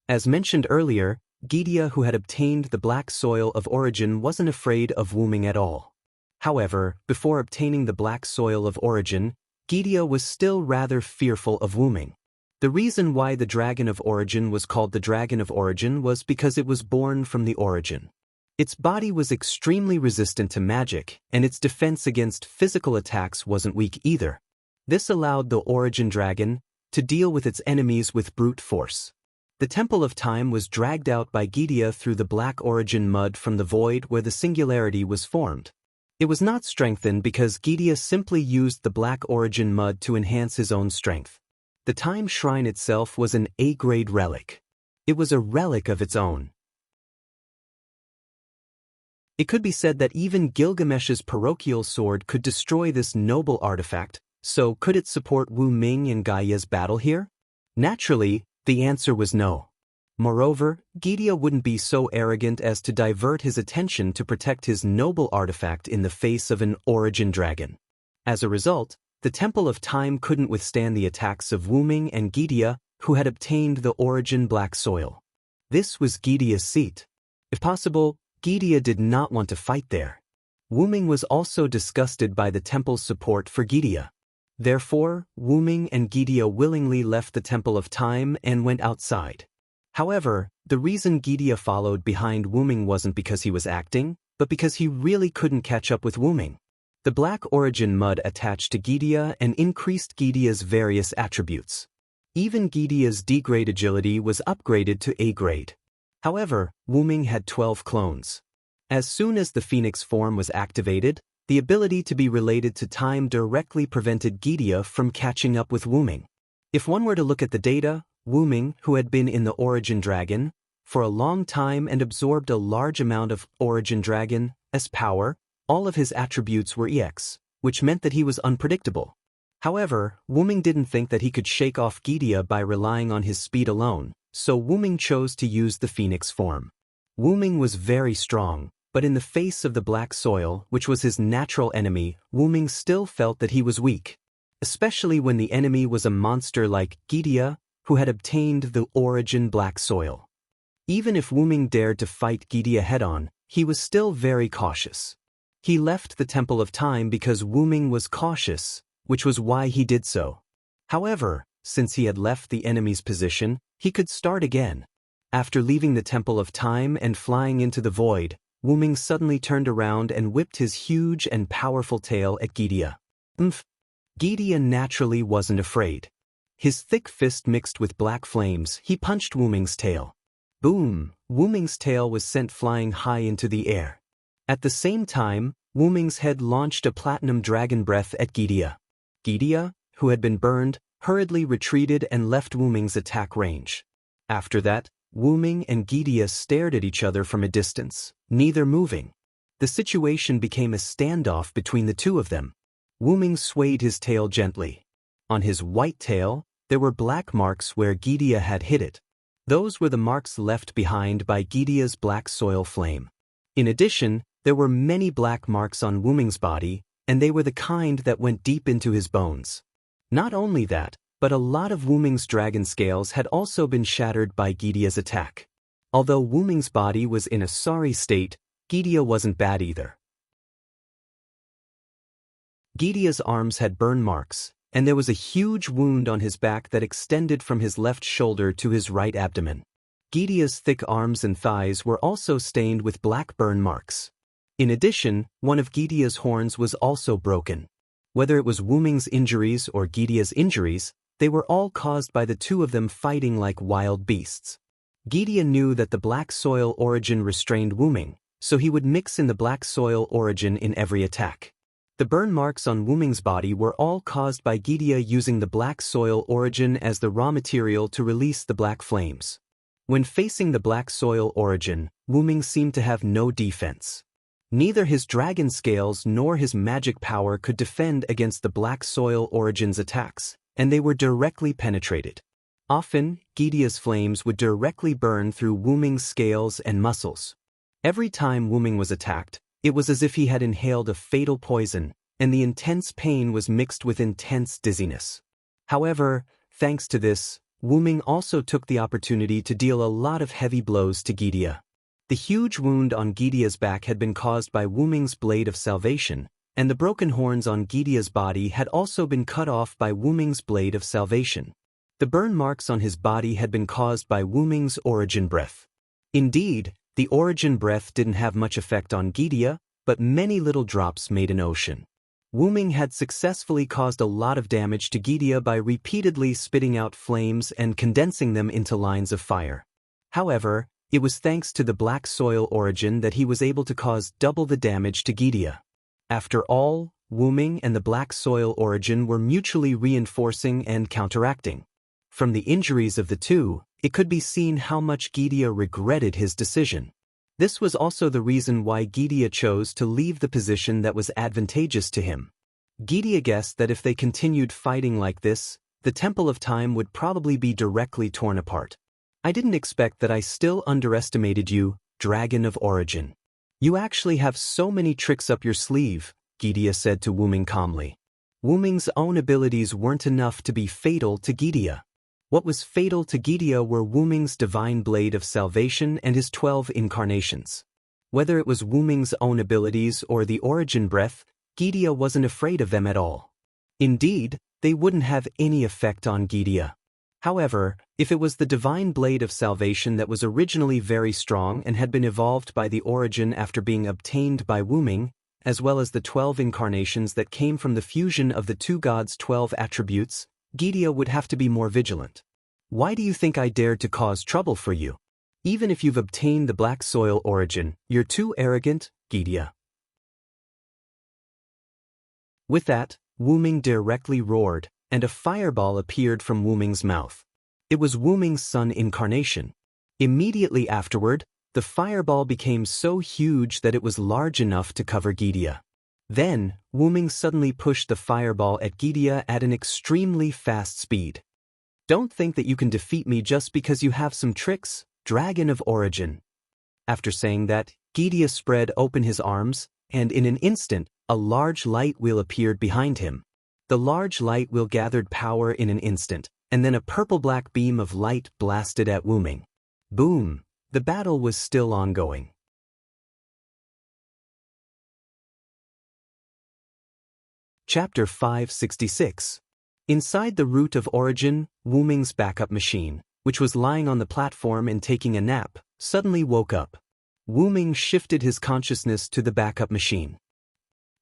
As mentioned earlier, Gidia, who had obtained the black soil of Origin, wasn't afraid of Wu Ming at all. However, before obtaining the black soil of Origin, Gidia was still rather fearful of Wu Ming. The reason why the Dragon of Origin was called the Dragon of Origin was because it was born from the Origin. Its body was extremely resistant to magic, and its defense against physical attacks wasn't weak either. This allowed the Origin Dragon to deal with its enemies with brute force. The Temple of Time was dragged out by Gidia through the black Origin mud from the void where the singularity was formed. It was not strengthened because Gidia simply used the black Origin mud to enhance his own strength. The Time Shrine itself was an A-grade relic. It was a relic of its own. It could be said that even Gilgamesh's parochial sword could destroy this noble artifact, so could it support Wu Ming and Gaia's battle here? Naturally, the answer was no. Moreover, Gidia wouldn't be so arrogant as to divert his attention to protect his noble artifact in the face of an Origin dragon. As a result, the Temple of Time couldn't withstand the attacks of Wu Ming and Gidia, who had obtained the Origin black soil. This was Gidia's seat. If possible, Gidia did not want to fight there. Wu Ming was also disgusted by the temple's support for Gidia. Therefore, Wu Ming and Gidia willingly left the Temple of Time and went outside. However, The reason Gydia followed behind Wuming wasn't because he was acting, but because he really couldn't catch up with Wuming. The black origin mud attached to Gydia and increased Gydia's various attributes. Even Gydia's D-grade agility was upgraded to A-grade. However, Wuming had 12 clones. As soon as the Phoenix form was activated, the ability to be related to time directly prevented Gydia from catching up with Wuming. If one were to look at the data, Wuming, who had been in the Origin Dragon for a long time and absorbed a large amount of Origin Dragon's power, all of his attributes were EX, which meant that he was unpredictable. However, Wuming didn't think that he could shake off Gydia by relying on his speed alone, so Wuming chose to use the Phoenix form. Wuming was very strong, but in the face of the black soil, which was his natural enemy, Wuming still felt that he was weak. Especially when the enemy was a monster like Gydia, who had obtained the origin black soil. Even if Wuming dared to fight Gydia head-on, he was still very cautious. He left the Temple of Time because Wuming was cautious, which was why he did so. However, since he had left the enemy's position, he could start again. After leaving the Temple of Time and flying into the void, Wuming suddenly turned around and whipped his huge and powerful tail at Gydia. Gydia naturally wasn't afraid. His thick fist mixed with black flames, he punched Wuming's tail. Boom! Wuming's tail was sent flying high into the air. At the same time, Wuming's head launched a platinum dragon breath at Gydia. Gydia, who had been burned, hurriedly retreated and left Wuming's attack range. After that, Wuming and Gydia stared at each other from a distance, neither moving. The situation became a standoff between the two of them. Wuming swayed his tail gently. On his white tail, there were black marks where Gydia had hit it. Those were the marks left behind by Gydia's black soil flame. In addition, there were many black marks on Wuming's body, and they were the kind that went deep into his bones. Not only that, but a lot of Wuming's dragon scales had also been shattered by Gydia's attack. Although Wuming's body was in a sorry state, Gydia wasn't bad either. Gydia's arms had burn marks, and there was a huge wound on his back that extended from his left shoulder to his right abdomen. Gydia's thick arms and thighs were also stained with black burn marks. In addition, one of Gydia's horns was also broken. Whether it was Wuming's injuries or Gydia's injuries, they were all caused by the two of them fighting like wild beasts. Gydia knew that the black soil origin restrained Wuming, so he would mix in the black soil origin in every attack. The burn marks on Wuming's body were all caused by Gydia using the black soil origin as the raw material to release the black flames. When facing the black soil origin, Wuming seemed to have no defense. Neither his dragon scales nor his magic power could defend against the black soil origin's attacks, and they were directly penetrated. Often, Gydia's flames would directly burn through Wuming's scales and muscles. Every time Wuming was attacked, it was as if he had inhaled a fatal poison, and the intense pain was mixed with intense dizziness. However, thanks to this, Wuming also took the opportunity to deal a lot of heavy blows to Gydia. The huge wound on Gydia's back had been caused by Wuming's blade of salvation, and the broken horns on Gydia's body had also been cut off by Wuming's blade of salvation. The burn marks on his body had been caused by Wuming's origin breath. Indeed, the origin breath didn't have much effect on Gydia, but many little drops made an ocean. Wuming had successfully caused a lot of damage to Gydia by repeatedly spitting out flames and condensing them into lines of fire. However, it was thanks to the black soil origin that he was able to cause double the damage to Gydia. After all, Wuming and the black soil origin were mutually reinforcing and counteracting. From the injuries of the two, it could be seen how much Gydia regretted his decision. This was also the reason why Gydia chose to leave the position that was advantageous to him. Gydia guessed that if they continued fighting like this, the Temple of Time would probably be directly torn apart. I didn't expect that. I still underestimated you, Dragon of Origin. You actually have so many tricks up your sleeve, Gydia said to Wuming calmly. Wuming's own abilities weren't enough to be fatal to Gydia. What was fatal to Gydia were Wuming's divine blade of salvation and his 12 incarnations. Whether it was Wuming's own abilities or the origin breath, Gydia wasn't afraid of them at all. Indeed, they wouldn't have any effect on Gydia. However, if it was the divine blade of salvation that was originally very strong and had been evolved by the origin after being obtained by Wu-Ming, as well as the 12 incarnations that came from the fusion of the two gods' 12 attributes, Gideon would have to be more vigilant. Why do you think I dared to cause trouble for you? Even if you've obtained the black soil origin, you're too arrogant, Gideon. With that, Wu-Ming directly roared, and a fireball appeared from Wu-Ming's mouth. It was Wu-Ming's sun incarnation. Immediately afterward, the fireball became so huge that it was large enough to cover Gideon. Then, Wu-Ming suddenly pushed the fireball at Gideon at an extremely fast speed. Don't think that you can defeat me just because you have some tricks, Dragon of Origin. After saying that, Gideon spread open his arms, and in an instant, a large light wheel appeared behind him. The large light wheel gathered power in an instant, and then a purple-black beam of light blasted at Wu-Ming. Boom! The battle was still ongoing. Chapter 566. Inside the root of origin, Wu-Ming's backup machine, which was lying on the platform and taking a nap, suddenly woke up. Wu-Ming shifted his consciousness to the backup machine.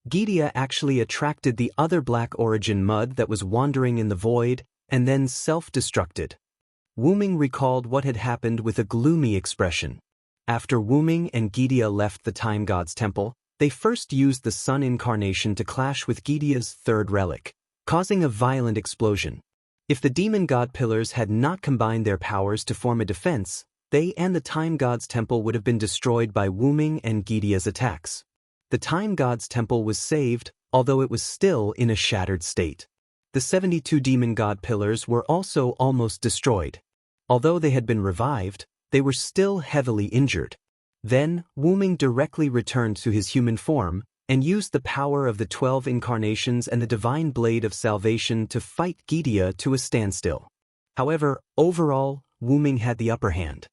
Gideon actually attracted the other black origin mud that was wandering in the void, and then self-destructed. Wu-Ming recalled what had happened with a gloomy expression. After Wu-Ming and Gideon left the Time God's temple, they first used the sun incarnation to clash with Gideon's third relic, causing a violent explosion. If the demon god pillars had not combined their powers to form a defense, they and the Time God's temple would have been destroyed by Wu-Ming and Gideon's attacks. The Time God's temple was saved, although it was still in a shattered state. The 72 demon god pillars were also almost destroyed. Although they had been revived, they were still heavily injured. Then, Wu-Ming directly returned to his human form, and used the power of the 12 incarnations and the divine blade of salvation to fight Gideon to a standstill. However, overall, Wu-Ming had the upper hand.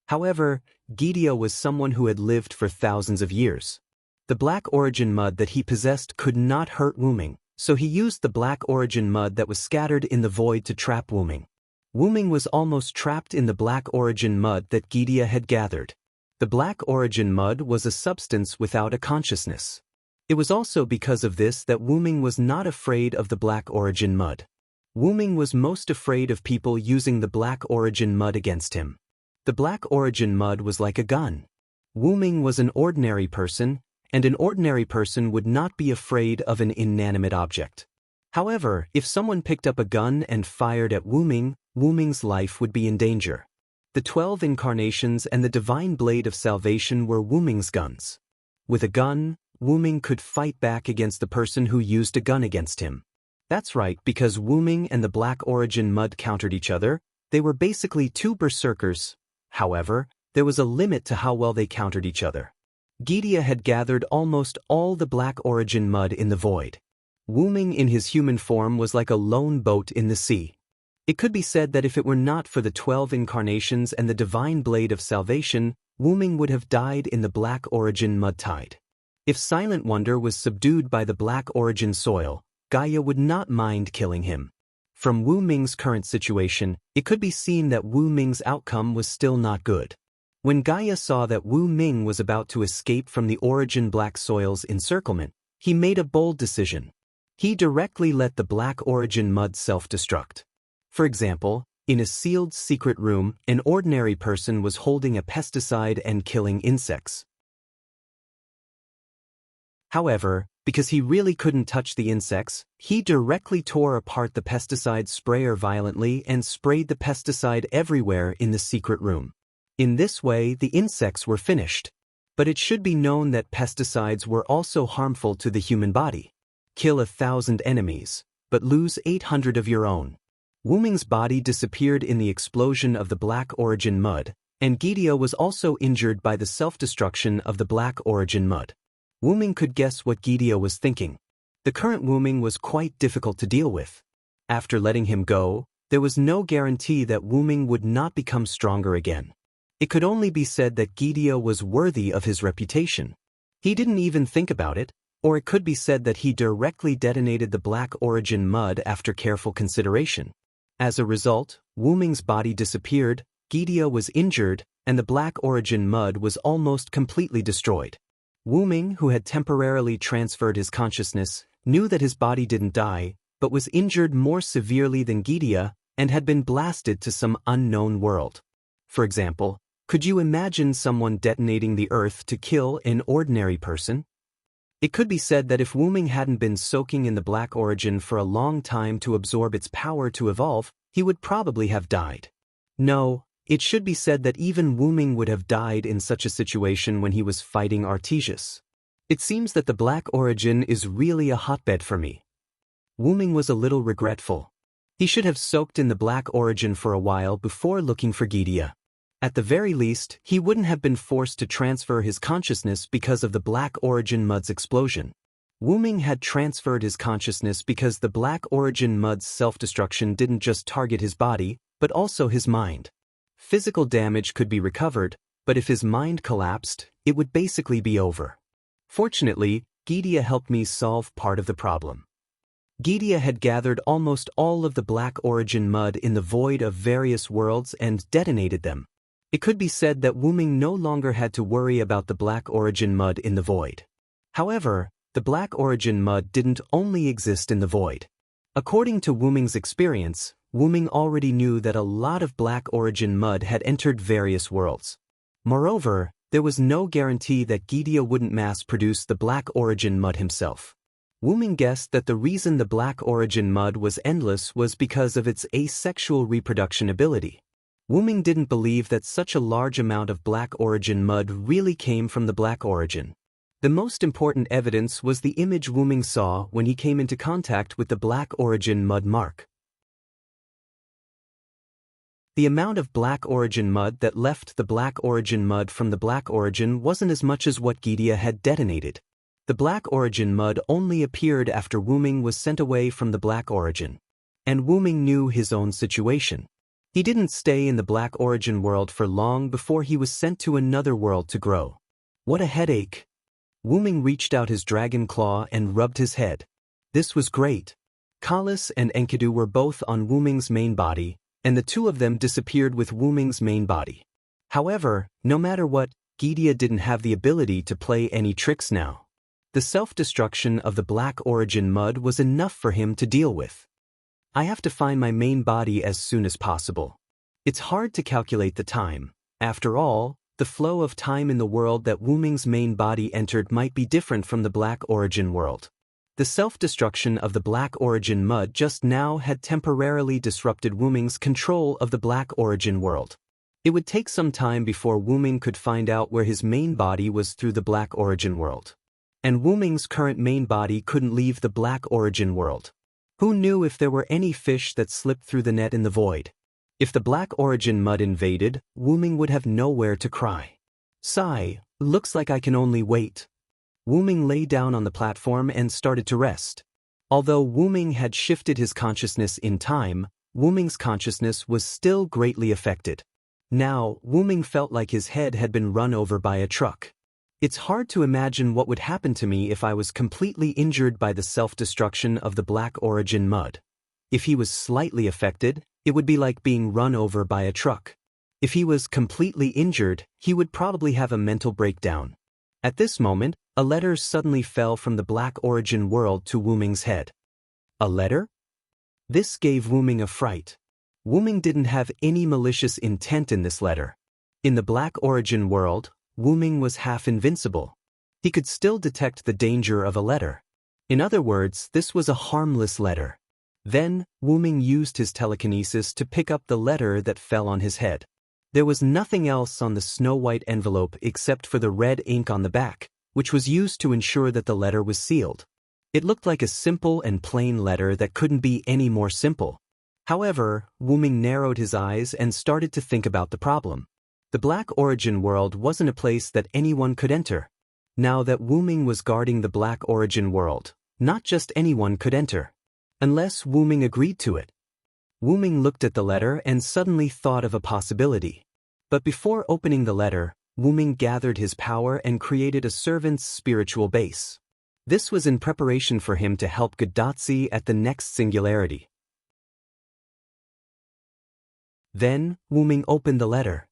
However, Gideon was someone who had lived for thousands of years. The black origin mud that he possessed could not hurt Wu-Ming, so he used the black origin mud that was scattered in the void to trap Wu-Ming. Wu-Ming was almost trapped in the black origin mud that Gideon had gathered. The black origin mud was a substance without a consciousness. It was also because of this that Wu-Ming was not afraid of the black origin mud. Wu-Ming was most afraid of people using the black origin mud against him. The black origin mud was like a gun. Wu-Ming was an ordinary person, and an ordinary person would not be afraid of an inanimate object. However, if someone picked up a gun and fired at Wu-Ming, Wu-Ming's life would be in danger. The 12 incarnations and the divine blade of salvation were Wu-Ming's guns. With a gun, Wu-Ming could fight back against the person who used a gun against him. That's right, because Wu-Ming and the black origin mud countered each other, they were basically two berserkers. However, there was a limit to how well they countered each other. Gideon had gathered almost all the black origin mud in the void. Wu-Ming in his human form was like a lone boat in the sea. It could be said that if it were not for the 12 incarnations and the divine blade of salvation, Wu-Ming would have died in the black origin mud tide. If Silent Wonder was subdued by the black origin soil, Gaia would not mind killing him. From Wu-Ming's current situation, it could be seen that Wu-Ming's outcome was still not good. When Gaia saw that Wu-Ming was about to escape from the origin black soil's encirclement, he made a bold decision. He directly let the black origin mud self-destruct. For example, in a sealed secret room, an ordinary person was holding a pesticide and killing insects. However, because he really couldn't touch the insects, he directly tore apart the pesticide sprayer violently and sprayed the pesticide everywhere in the secret room. In this way, the insects were finished. But it should be known that pesticides were also harmful to the human body. Kill 1,000 enemies, but lose 800 of your own. Wu-Ming's body disappeared in the explosion of the black origin mud, and Gideon was also injured by the self-destruction of the black origin mud. Wu-Ming could guess what Gideon was thinking. The current Wu-Ming was quite difficult to deal with. After letting him go, there was no guarantee that Wu-Ming would not become stronger again. It could only be said that Gideon was worthy of his reputation. He didn't even think about it, or it could be said that he directly detonated the black origin mud after careful consideration. As a result, Wu Ming's body disappeared, Gidia was injured, and the Black Origin mud was almost completely destroyed. Wu Ming, who had temporarily transferred his consciousness, knew that his body didn't die, but was injured more severely than Gidia and had been blasted to some unknown world. For example, could you imagine someone detonating the Earth to kill an ordinary person? It could be said that if Wu Ming hadn't been soaking in the Black Origin for a long time to absorb its power to evolve, he would probably have died. No, it should be said that even Wu Ming would have died in such a situation when he was fighting Artesius. It seems that the Black Origin is really a hotbed for me. Wu Ming was a little regretful. He should have soaked in the Black Origin for a while before looking for Gidia. At the very least, he wouldn't have been forced to transfer his consciousness because of the Black Origin mud's explosion. Wu Ming had transferred his consciousness because the Black Origin mud's self-destruction didn't just target his body, but also his mind. Physical damage could be recovered, but if his mind collapsed, it would basically be over. Fortunately, Gidia helped me solve part of the problem. Gidia had gathered almost all of the Black Origin mud in the void of various worlds and detonated them. It could be said that Wu Ming no longer had to worry about the Black Origin mud in the void. However, the Black Origin mud didn't only exist in the void. According to Wu Ming's experience, Wu Ming already knew that a lot of Black Origin mud had entered various worlds. Moreover, there was no guarantee that Gidia wouldn't mass-produce the Black Origin mud himself. Wu Ming guessed that the reason the Black Origin mud was endless was because of its asexual reproduction ability. Wu Ming didn't believe that such a large amount of Black Origin mud really came from the Black Origin. The most important evidence was the image Wu Ming saw when he came into contact with the Black Origin mud mark. The amount of Black Origin mud that left the Black Origin mud from the Black Origin wasn't as much as what Gidia had detonated. The Black Origin mud only appeared after Wu Ming was sent away from the Black Origin. And Wu Ming knew his own situation. He didn't stay in the Black Origin world for long before he was sent to another world to grow. What a headache! Wu Ming reached out his dragon claw and rubbed his head. This was great. Kalis and Enkidu were both on Wu Ming's main body, and the two of them disappeared with Wu Ming's main body. However, no matter what, Gidia didn't have the ability to play any tricks now. The self-destruction of the Black Origin mud was enough for him to deal with. I have to find my main body as soon as possible. It's hard to calculate the time. After all, the flow of time in the world that Wu Ming's main body entered might be different from the Black Origin world. The self-destruction of the Black Origin mud just now had temporarily disrupted Wu Ming's control of the Black Origin world. It would take some time before Wu Ming could find out where his main body was through the Black Origin world. And Wu Ming's current main body couldn't leave the Black Origin world. Who knew if there were any fish that slipped through the net in the void? If the Black Origin mud invaded, Wu Ming would have nowhere to cry. Sigh, looks like I can only wait. Wu Ming lay down on the platform and started to rest. Although Wu Ming had shifted his consciousness in time, Wu Ming's consciousness was still greatly affected. Now, Wu Ming felt like his head had been run over by a truck. It's hard to imagine what would happen to me if I was completely injured by the self-destruction of the Black Origin mud. If he was slightly affected, it would be like being run over by a truck. If he was completely injured, he would probably have a mental breakdown. At this moment, a letter suddenly fell from the Black Origin world to Wu Ming's head. A letter? This gave Wu Ming a fright. Wu Ming didn't have any malicious intent in this letter. In the Black Origin world, Wu Ming was half invincible. He could still detect the danger of a letter. In other words, this was a harmless letter. Then, Wu Ming used his telekinesis to pick up the letter that fell on his head. There was nothing else on the snow-white envelope except for the red ink on the back, which was used to ensure that the letter was sealed. It looked like a simple and plain letter that couldn't be any more simple. However, Wu Ming narrowed his eyes and started to think about the problem. The Black Origin world wasn't a place that anyone could enter. Now that Wu Ming was guarding the Black Origin world, not just anyone could enter. Unless Wu Ming agreed to it. Wu Ming looked at the letter and suddenly thought of a possibility. But before opening the letter, Wu Ming gathered his power and created a servant's spiritual base. This was in preparation for him to help Gadotsi at the next singularity. Then, Wu Ming opened the letter.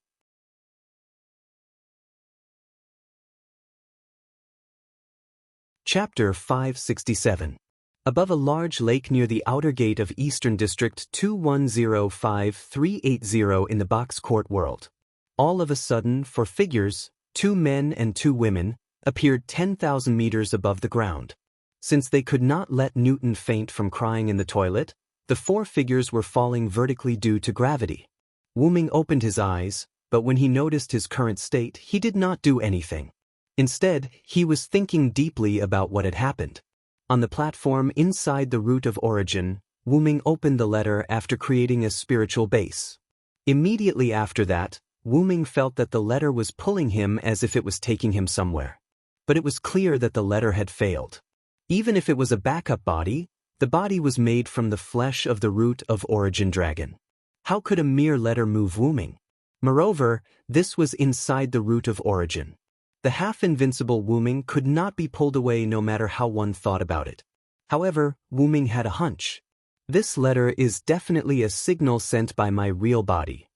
Chapter 567. Above a large lake near the outer gate of Eastern District 2105-380 in the box court world. All of a sudden, 4 figures, 2 men and 2 women, appeared 10,000 meters above the ground. Since they could not let Newton faint from crying in the toilet, the 4 figures were falling vertically due to gravity. Wu Ming opened his eyes, but when he noticed his current state, he did not do anything. Instead, he was thinking deeply about what had happened. On the platform inside the root of origin, Wu Ming opened the letter after creating a spiritual base. Immediately after that, Wu Ming felt that the letter was pulling him as if it was taking him somewhere. But it was clear that the letter had failed. Even if it was a backup body, the body was made from the flesh of the root of origin dragon. How could a mere letter move Wu Ming? Moreover, this was inside the root of origin. The half-invincible Wu Ming could not be pulled away no matter how one thought about it. However, Wu Ming had a hunch. This letter is definitely a signal sent by my real body.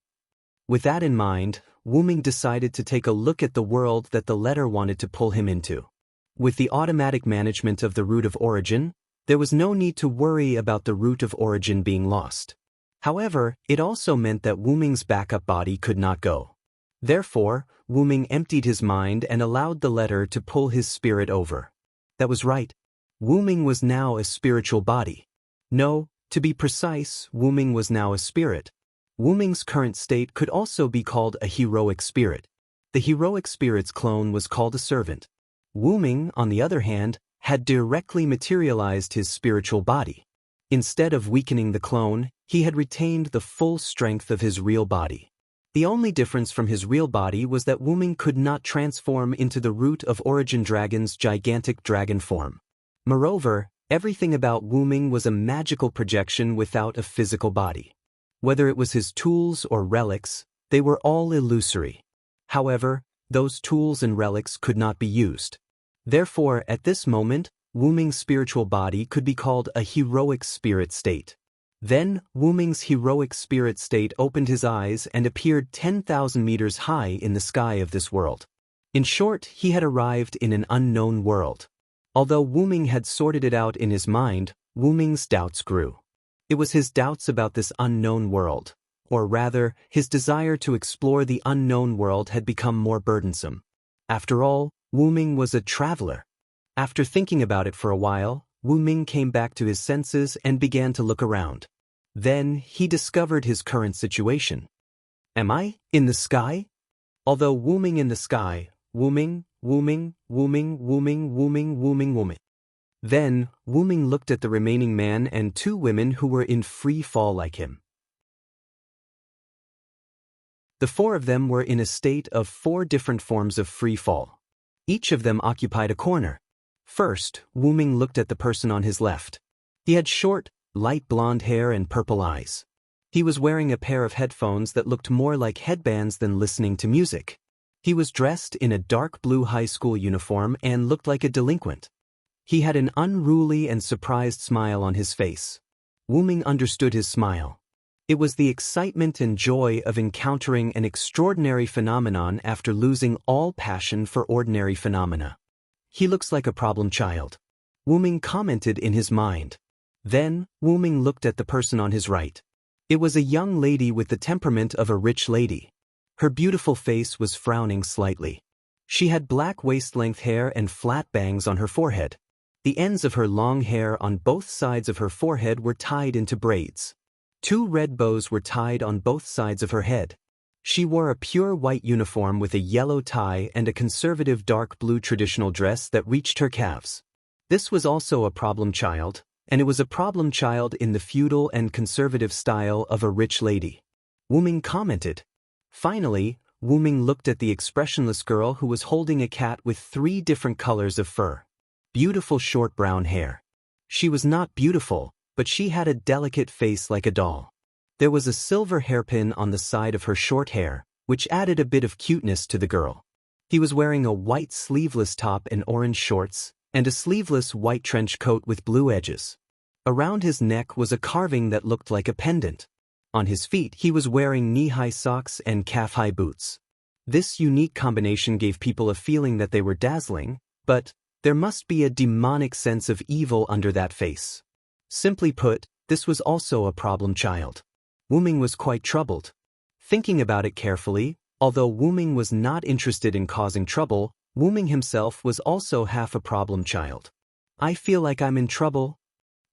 With that in mind, Wu Ming decided to take a look at the world that the letter wanted to pull him into. With the automatic management of the root of origin, there was no need to worry about the root of origin being lost. However, it also meant that Wu Ming's backup body could not go. Therefore, Wu Ming emptied his mind and allowed the letter to pull his spirit over. That was right. Wu Ming was now a spiritual body. No, to be precise, Wu Ming was now a spirit. Wu Ming's current state could also be called a heroic spirit. The heroic spirit's clone was called a servant. Wu Ming, on the other hand, had directly materialized his spiritual body. Instead of weakening the clone, he had retained the full strength of his real body. The only difference from his real body was that Wu Ming could not transform into the root of origin dragon's gigantic dragon form. Moreover, everything about Wu Ming was a magical projection without a physical body. Whether it was his tools or relics, they were all illusory. However, those tools and relics could not be used. Therefore, at this moment, Wu Ming's spiritual body could be called a heroic spirit state. Then, Wu Ming's heroic spirit state opened his eyes and appeared 10,000 meters high in the sky of this world. In short, he had arrived in an unknown world. Although Wu Ming had sorted it out in his mind, Wu Ming's doubts grew. It was his doubts about this unknown world, or rather, his desire to explore the unknown world had become more burdensome. After all, Wu Ming was a traveler. After thinking about it for a while, Wu Ming came back to his senses and began to look around. Then, he discovered his current situation. Am I in the sky? Although Wu Ming in the sky, Wu Ming, Wu Ming, Wu Ming, Wu Ming, Wu Ming, Wu Ming, Wu Ming. Then, Wu Ming looked at the remaining man and 2 women who were in free fall like him. The 4 of them were in a state of 4 different forms of free fall. Each of them occupied a corner. First, Wu Ming looked at the person on his left. He had short, light blonde hair and purple eyes. He was wearing a pair of headphones that looked more like headbands than listening to music. He was dressed in a dark blue high school uniform and looked like a delinquent. He had an unruly and surprised smile on his face. Wu Ming understood his smile. It was the excitement and joy of encountering an extraordinary phenomenon after losing all passion for ordinary phenomena. He looks like a problem child. Wu Ming commented in his mind. Then, Wu Ming looked at the person on his right. It was a young lady with the temperament of a rich lady. Her beautiful face was frowning slightly. She had black waist-length hair and flat bangs on her forehead. The ends of her long hair on both sides of her forehead were tied into braids. 2 red bows were tied on both sides of her head. She wore a pure white uniform with a yellow tie and a conservative dark blue traditional dress that reached her calves. This was also a problem child, and it was a problem child in the feudal and conservative style of a rich lady. Wu Ming commented. Finally, Wu Ming looked at the expressionless girl who was holding a cat with 3 different colors of fur. Beautiful short brown hair. She was not beautiful, but she had a delicate face like a doll. There was a silver hairpin on the side of her short hair, which added a bit of cuteness to the girl. He was wearing a white sleeveless top and orange shorts, and a sleeveless white trench coat with blue edges. Around his neck was a carving that looked like a pendant. On his feet he was wearing knee-high socks and calf-high boots. This unique combination gave people a feeling that they were dazzling, but there must be a demonic sense of evil under that face. Simply put, this was also a problem child. Wu Ming was quite troubled. Thinking about it carefully, although Wu Ming was not interested in causing trouble, Wu Ming himself was also half a problem child. I feel like I'm in trouble,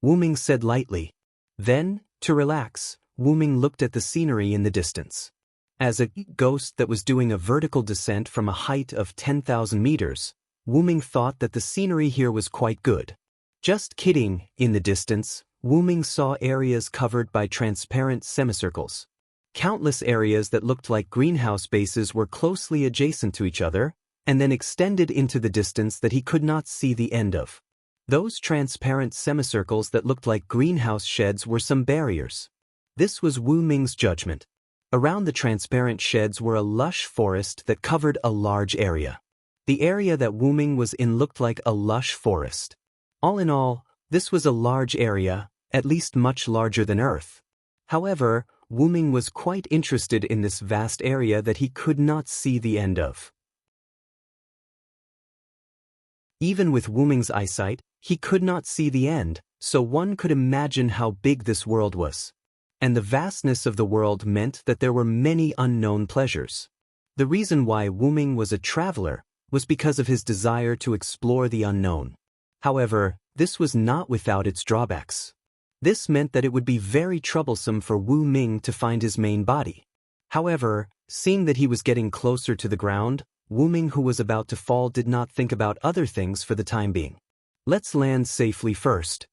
Wu Ming said lightly. Then, to relax, Wu Ming looked at the scenery in the distance. As a ghost that was doing a vertical descent from a height of 10,000 meters, Wu Ming thought that the scenery here was quite good. Just kidding, in the distance, Wu Ming saw areas covered by transparent semicircles. Countless areas that looked like greenhouse bases were closely adjacent to each other, and then extended into the distance that he could not see the end of. Those transparent semicircles that looked like greenhouse sheds were some barriers. This was Wu Ming's judgment. Around the transparent sheds were a lush forest that covered a large area. The area that Wu Ming was in looked like a lush forest. All in all, this was a large area, at least much larger than Earth. However, Wu Ming was quite interested in this vast area that he could not see the end of. Even with Wu Ming's eyesight, he could not see the end, so one could imagine how big this world was. And the vastness of the world meant that there were many unknown pleasures. The reason why Wu Ming was a traveler was because of his desire to explore the unknown. However, this was not without its drawbacks. This meant that it would be very troublesome for Wu Ming to find his main body. However, seeing that he was getting closer to the ground, Wu Ming, who was about to fall, did not think about other things for the time being. Let's land safely first.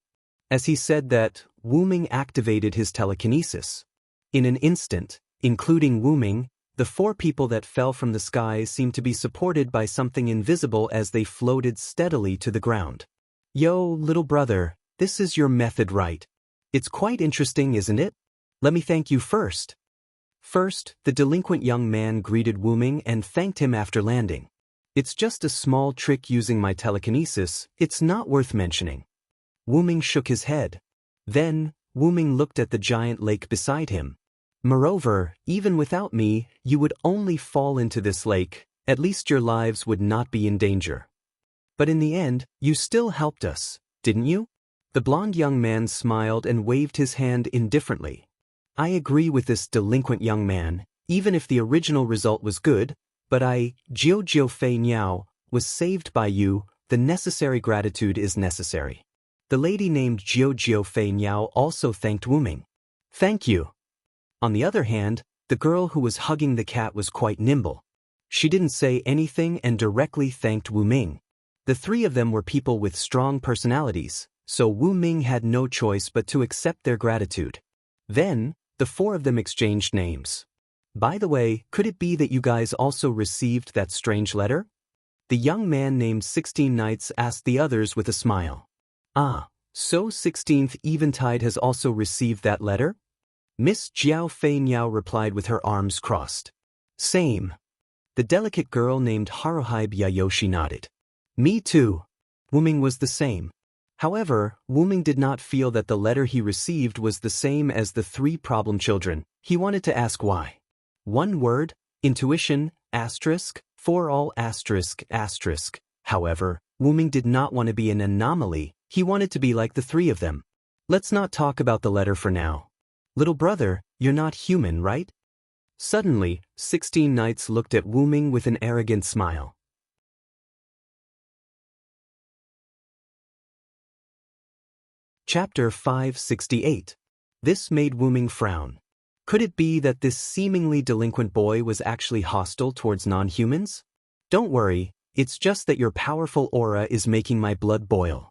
As he said that, Wu Ming activated his telekinesis. In an instant, including Wu Ming, the 4 people that fell from the sky seemed to be supported by something invisible as they floated steadily to the ground. Yo, little brother, this is your method, right? It's quite interesting, isn't it? Let me thank you first. First, the delinquent young man greeted Wu Ming and thanked him after landing. It's just a small trick using my telekinesis, it's not worth mentioning. Wu Ming shook his head. Then, Wu Ming looked at the giant lake beside him. Moreover, even without me, you would only fall into this lake, at least your lives would not be in danger. But in the end, you still helped us, didn't you? The blond young man smiled and waved his hand indifferently. I agree with this delinquent young man, even if the original result was good, but Jiu Fei Niao, was saved by you, the necessary gratitude is necessary. The lady named Jiu Fei Niao also thanked Wu Ming. Thank you. On the other hand, the girl who was hugging the cat was quite nimble. She didn't say anything and directly thanked Wu Ming. The 3 of them were people with strong personalities, so Wu Ming had no choice but to accept their gratitude. Then, the 4 of them exchanged names. By the way, could it be that you guys also received that strange letter? The young man named 16 Nights asked the others with a smile. Ah, so 16th Eventide has also received that letter? Miss Jiao Fei Niao replied with her arms crossed. Same. The delicate girl named Haruhibe Yayoshi nodded. Me too. Wu Ming was the same. However, Wu Ming did not feel that the letter he received was the same as the 3 problem children. He wanted to ask why. One word, intuition, for all asterisk. However, Wu Ming did not want to be an anomaly, he wanted to be like the 3 of them. Let's not talk about the letter for now. Little brother, you're not human, right? Suddenly, 16 Nights looked at Wu Ming with an arrogant smile. Chapter 568. This made Wu Ming frown. Could it be that this seemingly delinquent boy was actually hostile towards non-humans? Don't worry, it's just that your powerful aura is making my blood boil.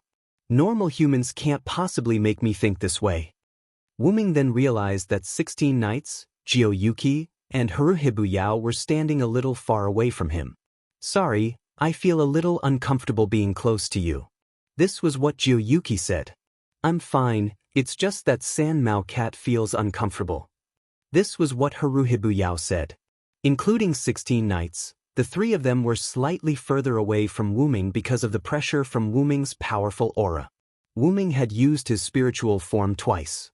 Normal humans can't possibly make me think this way. Wu Ming then realized that 16 Nights, Jiuyuki, and Haruhibu Yao were standing a little far away from him. Sorry, I feel a little uncomfortable being close to you. This was what Jiuyuki said. I'm fine, it's just that San Mao cat feels uncomfortable. This was what Haruhibu Yao said. Including 16 Nights, the 3 of them were slightly further away from Wu Ming because of the pressure from Wu Ming's powerful aura. Wu Ming had used his spiritual form twice.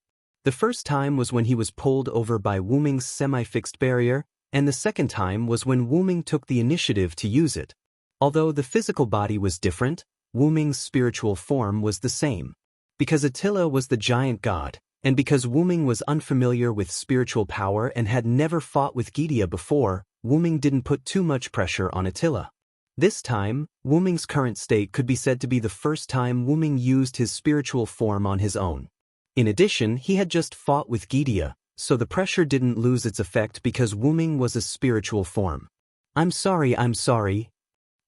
The first time was when he was pulled over by Wu Ming's semi-fixed barrier, and the second time was when Wu Ming took the initiative to use it. Although the physical body was different, Wu Ming's spiritual form was the same. Because Attila was the giant god, and because Wu Ming was unfamiliar with spiritual power and had never fought with Gydia before, Wu Ming didn't put too much pressure on Attila. This time, Wu Ming's current state could be said to be the first time Wu Ming used his spiritual form on his own. In addition, he had just fought with Gydia, so the pressure didn't lose its effect because Wu Ming was a spiritual form. I'm sorry.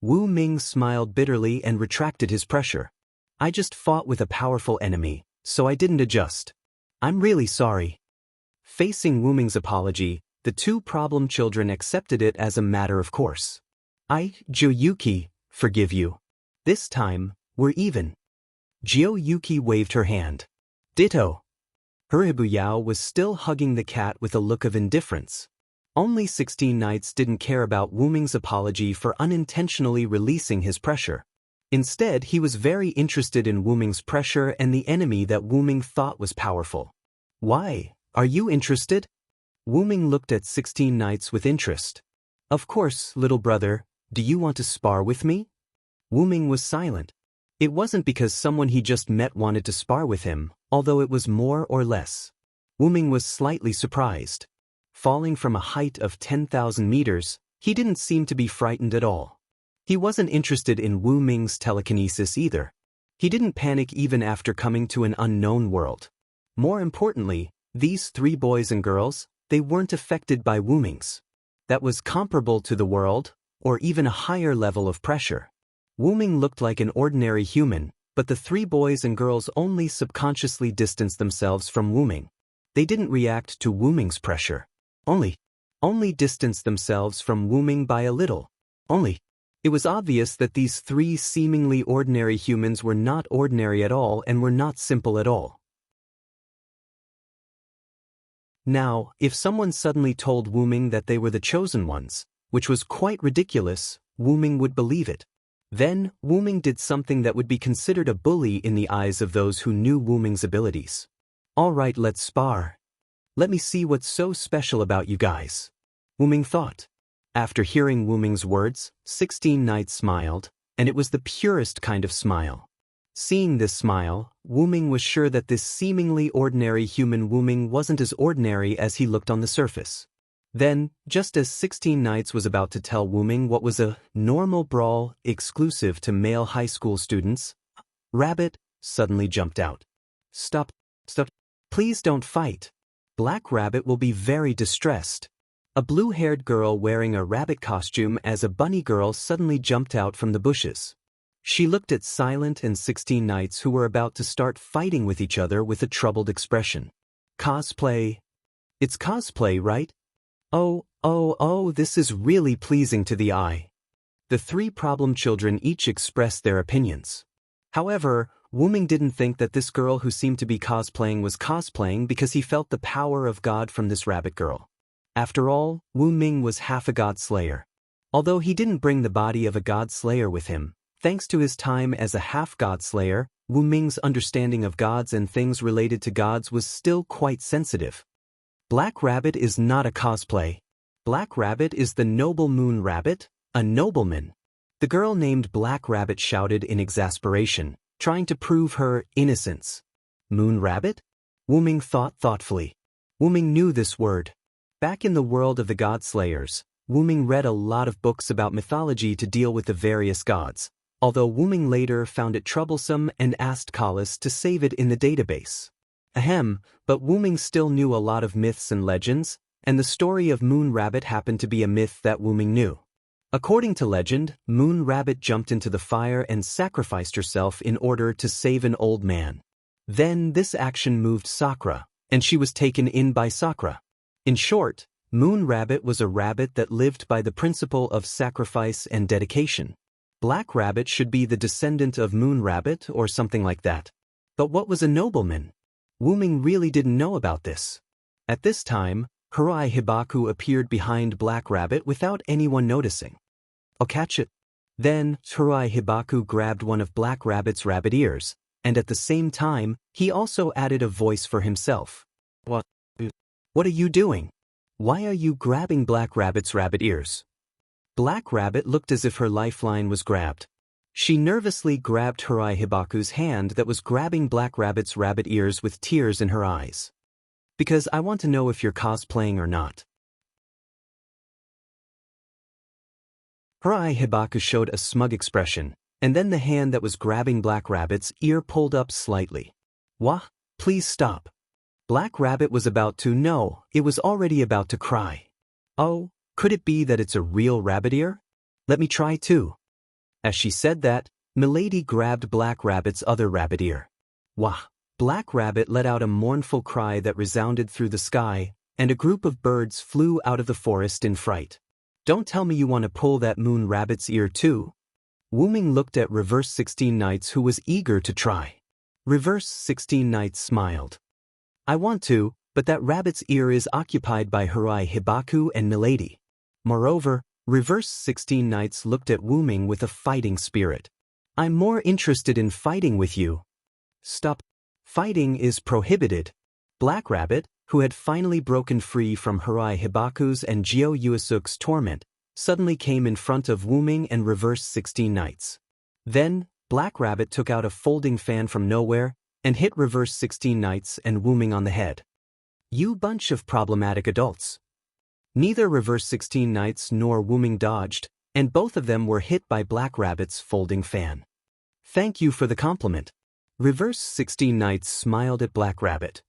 Wu Ming smiled bitterly and retracted his pressure. I just fought with a powerful enemy, so I didn't adjust. I'm really sorry. Facing Wu Ming's apology, the two problem children accepted it as a matter of course. Jiuyuki, forgive you. This time, we're even. Jiuyuki waved her hand. Ditto. Huribuyao was still hugging the cat with a look of indifference. Only 16 Knights didn't care about Wu Ming's apology for unintentionally releasing his pressure. Instead, he was very interested in Wu Ming's pressure and the enemy that Wu Ming thought was powerful. Why? Are you interested? Wu Ming looked at 16 Knights with interest. Of course, little brother, do you want to spar with me? Wu Ming was silent. It wasn't because someone he just met wanted to spar with him, although it was more or less. Wu Ming was slightly surprised. Falling from a height of 10,000 meters, he didn't seem to be frightened at all. He wasn't interested in Wu Ming's telekinesis either. He didn't panic even after coming to an unknown world. More importantly, these three boys and girls, they weren't affected by Wu Ming's. That was comparable to the world, or even a higher level of pressure. Wu Ming looked like an ordinary human, but the three boys and girls only subconsciously distanced themselves from Wu Ming. They didn't react to Wu Ming's pressure. Only distanced themselves from Wu Ming by a little. It was obvious that these three seemingly ordinary humans were not ordinary at all and were not simple at all. Now, if someone suddenly told Wu Ming that they were the chosen ones, which was quite ridiculous, Wu Ming would believe it. Then, Wu Ming did something that would be considered a bully in the eyes of those who knew Wu Ming's abilities. All right, let's spar. Let me see what's so special about you guys. Wu Ming thought. After hearing Wu Ming's words, 16 Knights smiled, and it was the purest kind of smile. Seeing this smile, Wu Ming was sure that this seemingly ordinary human Wu Ming wasn't as ordinary as he looked on the surface. Then, just as 16 Knights was about to tell Wu Ming what was a normal brawl exclusive to male high school students, Rabbit suddenly jumped out. Stop. Please don't fight. Black Rabbit will be very distressed. A blue-haired girl wearing a rabbit costume as a bunny girl suddenly jumped out from the bushes. She looked at Silent and 16 Knights who were about to start fighting with each other with a troubled expression. Cosplay. It's cosplay, right? Oh, this is really pleasing to the eye. The three problem children each expressed their opinions. However, Wu Ming didn't think that this girl who seemed to be cosplaying was cosplaying because he felt the power of God from this rabbit girl. After all, Wu Ming was half a god slayer. Although he didn't bring the body of a god slayer with him, thanks to his time as a half-god slayer, Wu Ming's understanding of gods and things related to gods was still quite sensitive. Black Rabbit is not a cosplay. Black Rabbit is the noble Moon Rabbit, a nobleman. The girl named Black Rabbit shouted in exasperation, trying to prove her innocence. Moon Rabbit? Wu Ming thought thoughtfully. Wu Ming knew this word. Back in the world of the God Slayers, Wu Ming read a lot of books about mythology to deal with the various gods, although Wu Ming later found it troublesome and asked Collis to save it in the database. But Wu Ming still knew a lot of myths and legends, and the story of Moon Rabbit happened to be a myth that Wu Ming knew. According to legend, Moon Rabbit jumped into the fire and sacrificed herself in order to save an old man. Then this action moved Sakura, and she was taken in by Sakura. In short, Moon Rabbit was a rabbit that lived by the principle of sacrifice and dedication. Black Rabbit should be the descendant of Moon Rabbit or something like that. But what was a nobleman? Wu Ming really didn't know about this. At this time, Hirai Hibaku appeared behind Black Rabbit without anyone noticing. I'll catch it. Then, Hirai Hibaku grabbed one of Black Rabbit's rabbit ears, and at the same time, he also added a voice for himself. What? What are you doing? Why are you grabbing Black Rabbit's rabbit ears? Black Rabbit looked as if her lifeline was grabbed. She nervously grabbed Harai Hibaku's hand that was grabbing Black Rabbit's rabbit ears with tears in her eyes. Because I want to know if you're cosplaying or not. Harai Hibaku showed a smug expression, and then the hand that was grabbing Black Rabbit's ear pulled up slightly. Wah, please stop. Black Rabbit was about to, no, it was already about to cry. Oh, could it be that it's a real rabbit ear? Let me try too. As she said that, Milady grabbed Black Rabbit's other rabbit ear. Wah! Black Rabbit let out a mournful cry that resounded through the sky, and a group of birds flew out of the forest in fright. Don't tell me you want to pull that moon rabbit's ear too. Wu Ming looked at Reverse 16 Knights, who was eager to try. Reverse 16 Knights smiled. I want to, but that rabbit's ear is occupied by Harai Hibaku and Milady. Moreover, Reverse 16 Knights looked at Wu Ming with a fighting spirit. I'm more interested in fighting with you. Stop. Fighting is prohibited. Black Rabbit, who had finally broken free from Harai Hibaku's and Jio Yuasuk's torment, suddenly came in front of Wu Ming and Reverse 16 Knights. Then, Black Rabbit took out a folding fan from nowhere and hit Reverse 16 Knights and Wu Ming on the head. You bunch of problematic adults. Neither Reverse 16 Knights nor Wu Ming dodged, and both of them were hit by Black Rabbit's folding fan. Thank you for the compliment. Reverse 16 Knights smiled at Black Rabbit.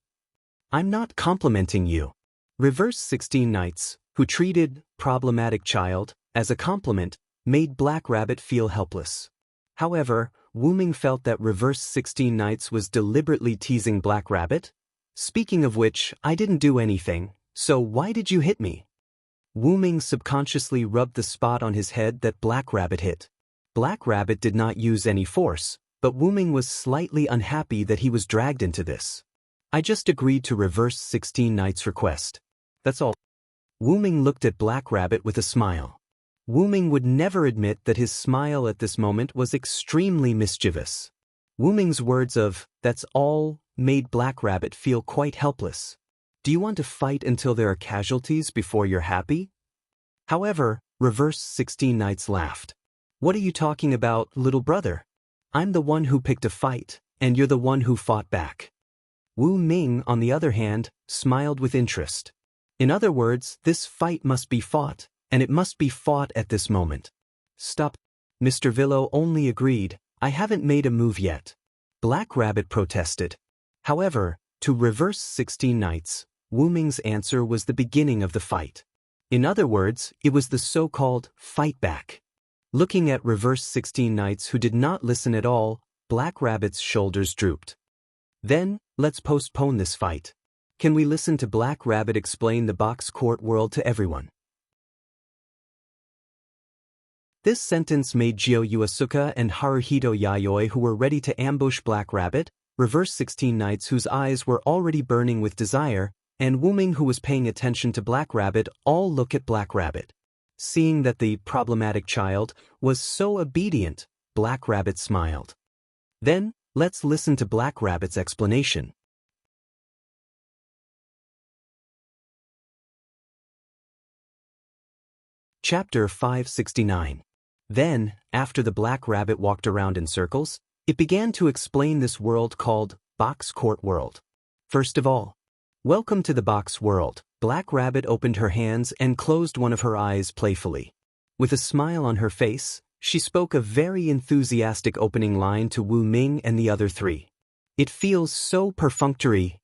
I'm not complimenting you. Reverse 16 Knights, who treated problematic child as a compliment, made Black Rabbit feel helpless. However, Wu Ming felt that Reverse 16 Knights was deliberately teasing Black Rabbit. Speaking of which, I didn't do anything, so why did you hit me? Wu Ming subconsciously rubbed the spot on his head that Black Rabbit hit. Black Rabbit did not use any force, but Wu Ming was slightly unhappy that he was dragged into this. I just agreed to Reverse 16 Knights' request. That's all. Wu Ming looked at Black Rabbit with a smile. Wu Ming would never admit that his smile at this moment was extremely mischievous. Wu Ming's words of, "that's all," made Black Rabbit feel quite helpless. Do you want to fight until there are casualties before you're happy? However, Reverse 16 Knights laughed. What are you talking about, little brother? I'm the one who picked a fight, and you're the one who fought back. Wu Ming, on the other hand, smiled with interest. In other words, this fight must be fought, and it must be fought at this moment. Stop. Mr. Villo only agreed, I haven't made a move yet. Black Rabbit protested. However, to Reverse 16 Knights, Wu Ming's answer was the beginning of the fight. In other words, it was the so-called fight back. Looking at Reverse 16 Knights who did not listen at all, Black Rabbit's shoulders drooped. Then, let's postpone this fight. Can we listen to Black Rabbit explain the box court world to everyone? This sentence made Jio Yuasuke and Haruhito Yayoi, who were ready to ambush Black Rabbit, Reverse 16 Knights whose eyes were already burning with desire, and Wu Ming who was paying attention to Black Rabbit, all look at Black Rabbit. Seeing that the problematic child was so obedient, Black Rabbit smiled. Then, let's listen to Black Rabbit's explanation. Chapter 569. Then, after the Black Rabbit walked around in circles, it began to explain this world called Box Court World. First of all, welcome to the Box World. Black Rabbit opened her hands and closed one of her eyes playfully. With a smile on her face, she spoke a very enthusiastic opening line to Wu Ming and the other three. It feels so perfunctory.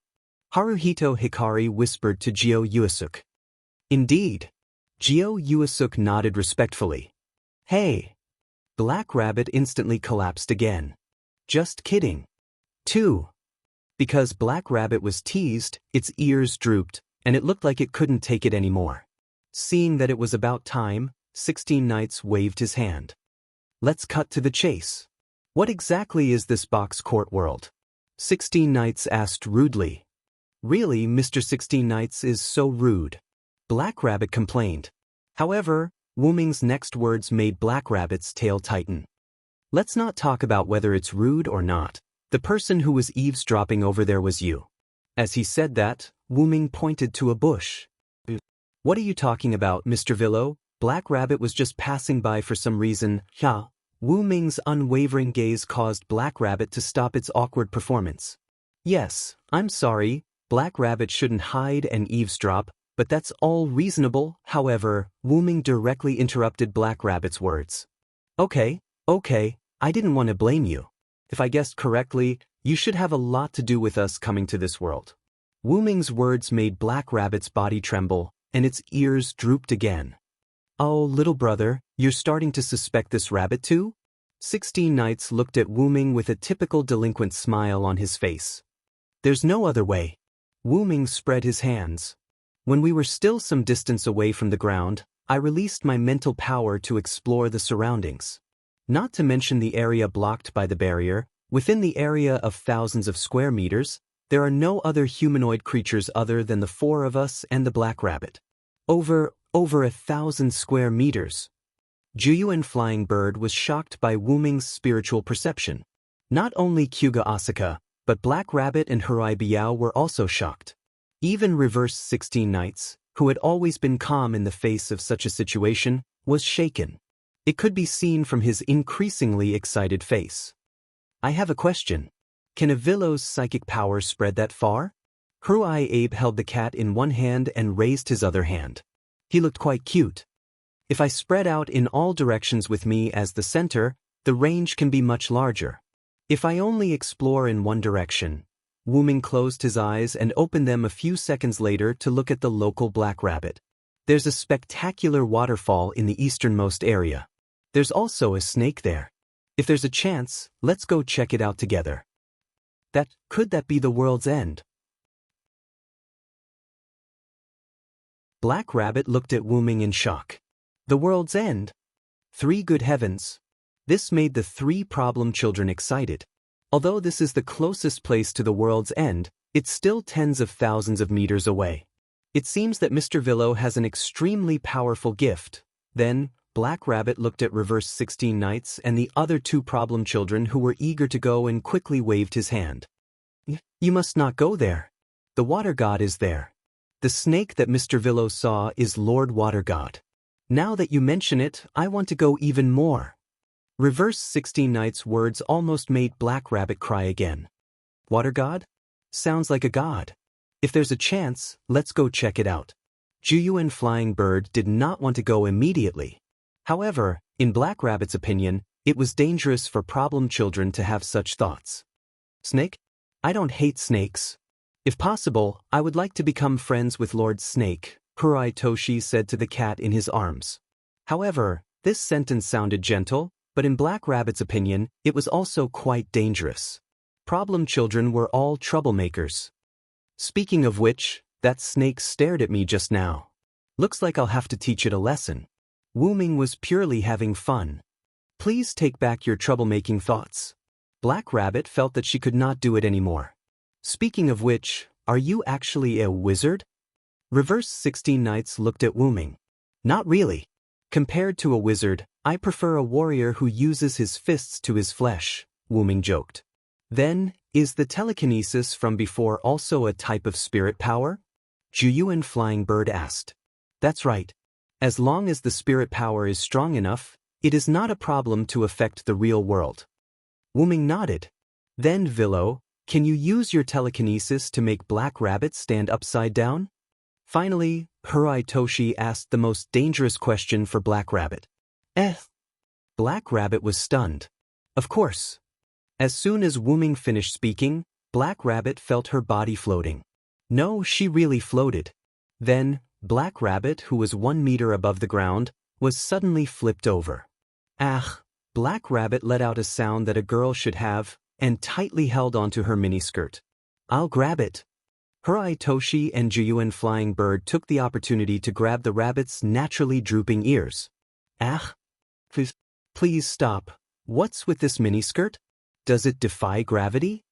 Haruhito Hikari whispered to Jio Yuasuke. Indeed. Jio Yuasuke nodded respectfully. Hey. Black Rabbit instantly collapsed again. Just kidding. 2. Because Black Rabbit was teased, its ears drooped, and it looked like it couldn't take it anymore. Seeing that it was about time, 16 Knights waved his hand. Let's cut to the chase. What exactly is this box court world? 16 Knights asked rudely. Really, Mr. 16 Knights is so rude. Black Rabbit complained. However, Wu Ming's next words made Black Rabbit's tail tighten. Let's not talk about whether it's rude or not. The person who was eavesdropping over there was you. As he said that, Wu Ming pointed to a bush. What are you talking about, Mr. Villo? Black Rabbit was just passing by for some reason. Yeah. Wu Ming's unwavering gaze caused Black Rabbit to stop its awkward performance. Yes, I'm sorry, Black Rabbit shouldn't hide and eavesdrop, but that's all reasonable. However, Wu Ming directly interrupted Black Rabbit's words. Okay, I didn't want to blame you. If I guessed correctly, you should have a lot to do with us coming to this world. Wu Ming's words made Black Rabbit's body tremble, and its ears drooped again. Oh, little brother, you're starting to suspect this rabbit too? 16 Knights looked at Wu Ming with a typical delinquent smile on his face. There's no other way. Wu Ming spread his hands. When we were still some distance away from the ground, I released my mental power to explore the surroundings. Not to mention the area blocked by the barrier, within the area of thousands of square meters, there are no other humanoid creatures other than the four of us and the Black Rabbit. Over 1,000 square meters. Juyuan Flying Bird was shocked by Wu Ming's spiritual perception. Not only Kyuga Asaka, but Black Rabbit and Hurai Biao were also shocked. Even Reverse 16 Knights, who had always been calm in the face of such a situation, was shaken. It could be seen from his increasingly excited face. I have a question. Can a Villo's psychic power spread that far? Hurai Abe held the cat in one hand and raised his other hand. He looked quite cute. If I spread out in all directions with me as the center, the range can be much larger. If I only explore in one direction. Wu Ming closed his eyes and opened them a few seconds later to look at the local Black Rabbit. There's a spectacular waterfall in the easternmost area. There's also a snake there. If there's a chance, let's go check it out together. Could that be the world's end? Black Rabbit looked at Wu Ming in shock. The world's end? 3 good heavens. This made the 3 problem children excited. Although this is the closest place to the world's end, it's still tens of thousands of meters away. It seems that Mr. Villo has an extremely powerful gift. Then, Black Rabbit looked at Reverse 16 Knights and the other 2 problem children who were eager to go and quickly waved his hand. You must not go there. The Water God is there. The snake that Mr. Villo saw is Lord Water God. Now that you mention it, I want to go even more. Reverse 16 Knights' words almost made Black Rabbit cry again. Water God? Sounds like a god. If there's a chance, let's go check it out. Juyuan Flying Bird did not want to go immediately. However, in Black Rabbit's opinion, it was dangerous for problem children to have such thoughts. Snake? I don't hate snakes. If possible, I would like to become friends with Lord Snake, Hurai Toshi said to the cat in his arms. However, this sentence sounded gentle, but in Black Rabbit's opinion, it was also quite dangerous. Problem children were all troublemakers. Speaking of which, that snake stared at me just now. Looks like I'll have to teach it a lesson. Wu Ming was purely having fun. Please take back your troublemaking thoughts. Black Rabbit felt that she could not do it anymore. Speaking of which, are you actually a wizard? Reverse 16 Knights looked at Wu Ming. Not really. Compared to a wizard, I prefer a warrior who uses his fists to his flesh, Wu Ming joked. Then, is the telekinesis from before also a type of spirit power? Juyuan Flying Bird asked. That's right. As long as the spirit power is strong enough, it is not a problem to affect the real world. Wu Ming nodded. Then, Villo, can you use your telekinesis to make Black Rabbit stand upside down? Finally, Hurai Toshi asked the most dangerous question for Black Rabbit. Black Rabbit was stunned. Of course. As soon as Wu Ming finished speaking, Black Rabbit felt her body floating. No, she really floated. Then, Black Rabbit, who was 1 meter above the ground, was suddenly flipped over. Black Rabbit let out a sound that a girl should have, and tightly held onto her miniskirt. I'll grab it. Hurai Toshi and Juyuan Flying Bird took the opportunity to grab the rabbit's naturally drooping ears. Please stop. What's with this miniskirt? Does it defy gravity?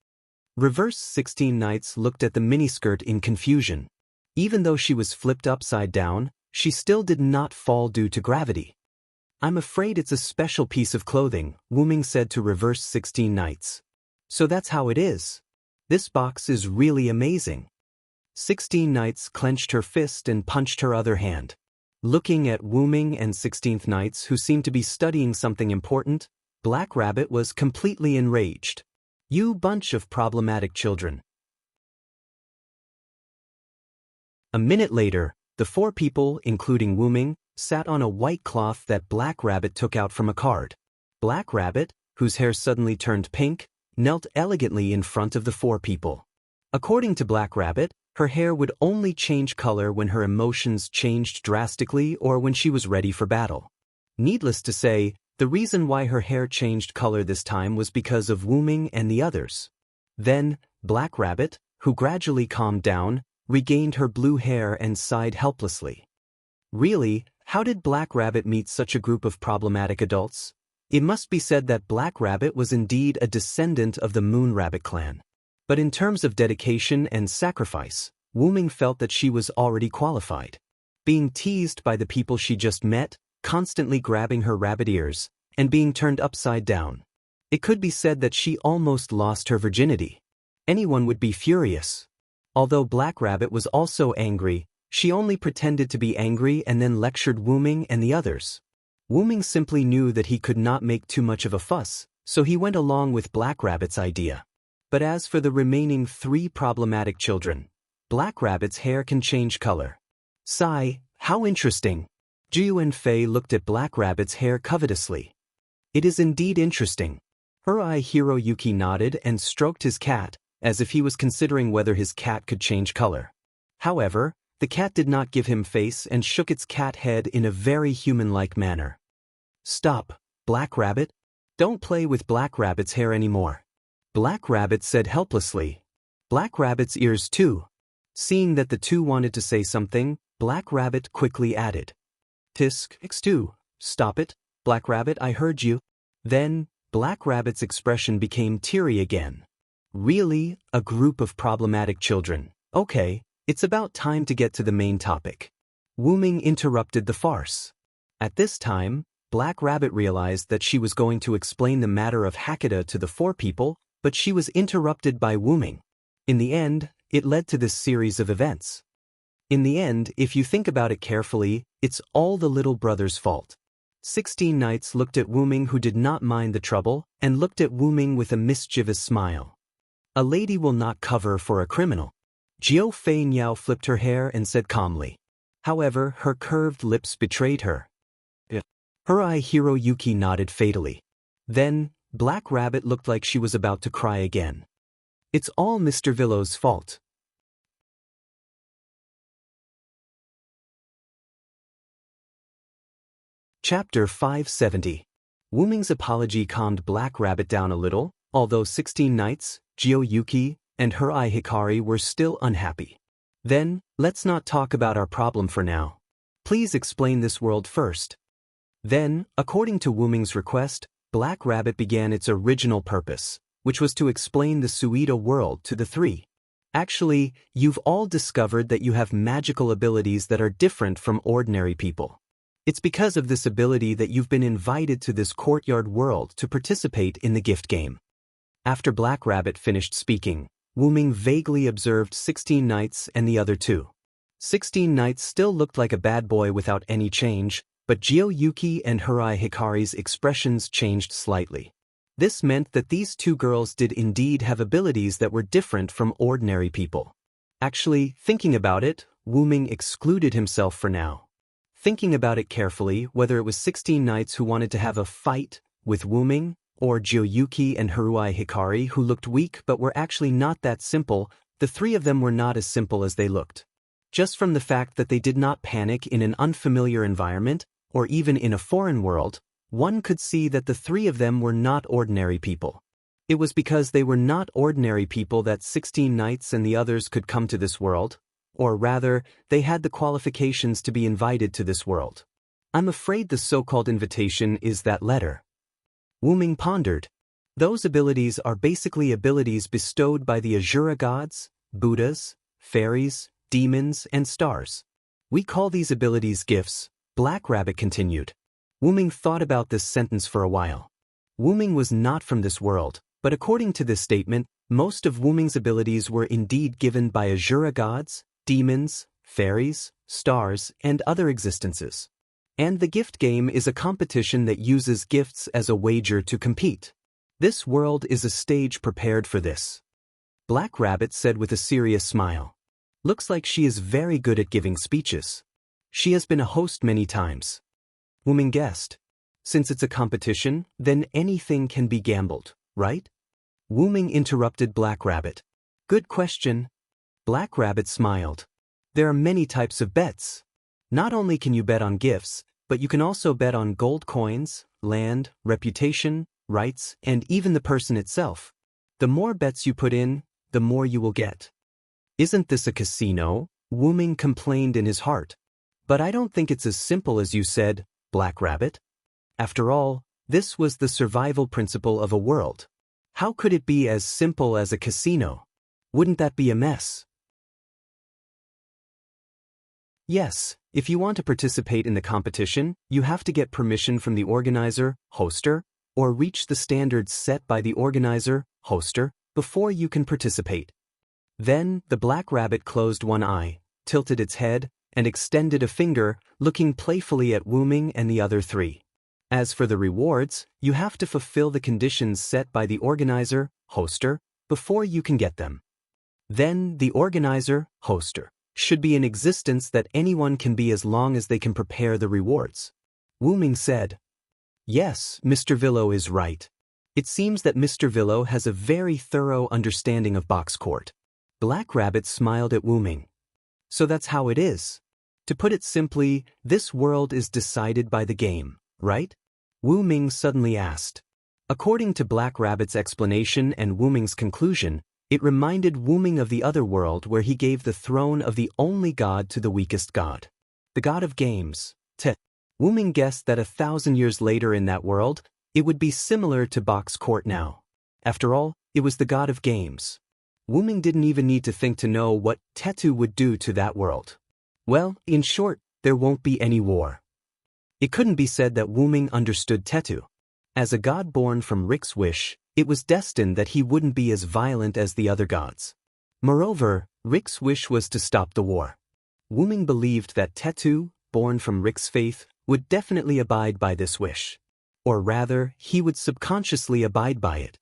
Reverse 16 Knights looked at the miniskirt in confusion. Even though she was flipped upside down, she still did not fall due to gravity. I'm afraid it's a special piece of clothing, Wu Ming said to Reverse 16 Knights. So that's how it is. This box is really amazing. 16 Nights clenched her fist and punched her other hand. Looking at Wu Ming and 16th Nights, who seemed to be studying something important, Black Rabbit was completely enraged. You bunch of problematic children. A minute later, the four people, including Wu Ming, sat on a white cloth that Black Rabbit took out from a card. Black Rabbit, whose hair suddenly turned pink, knelt elegantly in front of the four people. According to Black Rabbit, her hair would only change color when her emotions changed drastically or when she was ready for battle. Needless to say, the reason why her hair changed color this time was because of Wu Ming and the others. Then, Black Rabbit, who gradually calmed down, regained her blue hair and sighed helplessly. Really, how did Black Rabbit meet such a group of problematic adults? It must be said that Black Rabbit was indeed a descendant of the Moon Rabbit clan. But in terms of dedication and sacrifice, Wu Ming felt that she was already qualified. Being teased by the people she just met, constantly grabbing her rabbit ears, and being turned upside down. It could be said that she almost lost her virginity. Anyone would be furious. Although Black Rabbit was also angry, she only pretended to be angry and then lectured Wu Ming and the others. Wu Ming simply knew that he could not make too much of a fuss, so he went along with Black Rabbit's idea. But as for the remaining three problematic children, Black Rabbit's hair can change color. Sigh, how interesting. Jiu and Fei looked at Black Rabbit's hair covetously. It is indeed interesting. Her-eye Hiroyuki nodded and stroked his cat, as if he was considering whether his cat could change color. However, the cat did not give him face and shook its cat head in a very human-like manner. Stop, Black Rabbit. Don't play with Black Rabbit's hair anymore. Black Rabbit said helplessly. Black Rabbit's ears too. Seeing that the two wanted to say something, Black Rabbit quickly added. Tisk, X2, stop it, Black Rabbit, I heard you. Then, Black Rabbit's expression became teary again. Really, a group of problematic children. Okay, it's about time to get to the main topic. Wu Ming interrupted the farce. At this time, Black Rabbit realized that she was going to explain the matter of Hakata to the four people, but she was interrupted by Wu Ming. In the end, it led to this series of events. In the end, if you think about it carefully, it's all the little brother's fault. 16 Nights looked at Wu Ming, who did not mind the trouble, and looked at Wu Ming with a mischievous smile. A lady will not cover for a criminal. Jiu Fei Niao flipped her hair and said calmly. However, her curved lips betrayed her. Her-eye Hiroyuki nodded fatally. Then, Black Rabbit looked like she was about to cry again. It's all Mr. Villo's fault. Chapter 570. Wu Ming's apology calmed Black Rabbit down a little, although 16 Nights, Jiu-Yuki, and Her-eye Hikari were still unhappy. Then, let's not talk about our problem for now. Please explain this world first. Then, according to Wu Ming's request, Black Rabbit began its original purpose, which was to explain the Suida world to the three. Actually, you've all discovered that you have magical abilities that are different from ordinary people. It's because of this ability that you've been invited to this courtyard world to participate in the gift game. After Black Rabbit finished speaking, Wu Ming vaguely observed 16 Nights and the other two. 16 Nights still looked like a bad boy without any change, but Jiu-Yuki and Her-eye Hikari's expressions changed slightly. This meant that these two girls did indeed have abilities that were different from ordinary people. Actually, thinking about it, Wu Ming excluded himself for now. Thinking about it carefully, whether it was 16 Nights who wanted to have a fight with Wu Ming, or Jiu-Yuki and Her-eye Hikari who looked weak but were actually not that simple, the three of them were not as simple as they looked. Just from the fact that they did not panic in an unfamiliar environment, or even in a foreign world, one could see that the three of them were not ordinary people. It was because they were not ordinary people that 16 Nights and the others could come to this world, or rather, they had the qualifications to be invited to this world. I'm afraid the so-called invitation is that letter. Wu Ming pondered. Those abilities are basically abilities bestowed by the Asura gods, Buddhas, fairies, demons, and stars. We call these abilities gifts, Black Rabbit continued. Wu Ming thought about this sentence for a while. Wu Ming was not from this world, But according to this statement, most of Wu Ming's abilities were indeed given by Azura gods, demons, fairies, stars, and other existences. And the gift game is a competition that uses gifts as a wager to compete. This world is a stage prepared for this. Black Rabbit said with a serious smile. Looks like she is very good at giving speeches. She has been a host many times. Wu Ming guessed. Since it's a competition, then anything can be gambled, right? Wu Ming interrupted Black Rabbit. Good question. Black Rabbit smiled. There are many types of bets. Not only can you bet on gifts, but you can also bet on gold coins, land, reputation, rights, and even the person itself. The more bets you put in, the more you will get. Isn't this a casino? Wu Ming complained in his heart. But I don't think it's as simple as you said, Black Rabbit. After all, this was the survival principle of a world. How could it be as simple as a casino? Wouldn't that be a mess? Yes, if you want to participate in the competition, you have to get permission from the organizer, hoster, or reach the standards set by the organizer, hoster, before you can participate. Then, the Black Rabbit closed one eye, tilted its head, and extended a finger, looking playfully at Wu Ming and the other three. As for the rewards, you have to fulfill the conditions set by the organizer, hoster, before you can get them. Then, the organizer, hoster, should be in existence that anyone can be as long as they can prepare the rewards. Wu Ming said. Yes, Mr. Villo is right. It seems that Mr. Villo has a very thorough understanding of box court. Black Rabbit smiled at Wu Ming. So that's how it is. To put it simply, this world is decided by the game, right? Wu Ming suddenly asked. According to Black Rabbit's explanation and Wu Ming's conclusion, it reminded Wu Ming of the other world where he gave the throne of the only god to the weakest god. The god of games, Te. Wu Ming guessed that 1,000 years later in that world, it would be similar to box court now. After all, it was the god of games. Wu Ming didn't even need to think to know what Tetu would do to that world. Well, in short, there won't be any war. It couldn't be said that Wu Ming understood Tetu. As a god born from Rick's wish, it was destined that he wouldn't be as violent as the other gods. Moreover, Rick's wish was to stop the war. Wu Ming believed that Tetu, born from Rick's faith, would definitely abide by this wish. Or rather, he would subconsciously abide by it.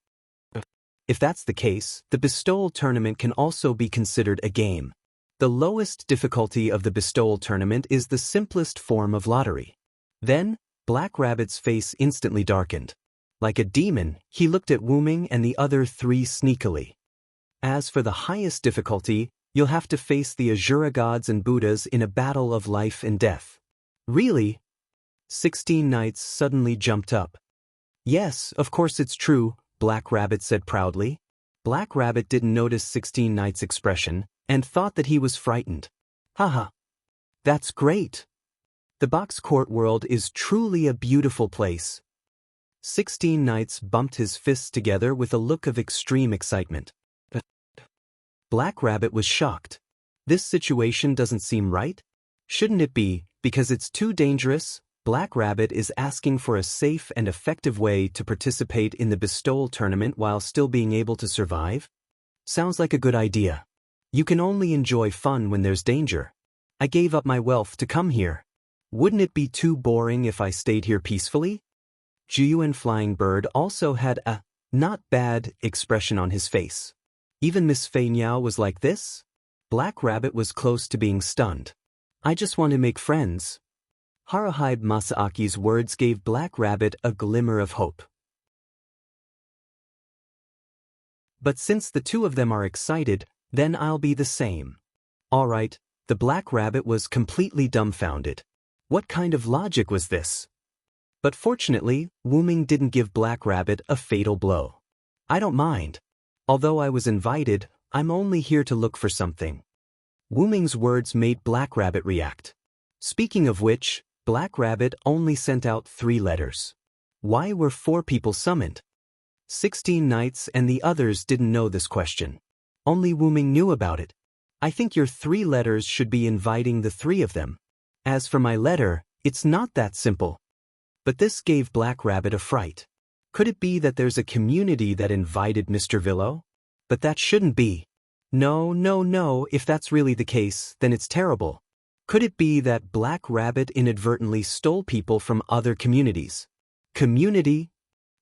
If that's the case, the bestowal tournament can also be considered a game. The lowest difficulty of the bestowal tournament is the simplest form of lottery. Then, Black Rabbit's face instantly darkened. Like a demon, he looked at Wu Ming and the other three sneakily. As for the highest difficulty, you'll have to face the Azura gods and Buddhas in a battle of life and death. Really? 16 Knights suddenly jumped up. Yes, of course it's true, Black Rabbit said proudly. Black Rabbit didn't notice 16 Knights' expression, and thought that he was frightened. Haha. That's great. The box court world is truly a beautiful place. 16 Knights bumped his fists together with a look of extreme excitement. Black Rabbit was shocked. This situation doesn't seem right? Shouldn't it be, because it's too dangerous? Black Rabbit is asking for a safe and effective way to participate in the bestowal tournament while still being able to survive? Sounds like a good idea. You can only enjoy fun when there's danger. I gave up my wealth to come here. Wouldn't it be too boring if I stayed here peacefully? Juyuan Flying Bird also had a not bad expression on his face. Even Miss Fei Niao was like this? Black Rabbit was close to being stunned. I just want to make friends. Haruhide Masaaki's words gave Black Rabbit a glimmer of hope. But since the two of them are excited, then I'll be the same. All right, the Black Rabbit was completely dumbfounded. What kind of logic was this? But fortunately, Wu Ming didn't give Black Rabbit a fatal blow. I don't mind. Although I was invited, I'm only here to look for something. Wu Ming's words made Black Rabbit react. Speaking of which, Black Rabbit only sent out 3 letters. Why were 4 people summoned? 16 Knights and the others didn't know this question. Only Wu Ming knew about it. I think your 3 letters should be inviting the 3 of them. As for my letter, it's not that simple. But this gave Black Rabbit a fright. Could it be that there's a community that invited Mr. Villo? But that shouldn't be. No, if that's really the case, then it's terrible. Could it be that Black Rabbit inadvertently stole people from other communities? Community?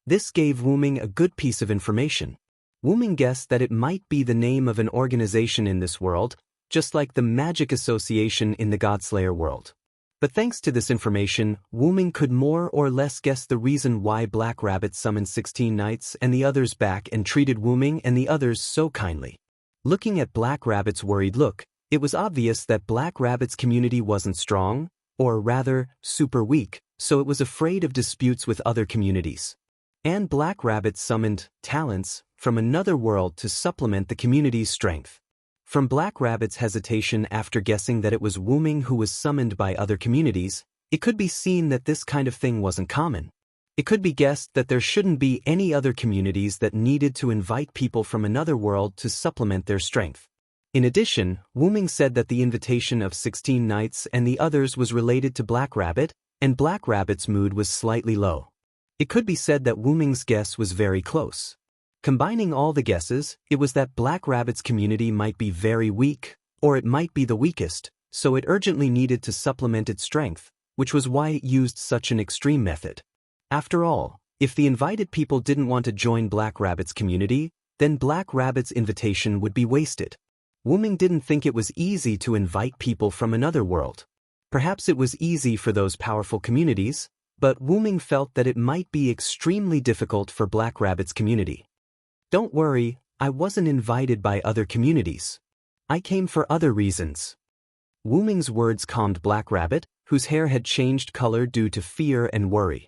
This gave Wuming a good piece of information. Wuming guessed that it might be the name of an organization in this world, just like the Magic Association in the Godslayer world. But thanks to this information, Wuming could more or less guess the reason why Black Rabbit summoned 16 knights and the others back and treated Wuming and the others so kindly. Looking at Black Rabbit's worried look, it was obvious that Black Rabbit's community wasn't strong, or rather, super weak, so it was afraid of disputes with other communities. And Black Rabbit summoned talents from another world to supplement the community's strength. From Black Rabbit's hesitation after guessing that it was Wuming who was summoned by other communities, it could be seen that this kind of thing wasn't common. It could be guessed that there shouldn't be any other communities that needed to invite people from another world to supplement their strength. In addition, Wuming said that the invitation of 16 knights and the others was related to Black Rabbit, and Black Rabbit's mood was slightly low. It could be said that Wuming's guess was very close. Combining all the guesses, it was that Black Rabbit's community might be very weak, or it might be the weakest, so it urgently needed to supplement its strength, which was why it used such an extreme method. After all, if the invited people didn't want to join Black Rabbit's community, then Black Rabbit's invitation would be wasted. Wuming didn't think it was easy to invite people from another world. Perhaps it was easy for those powerful communities, but Wuming felt that it might be extremely difficult for Black Rabbit's community. Don't worry, I wasn't invited by other communities. I came for other reasons. Wuming's words calmed Black Rabbit, whose hair had changed color due to fear and worry.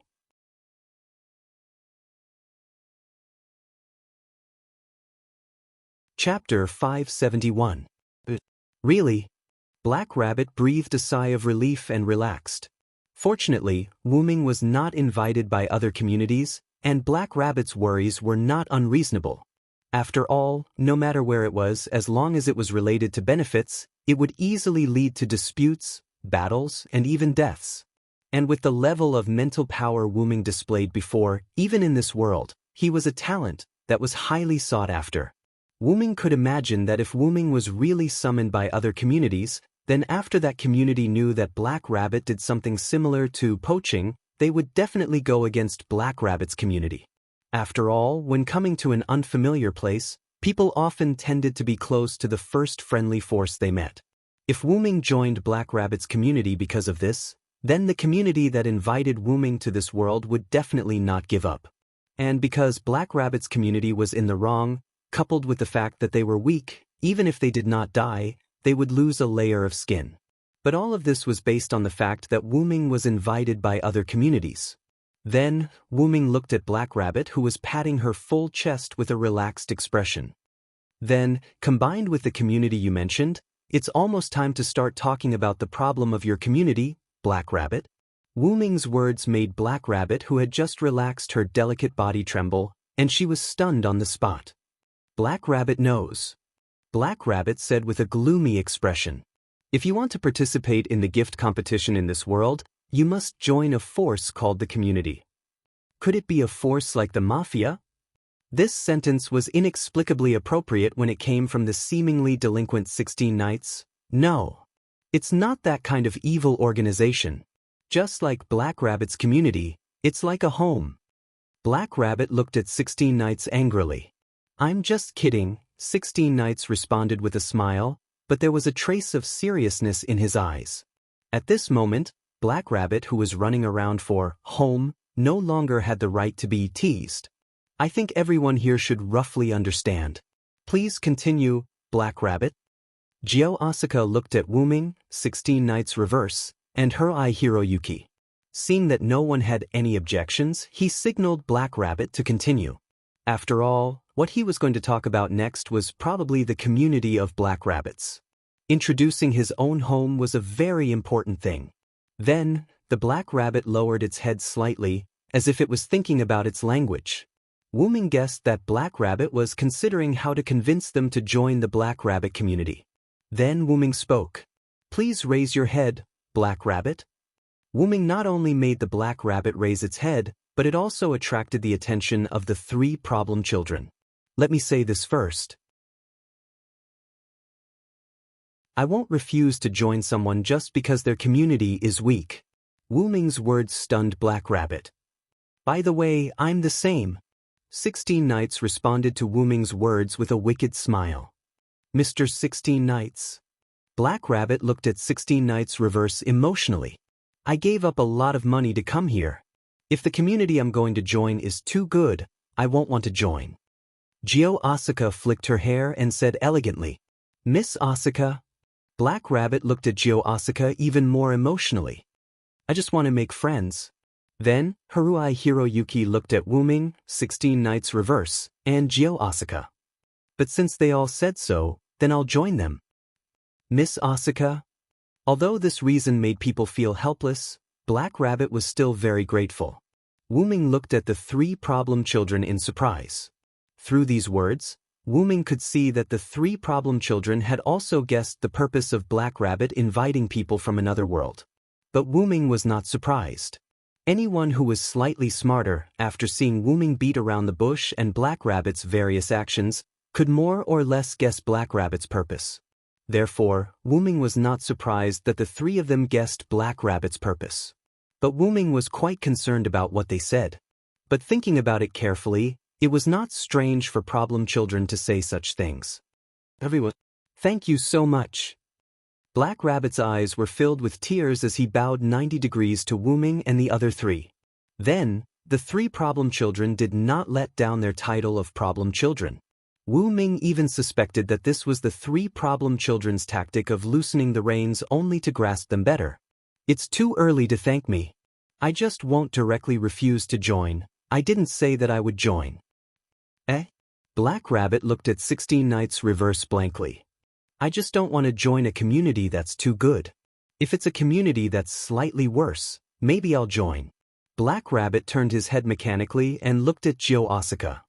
Chapter 571. Really? Black Rabbit breathed a sigh of relief and relaxed. Fortunately, Wuming was not invited by other communities, and Black Rabbit's worries were not unreasonable. After all, no matter where it was, as long as it was related to benefits, it would easily lead to disputes, battles, and even deaths. And with the level of mental power Wuming displayed before, even in this world, he was a talent that was highly sought after. Wuming could imagine that if Wuming was really summoned by other communities, then after that community knew that Black Rabbit did something similar to poaching, they would definitely go against Black Rabbit's community. After all, when coming to an unfamiliar place, people often tended to be close to the first friendly force they met. If Wuming joined Black Rabbit's community because of this, then the community that invited Wuming to this world would definitely not give up. And because Black Rabbit's community was in the wrong, coupled with the fact that they were weak, even if they did not die, they would lose a layer of skin. But all of this was based on the fact that Wuming was invited by other communities. Then, Wuming looked at Black Rabbit, who was patting her full chest with a relaxed expression. Then, combined with the community you mentioned, it's almost time to start talking about the problem of your community, Black Rabbit. Wuming's words made Black Rabbit, who had just relaxed her delicate body, tremble, and she was stunned on the spot. Black Rabbit knows. Black Rabbit said with a gloomy expression. If you want to participate in the gift competition in this world, you must join a force called the community. Could it be a force like the mafia? This sentence was inexplicably appropriate when it came from the seemingly delinquent 16 knights. No. It's not that kind of evil organization. Just like Black Rabbit's community, it's like a home. Black Rabbit looked at 16 knights angrily. I'm just kidding, 16 knights responded with a smile, but there was a trace of seriousness in his eyes. At this moment, Black Rabbit, who was running around for home, no longer had the right to be teased. I think everyone here should roughly understand. Please continue, Black Rabbit. Jio Asuka looked at Wuming, 16 knights reverse, and her eye Hiroyuki. Seeing that no one had any objections, he signaled Black Rabbit to continue. After all, what he was going to talk about next was probably the community of Black Rabbits. Introducing his own home was a very important thing. Then, the Black Rabbit lowered its head slightly, as if it was thinking about its language. Wuming guessed that Black Rabbit was considering how to convince them to join the Black Rabbit community. Then Wuming spoke. Please raise your head, Black Rabbit. Wuming not only made the Black Rabbit raise its head, but it also attracted the attention of the three problem children. Let me say this first. I won't refuse to join someone just because their community is weak. Wu Ming's words stunned Black Rabbit. By the way, I'm the same. 16 Knights responded to Wu Ming's words with a wicked smile. Mr. 16 Knights. Black Rabbit looked at 16 Knights reverse emotionally. I gave up a lot of money to come here. If the community I'm going to join is too good, I won't want to join. Gio Asuka flicked her hair and said elegantly, Miss Asuka. Black Rabbit looked at Gio Asuka even more emotionally. I just want to make friends. Then, Haruai Hiroyuki looked at Wu Ming, 16 Knights reverse, and Gio Asuka. But since they all said so, then I'll join them. Miss Asuka? Although this reason made people feel helpless, Black Rabbit was still very grateful. Wu Ming looked at the three problem children in surprise. Through these words, Wu Ming could see that the three problem children had also guessed the purpose of Black Rabbit inviting people from another world. But Wu Ming was not surprised. Anyone who was slightly smarter, after seeing Wu Ming beat around the bush and Black Rabbit's various actions, could more or less guess Black Rabbit's purpose. Therefore, Wu Ming was not surprised that the three of them guessed Black Rabbit's purpose. But Wu Ming was quite concerned about what they said. But thinking about it carefully, it was not strange for problem children to say such things. Everyone, thank you so much. Black Rabbit's eyes were filled with tears as he bowed 90 degrees to Wu Ming and the other three. Then, the three problem children did not let down their title of problem children. Wu Ming even suspected that this was the three problem children's tactic of loosening the reins only to grasp them better. It's too early to thank me. I just won't directly refuse to join. I didn't say that I would join. Eh? Black Rabbit looked at 16 Knights reverse blankly. I just don't want to join a community that's too good. If it's a community that's slightly worse, maybe I'll join. Black Rabbit turned his head mechanically and looked at Gio Asuka.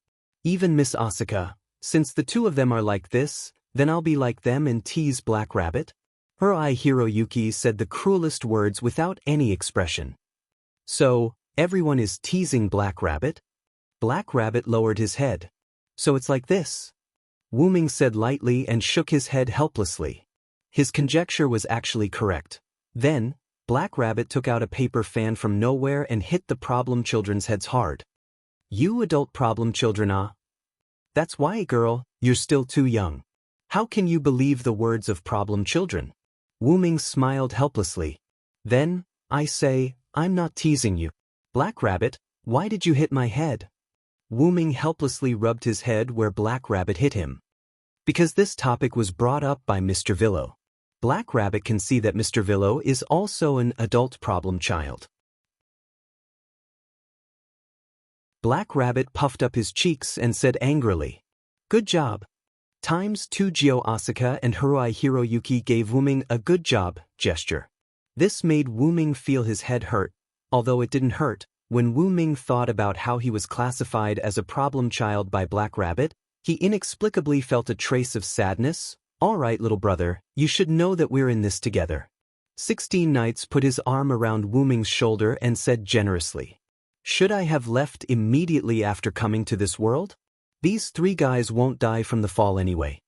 Even Miss Asuka, since the two of them are like this, then I'll be like them and tease Black Rabbit? Haruai Hiroyuki said the cruelest words without any expression. So, everyone is teasing Black Rabbit? Black Rabbit lowered his head. So it's like this? Wu Ming said lightly and shook his head helplessly. His conjecture was actually correct. Then, Black Rabbit took out a paper fan from nowhere and hit the problem children's heads hard. You adult problem children, ah? That's why, girl, you're still too young. How can you believe the words of problem children? Wu Ming smiled helplessly. Then, I say, I'm not teasing you. Black Rabbit, why did you hit my head? Wu Ming helplessly rubbed his head where Black Rabbit hit him. Because this topic was brought up by Mr. Villo. Black Rabbit can see that Mr. Villo is also an adult problem child. Black Rabbit puffed up his cheeks and said angrily, Good job. Times 2 Gio Asuka and Haruai Hiroyuki gave Wu Ming a good job gesture. This made Wu Ming feel his head hurt, although it didn't hurt. When Wu Ming thought about how he was classified as a problem child by Black Rabbit, he inexplicably felt a trace of sadness. All right, little brother, you should know that we're in this together. 16 Knights put his arm around Wu Ming's shoulder and said generously, Should I have left immediately after coming to this world? These three guys won't die from the fall anyway.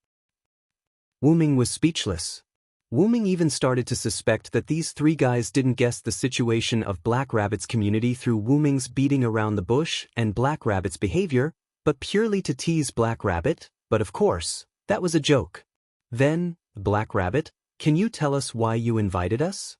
Wu Ming was speechless. Wu Ming even started to suspect that these three guys didn't guess the situation of Black Rabbit's community through Wu Ming's beating around the bush and Black Rabbit's behavior, but purely to tease Black Rabbit. But of course, that was a joke. Then, Black Rabbit, can you tell us why you invited us?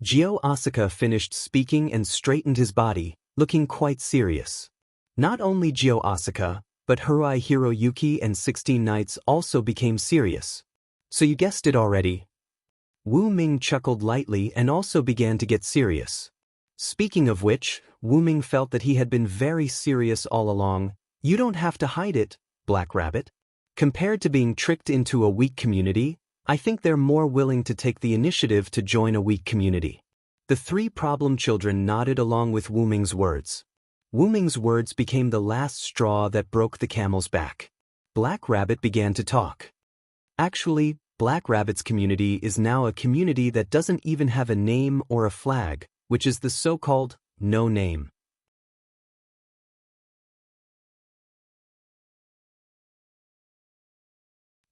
Gio Asuka finished speaking and straightened his body, looking quite serious. Not only Gio Asuka, but Haruai Hiroyuki and 16 Knights also became serious. So you guessed it already. Wu Ming chuckled lightly and also began to get serious. Speaking of which, Wu Ming felt that he had been very serious all along. You don't have to hide it, Black Rabbit. Compared to being tricked into a weak community, I think they're more willing to take the initiative to join a weak community. The three problem children nodded along with Wu Ming's words. Wu Ming's words became the last straw that broke the camel's back. Black Rabbit began to talk. Actually, Black Rabbit's community is now a community that doesn't even have a name or a flag, which is the so-called no name.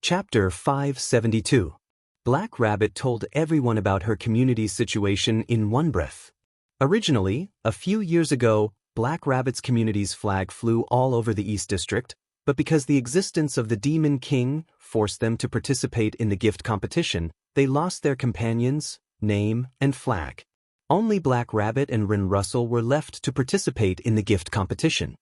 Chapter 572. Black Rabbit told everyone about her community's situation in one breath. Originally, a few years ago, Black Rabbit's community's flag flew all over the East District, but because the existence of the Demon King forced them to participate in the gift competition, they lost their companions, name, and flag. Only Black Rabbit and Rin Russell were left to participate in the gift competition.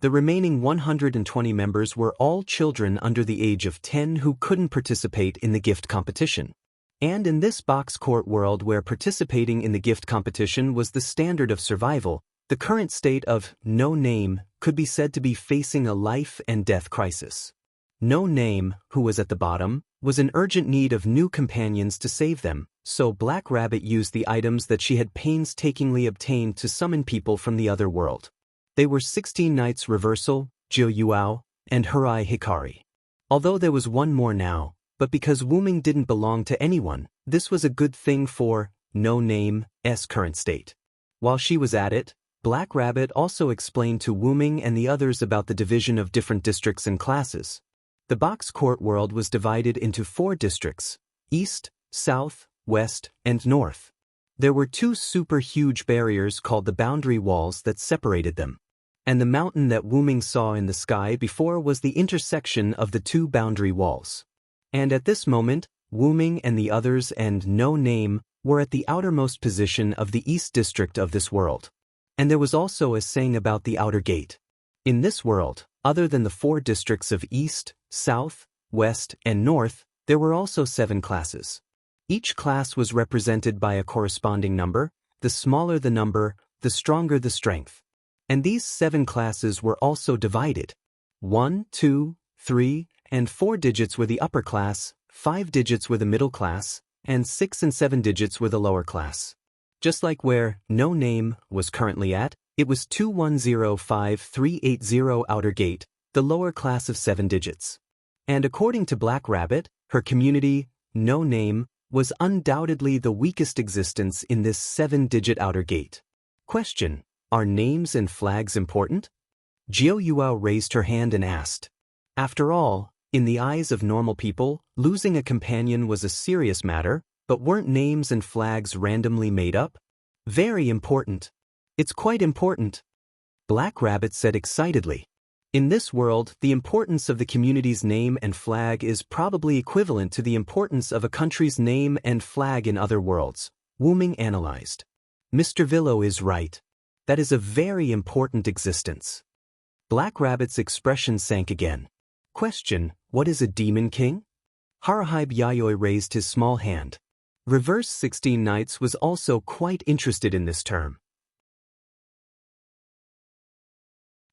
The remaining 120 members were all children under the age of 10 who couldn't participate in the gift competition. And in this box court world where participating in the gift competition was the standard of survival, the current state of No Name could be said to be facing a life and death crisis. No Name, who was at the bottom, was in urgent need of new companions to save them, so Black Rabbit used the items that she had painstakingly obtained to summon people from the other world. They were 16 Knights Reversal, Jiu Yuao, and Hurai Hikari. Although there was one more now, but because Wuming didn't belong to anyone, this was a good thing for No Name's current state. While she was at it, Black Rabbit also explained to Wuming and the others about the division of different districts and classes. The box court world was divided into 4 districts: East, South, West, and North. There were 2 super huge barriers called the boundary walls that separated them. And the mountain that Wuming saw in the sky before was the intersection of the 2 boundary walls. And at this moment, Wuming and the others and No Name were at the outermost position of the East District of this world. And there was also a saying about the outer gate. In this world, other than the 4 districts of East, South, West, and North, there were also 7 classes. Each class was represented by a corresponding number. The smaller the number, the stronger the strength. And these 7 classes were also divided. 1, 2, 3, and 4 digits were the upper class, 5 digits were the middle class, and 6 and 7 digits were the lower class. Just like where No Name was currently at, it was 2105-380 outer gate, the lower class of 7 digits. And according to Black Rabbit, her community, No Name, was undoubtedly the weakest existence in this 7-digit outer gate. Question: are names and flags important? Jiu Yuao raised her hand and asked. After all, in the eyes of normal people, losing a companion was a serious matter, but weren't names and flags randomly made up? Very important. It's quite important, Black Rabbit said excitedly. In this world, the importance of the community's name and flag is probably equivalent to the importance of a country's name and flag in other worlds, Wuming analyzed. Mr. Villo is right. That is a very important existence. Black Rabbit's expression sank again. Question: what is a Demon King? Harahibe Yayoi raised his small hand. Reverse 16 Knights was also quite interested in this term.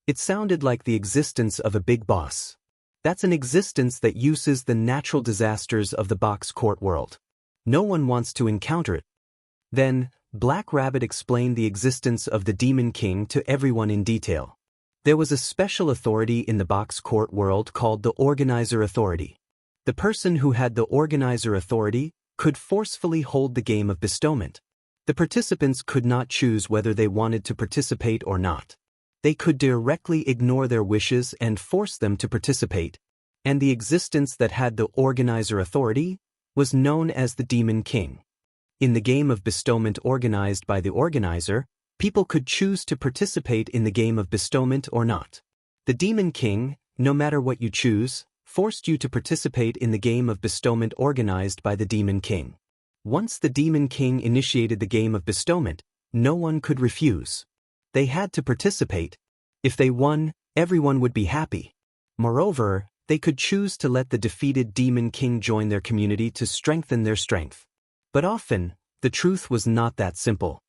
It sounded like the existence of a big boss. That's an existence that uses the natural disasters of the box court world. No one wants to encounter it. Then, Black Rabbit explained the existence of the Demon King to everyone in detail. There was a special authority in the box court world called the Organizer Authority. The person who had the Organizer Authority could forcefully hold the game of bestowment. The participants could not choose whether they wanted to participate or not. They could directly ignore their wishes and force them to participate. And the existence that had the Organizer Authority was known as the Demon King. In the game of bestowment organized by the organizer, people could choose to participate in the game of bestowment or not. The Demon King, no matter what you choose, forced you to participate in the game of bestowment organized by the Demon King. Once the Demon King initiated the game of bestowment, no one could refuse. They had to participate. If they won, everyone would be happy. Moreover, they could choose to let the defeated Demon King join their community to strengthen their strength. But often, the truth was not that simple.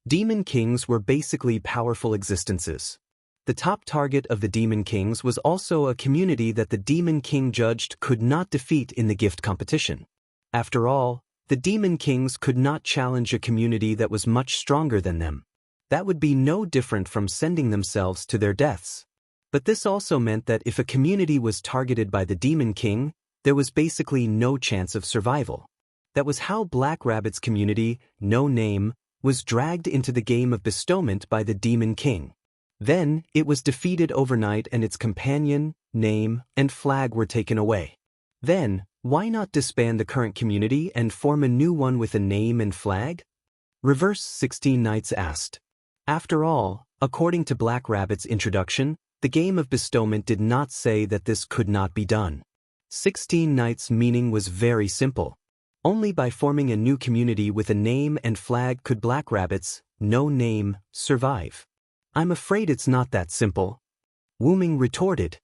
Demon Kings were basically powerful existences. The top target of the Demon Kings was also a community that the Demon King judged could not defeat in the gift competition. After all, the Demon Kings could not challenge a community that was much stronger than them. That would be no different from sending themselves to their deaths. But this also meant that if a community was targeted by the Demon King, there was basically no chance of survival. That was how Black Rabbit's community, No Name, was dragged into the game of bestowment by the Demon King. Then, it was defeated overnight and its companion, name, and flag were taken away. Then, Why not disband the current community and form a new one with a name and flag? Reverse 16 Knights asked. After all, according to Black Rabbit's introduction, the game of bestowment did not say that this could not be done. 16 Knights' meaning was very simple. Only by forming a new community with a name and flag could Black Rabbit's no name survive. I'm afraid it's not that simple. Wu Ming retorted.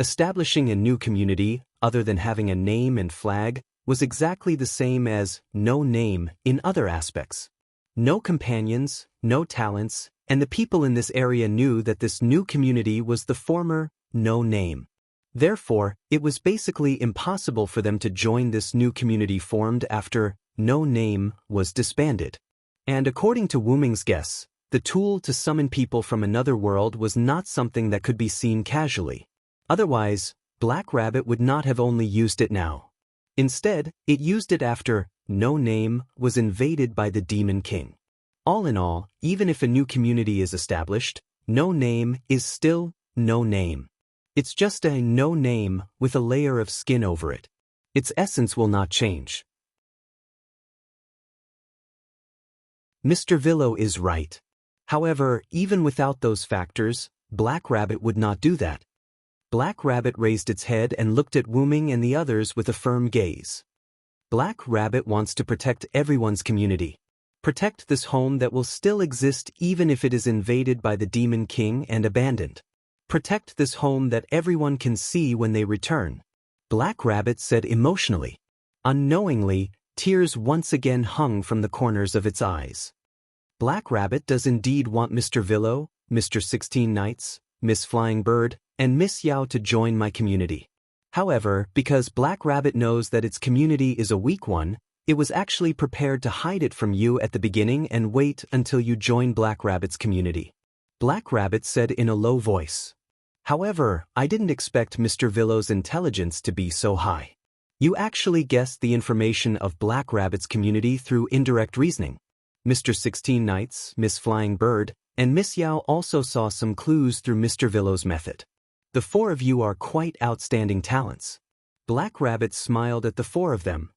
Establishing a new community, other than having a name and flag, was exactly the same as no name in other aspects. No companions, no talents, and the people in this area knew that this new community was the former no name. Therefore, it was basically impossible for them to join this new community formed after no name was disbanded. And according to Wu Ming's guess, the tool to summon people from another world was not something that could be seen casually. Otherwise, Black Rabbit would not have only used it now. Instead, it used it after no name was invaded by the Demon King. All in all, even if a new community is established, no name is still no name. It's just a no name with a layer of skin over it. Its essence will not change. Mr. Villo is right. However, even without those factors, Black Rabbit would not do that. Black Rabbit raised its head and looked at Wu Ming and the others with a firm gaze. Black Rabbit wants to protect everyone's community. Protect this home that will still exist even if it is invaded by the Demon King and abandoned. Protect this home that everyone can see when they return. Black Rabbit said emotionally. Unknowingly, tears once again hung from the corners of its eyes. Black Rabbit does indeed want Mr. Villo, Mr. 16 Knights, Miss Flying Bird, and Miss Yao to join my community. However, because Black Rabbit knows that its community is a weak one, it was actually prepared to hide it from you at the beginning and wait until you join Black Rabbit's community. Black Rabbit said in a low voice. However, I didn't expect Mr. Villo's intelligence to be so high. You actually guessed the information of Black Rabbit's community through indirect reasoning. Mr. 16 Knights, Miss Flying Bird, and Miss Yao also saw some clues through Mr. Villo's method. The four of you are quite outstanding talents. Black Rabbit smiled at the four of them.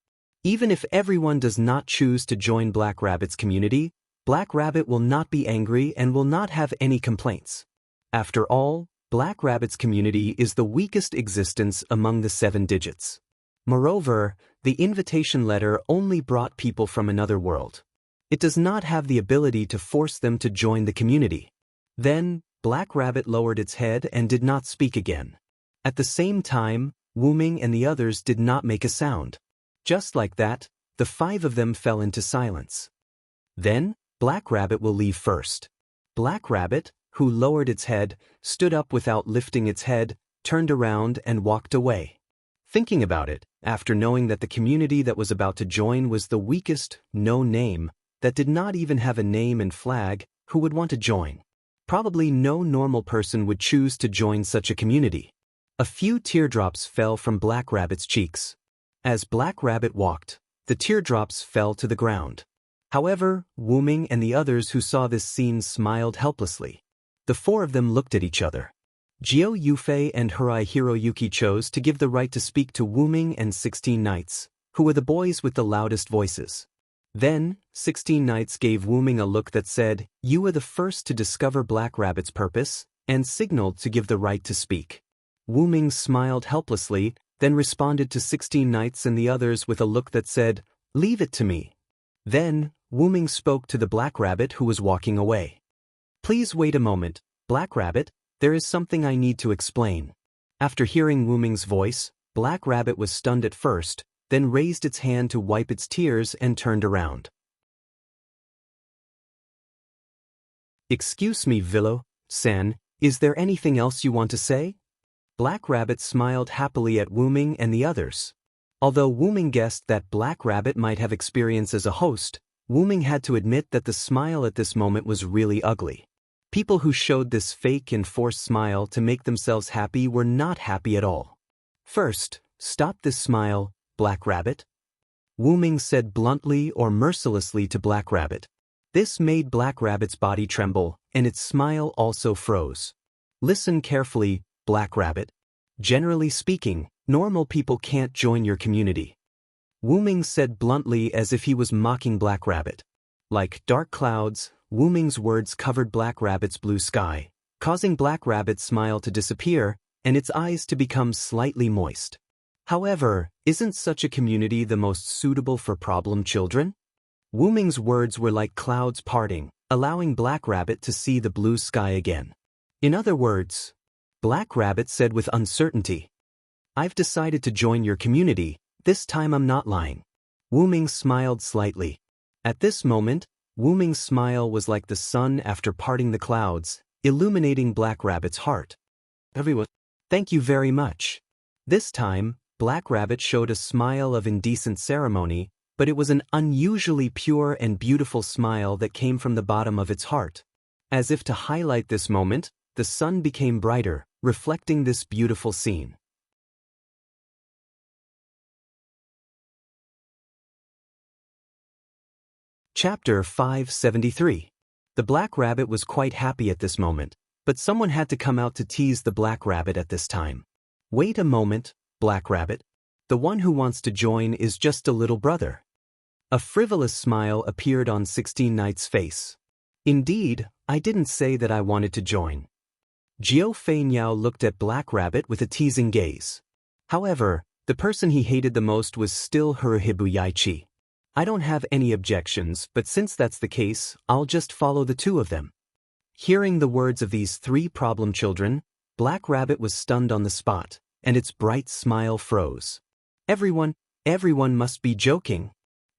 Even if everyone does not choose to join Black Rabbit's community, Black Rabbit will not be angry and will not have any complaints. After all, Black Rabbit's community is the weakest existence among the 7 digits. Moreover, the invitation letter only brought people from another world. It does not have the ability to force them to join the community. Then, Black Rabbit lowered its head and did not speak again. At the same time, Wu Ming and the others did not make a sound. Just like that, the 5 of them fell into silence. Then, Black Rabbit will leave first. Black Rabbit, who lowered its head, stood up without lifting its head, turned around and walked away. Thinking about it, after knowing that the community that was about to join was the weakest, no name, that did not even have a name and flag, who would want to join? Probably no normal person would choose to join such a community. A few teardrops fell from Black Rabbit's cheeks. As Black Rabbit walked, the teardrops fell to the ground. However, Wu Ming and the others who saw this scene smiled helplessly. The 4 of them looked at each other. Jiao Yufei and Hirai Hiroyuki chose to give the right to speak to Wu Ming and 16 Knights, who were the boys with the loudest voices. Then, 16 Knights gave Wu Ming a look that said, "You were the first to discover Black Rabbit's purpose," and signaled to give the right to speak. Wu Ming smiled helplessly, then responded to 16 Knights and the others with a look that said, "Leave it to me." Then, Wu Ming spoke to the Black Rabbit who was walking away. "Please wait a moment, Black Rabbit, there is something I need to explain." After hearing Wu Ming's voice, Black Rabbit was stunned at first, then raised its hand to wipe its tears and turned around. "Excuse me, Villo-san, is there anything else you want to say?" Black Rabbit smiled happily at Wu Ming and the others. Although Wu Ming guessed that Black Rabbit might have experience as a host, Wu Ming had to admit that the smile at this moment was really ugly. People who showed this fake and forced smile to make themselves happy were not happy at all. "First, stop this smile, Black Rabbit," Wu Ming said bluntly or mercilessly to Black Rabbit. This made Black Rabbit's body tremble, and its smile also froze. "Listen carefully, Black Rabbit. Generally speaking, Normal people can't join your community. Wu Ming said bluntly as if he was mocking Black Rabbit. Like dark clouds, Wu Ming's words covered Black Rabbit's blue sky, causing Black Rabbit's smile to disappear and its eyes to become slightly moist. However, isn't such a community the most suitable for problem children? Wu Ming's words were like clouds parting, allowing Black Rabbit to see the blue sky again. In other words, Black Rabbit said with uncertainty, "I've decided to join your community, this time I'm not lying." Wu Ming smiled slightly. At this moment, Wu Ming's smile was like the sun after parting the clouds, illuminating Black Rabbit's heart. "Everyone, thank you very much." This time, Black Rabbit showed a smile of indecent ceremony, but it was an unusually pure and beautiful smile that came from the bottom of its heart. As if to highlight this moment, the sun became brighter, reflecting this beautiful scene. Chapter 573. The Black Rabbit was quite happy at this moment, but someone had to come out to tease the Black Rabbit at this time. "Wait a moment, Black Rabbit. The one who wants to join is just a little brother." A frivolous smile appeared on 16 Knight's face. "Indeed, I didn't say that I wanted to join." Jiao Feinyao looked at Black Rabbit with a teasing gaze. However, the person he hated the most was still Huruhibu Yaichi. "I don't have any objections, but since that's the case, I'll just follow the two of them." Hearing the words of these three problem children, Black Rabbit was stunned on the spot, and its bright smile froze. Everyone must be joking."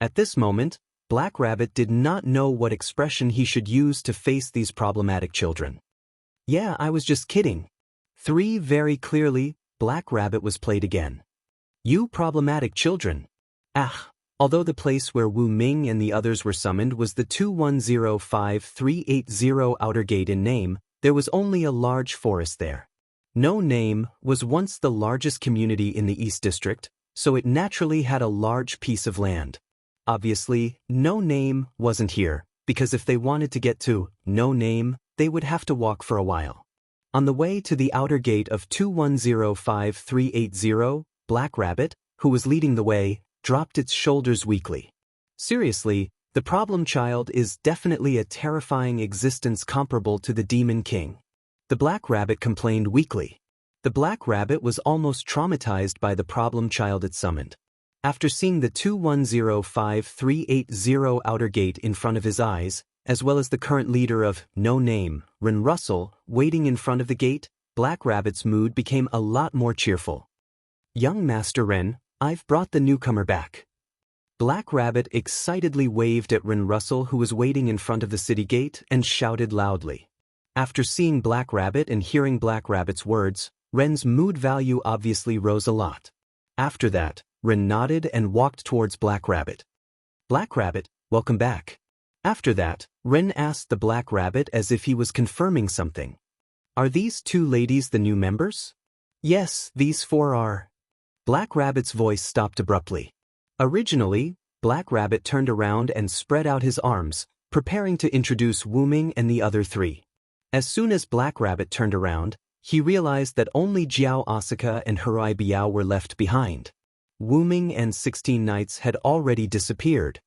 At this moment, Black Rabbit did not know what expression he should use to face these problematic children. "Yeah, I was just kidding." Three very clearly, Black Rabbit was played again. "You problematic children." Although the place where Wu Ming and the others were summoned was the 2105-380 Outer Gate in name, there was only a large forest there. No Name was once the largest community in the East District, so it naturally had a large piece of land. Obviously, No Name wasn't here, because if they wanted to get to No Name, they would have to walk for a while. On the way to the outer gate of 2105-380, Black Rabbit, who was leading the way, dropped its shoulders weakly. Seriously, the problem child is definitely a terrifying existence comparable to the Demon King. The Black Rabbit complained weakly. The Black Rabbit was almost traumatized by the problem child it summoned. After seeing the 2105-380 outer gate in front of his eyes, as well as the current leader of No Name, Ren Russell, waiting in front of the gate, Black Rabbit's mood became a lot more cheerful. "Young Master Ren, I've brought the newcomer back." Black Rabbit excitedly waved at Ren Russell, who was waiting in front of the city gate, and shouted loudly. After seeing Black Rabbit and hearing Black Rabbit's words, Ren's mood value obviously rose a lot. After that, Ren nodded and walked towards Black Rabbit. "Black Rabbit, welcome back." After that, Ren asked the Black Rabbit as if he was confirming something. "Are these two ladies the new members?" "Yes, these four are." Black Rabbit's voice stopped abruptly. Originally, Black Rabbit turned around and spread out his arms, preparing to introduce Wu Ming and the other three. As soon as Black Rabbit turned around, he realized that only Jiao Asuka and Hurai Biao were left behind. Wu Ming and 16 Knights had already disappeared.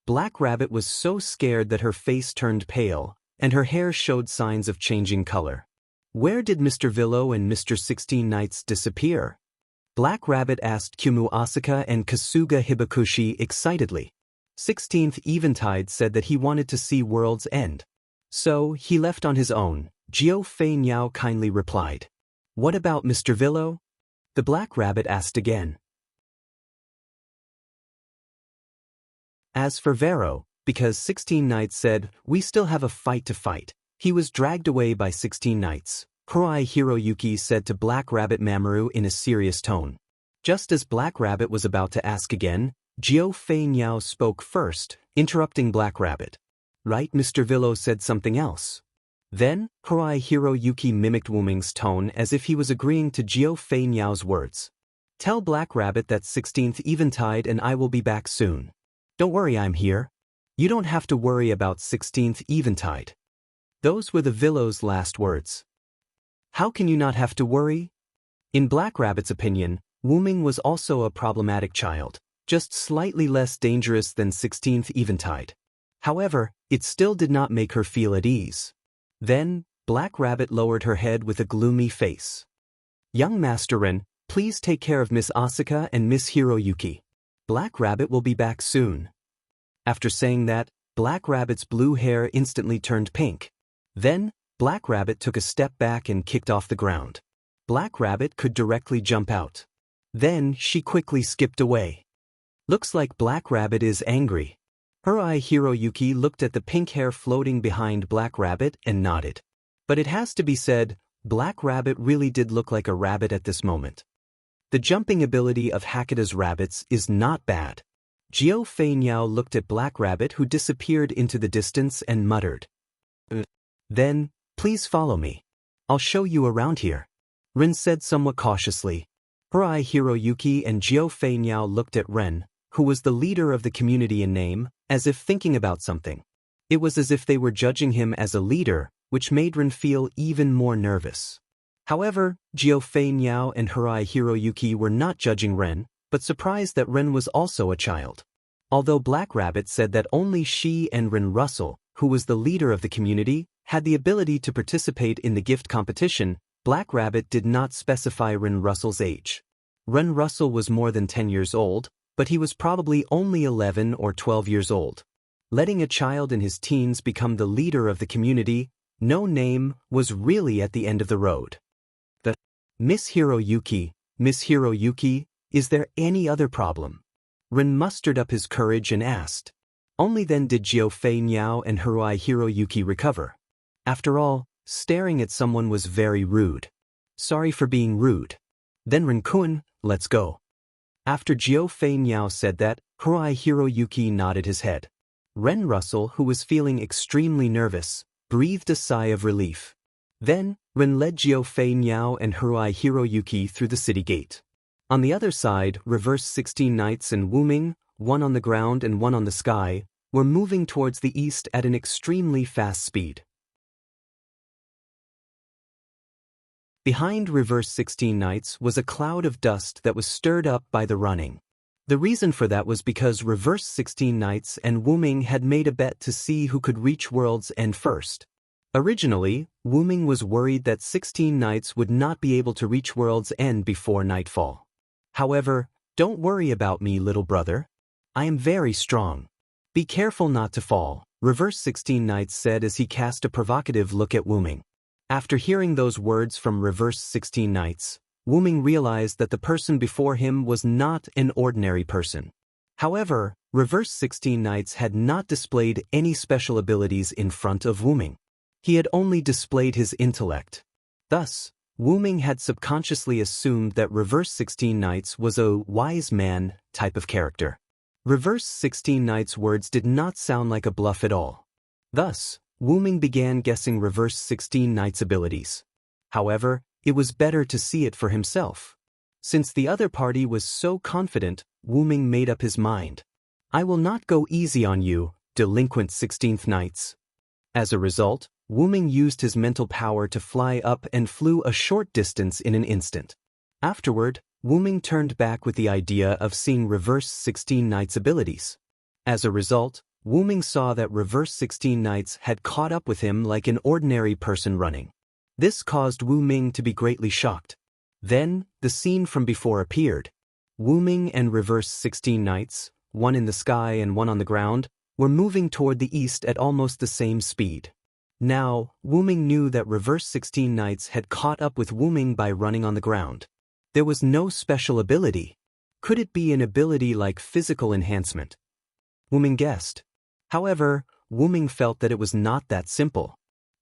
Black Rabbit was so scared that her face turned pale, and her hair showed signs of changing color. Where did Mr. Villo and Mr. 16 Knights disappear? Black Rabbit asked Kumu Asuka and Kasuga Hibakushi excitedly. 16th Eventide said that he wanted to see World's End. So, he left on his own, Jiao Feinyao kindly replied. "What about Mr. Villo?" The Black Rabbit asked again. As for Vero, because 16 Knights said, "We still have a fight to fight," he was dragged away by 16 Knights, Kurai Hiroyuki said to Black Rabbit Mamoru in a serious tone. Just as Black Rabbit was about to ask again, Jiao Feinyao spoke first, interrupting Black Rabbit. "Right, Mr. Villo said something else." Then, Kurai Hiroyuki mimicked Wu Ming's tone as if he was agreeing to Jiao Feinyao's words. "Tell Black Rabbit that 16th Eventide and I will be back soon. Don't worry, I'm here. You don't have to worry about 16th Eventide." Those were the Villo's last words. "How can you not have to worry?" In Black Rabbit's opinion, Wu-Ming was also a problematic child, just slightly less dangerous than 16th Eventide. However, it still did not make her feel at ease. Then, Black Rabbit lowered her head with a gloomy face. "Young Master Ren, please take care of Miss Asuka and Miss Hiroyuki. Black Rabbit will be back soon." After saying that, Black Rabbit's blue hair instantly turned pink. Then, Black Rabbit took a step back and kicked off the ground. Black Rabbit could directly jump out. Then, she quickly skipped away. Looks like Black Rabbit is angry. Hiroyuki looked at the pink hair floating behind Black Rabbit and nodded. But it has to be said, Black Rabbit really did look like a rabbit at this moment. The jumping ability of Hakuda's rabbits is not bad. Jiao Feinyao looked at Black Rabbit, who disappeared into the distance, and muttered, "Then, please follow me. I'll show you around here," Ren said somewhat cautiously. Hiroyuki and Jiao Feinyao looked at Ren, who was the leader of the community in name, as if thinking about something. It was as if they were judging him as a leader, which made Ren feel even more nervous. However, Jiao Feinyao and Hiroyuki were not judging Ren, but surprised that Ren was also a child. Although Black Rabbit said that only she and Ren Russell, who was the leader of the community, had the ability to participate in the gift competition, Black Rabbit did not specify Ren Russell's age. Ren Russell was more than 10 years old, but he was probably only 11 or 12 years old. Letting a child in his teens become the leader of the community, no name, was really at the end of the road. Miss Hiroyuki, is there any other problem?" Ren mustered up his courage and asked. Only then did Jiao Feinyao and Hiroyuki recover. After all, staring at someone was very rude. "Sorry for being rude." "Then Ren-kun, let's go." After Jiao Feinyao said that, Hiroyuki nodded his head. Ren Russell, who was feeling extremely nervous, breathed a sigh of relief. Then, Ren led Jiao Feinyao and Hiroyuki through the city gate. On the other side, Reverse 16 Knights and Wu-Ming, one on the ground and one on the sky, were moving towards the east at an extremely fast speed. Behind Reverse 16 Knights was a cloud of dust that was stirred up by the running. The reason for that was because Reverse 16 Knights and Wu-Ming had made a bet to see who could reach World's End first. Originally, Wu-Ming was worried that 16 Knights would not be able to reach World's End before nightfall. However, "Don't worry about me, little brother. I am very strong. Be careful not to fall," Reverse 16 Knights said as he cast a provocative look at Wu-Ming. After hearing those words from Reverse 16 Knights, Wu-Ming realized that the person before him was not an ordinary person. However, Reverse 16 Knights had not displayed any special abilities in front of Wu-Ming. He had only displayed his intellect. Thus, Wu-Ming had subconsciously assumed that Reverse 16 Knights was a wise man type of character. Reverse 16 Knights' words did not sound like a bluff at all. Thus, Wu-Ming began guessing Reverse 16 Knights' abilities. However, it was better to see it for himself. Since the other party was so confident, Wu-Ming made up his mind. "I will not go easy on you, delinquent 16th Knights." As a result, Wu-Ming used his mental power to fly up and flew a short distance in an instant. Afterward, Wu-Ming turned back with the idea of seeing Reverse 16 Knights' abilities. As a result, Wu-Ming saw that Reverse 16 Knights had caught up with him like an ordinary person running. This caused Wu-Ming to be greatly shocked. Then, the scene from before appeared. Wu-Ming and Reverse 16 Knights, one in the sky and one on the ground, were moving toward the east at almost the same speed. Now, Wu-Ming knew that Reverse 16 Knights had caught up with Wu-Ming by running on the ground. There was no special ability. Could it be an ability like physical enhancement? Wu-Ming guessed. However, Wu-Ming felt that it was not that simple.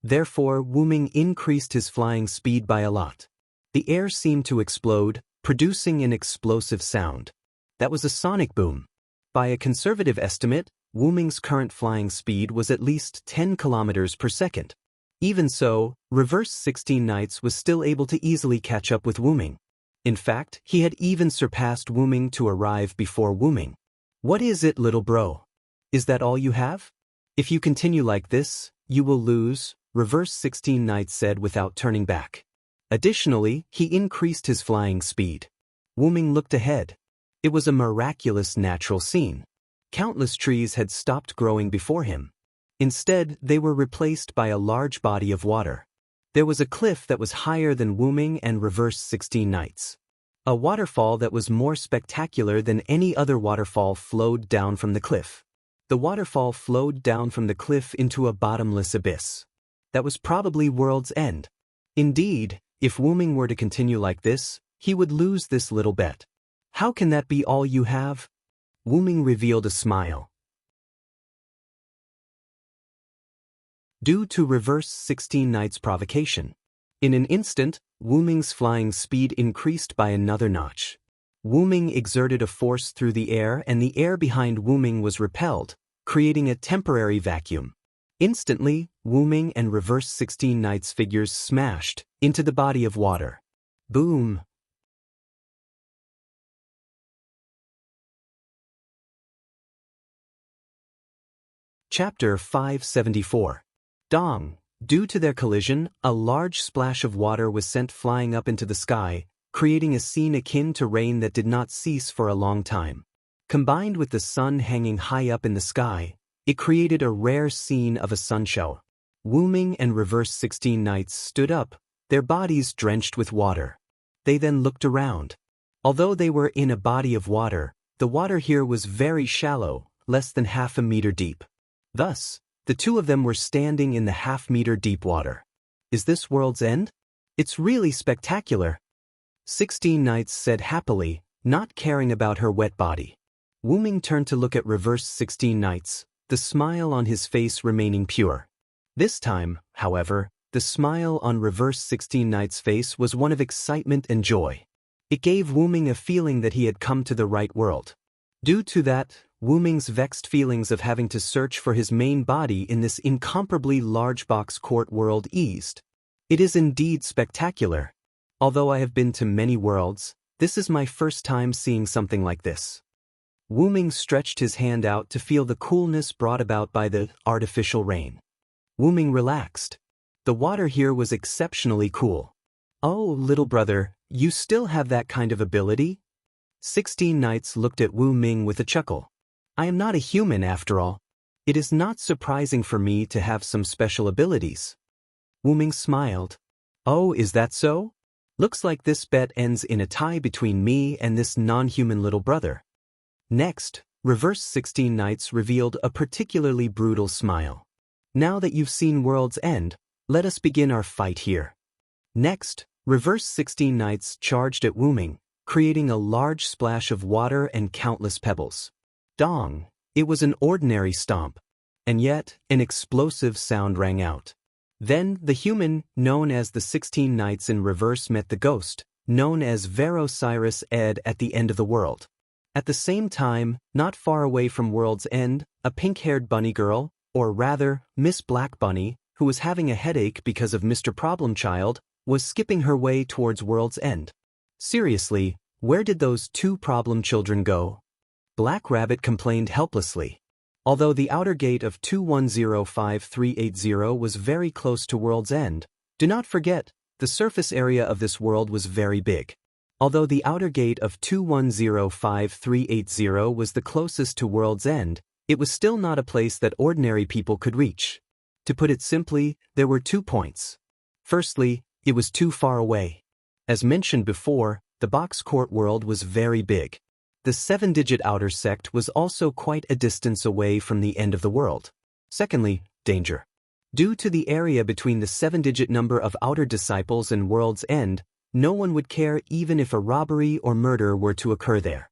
Therefore, Wu-Ming increased his flying speed by a lot. The air seemed to explode, producing an explosive sound. That was a sonic boom. By a conservative estimate, Wu-Ming's current flying speed was at least 10 kilometers per second. Even so, Reverse 16 Knights was still able to easily catch up with Wu-Ming. In fact, he had even surpassed Wu-Ming to arrive before Wu-Ming. "What is it, little bro? Is that all you have? If you continue like this, you will lose," Reverse 16 Knights said without turning back. Additionally, he increased his flying speed. Wu Ming looked ahead. It was a miraculous natural scene. Countless trees had stopped growing before him. Instead, they were replaced by a large body of water. There was a cliff that was higher than Wu Ming and reversed 16 Knights. A waterfall that was more spectacular than any other waterfall flowed down from the cliff. The waterfall flowed down from the cliff into a bottomless abyss. That was probably World's End. Indeed, if Wu Ming were to continue like this, he would lose this little bet. How can that be all you have? Wu Ming revealed a smile. Due to reverse 16 Knights' provocation. In an instant, Wu Ming's flying speed increased by another notch. Wu Ming exerted a force through the air and the air behind Wu Ming was repelled, creating a temporary vacuum. Instantly, Wu Ming and reverse 16 Knights' figures smashed into the body of water. Boom! Chapter 574. Dong. Due to their collision, a large splash of water was sent flying up into the sky, creating a scene akin to rain that did not cease for a long time. Combined with the sun hanging high up in the sky, it created a rare scene of a sun show. Wu Ming and reverse 16 Knights stood up, their bodies drenched with water. They then looked around. Although they were in a body of water, the water here was very shallow, less than half a meter deep. Thus, the two of them were standing in the half-meter deep water. Is this World's End? It's really spectacular. 16 Knights said happily, not caring about her wet body. Wu Ming turned to look at reverse 16 Knights, the smile on his face remaining pure. This time, however, the smile on reverse 16 Knights' face was one of excitement and joy. It gave Wu Ming a feeling that he had come to the right world. Due to that, Wu Ming's vexed feelings of having to search for his main body in this incomparably large box court world eased. It is indeed spectacular. Although I have been to many worlds, this is my first time seeing something like this. Wu Ming stretched his hand out to feel the coolness brought about by the artificial rain. Wu Ming relaxed. The water here was exceptionally cool. Oh, little brother, you still have that kind of ability? 16 Knights looked at Wu Ming with a chuckle. I am not a human after all. It is not surprising for me to have some special abilities. Wu Ming smiled. Oh, is that so? Looks like this bet ends in a tie between me and this non-human little brother. Next, reverse 16 Knights revealed a particularly brutal smile. Now that you've seen World's End, let us begin our fight here. Next, reverse 16 Knights charged at Wu Ming, creating a large splash of water and countless pebbles. Dong! It was an ordinary stomp. And yet, an explosive sound rang out. Then, the human, known as the 16 Knights in reverse met the ghost, known as Verosiris Ed at the end of the world. At the same time, not far away from World's End, a pink-haired bunny girl, or rather, Miss Black Bunny, who was having a headache because of Mr. Problem Child, was skipping her way towards World's End. Seriously, where did those two problem children go? Black Rabbit complained helplessly. Although the outer gate of 2105380 was very close to World's End, do not forget, the surface area of this world was very big. Although the outer gate of 2105380 was the closest to World's End, it was still not a place that ordinary people could reach. To put it simply, there were 2 points. Firstly, it was too far away. As mentioned before, the box court world was very big. The 7-digit outer sect was also quite a distance away from the end of the world. Secondly, danger. Due to the area between the 7-digit number of outer disciples and World's End, no one would care even if a robbery or murder were to occur there.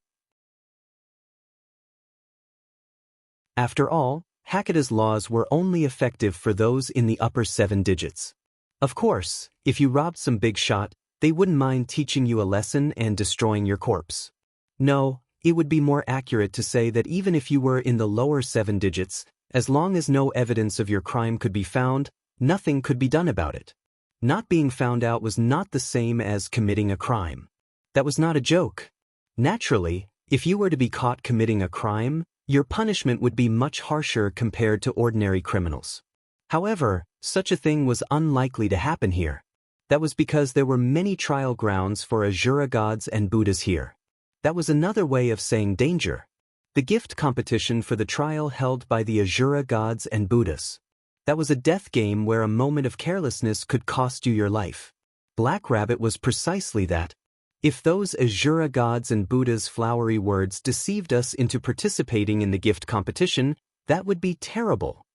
After all, Hakeda's laws were only effective for those in the upper 7 digits. Of course, if you robbed some big shot, they wouldn't mind teaching you a lesson and destroying your corpse. No, it would be more accurate to say that even if you were in the lower 7 digits, as long as no evidence of your crime could be found, nothing could be done about it. Not being found out was not the same as committing a crime. That was not a joke. Naturally, if you were to be caught committing a crime, your punishment would be much harsher compared to ordinary criminals. However, such a thing was unlikely to happen here. That was because there were many trial grounds for Asura gods and Buddhas here. That was another way of saying danger. The gift competition for the trial held by the Asura gods and Buddhas. That was a death game where a moment of carelessness could cost you your life. Black Rabbit was precisely that. If those Asura gods and Buddhas' flowery words deceived us into participating in the gift competition, that would be terrible.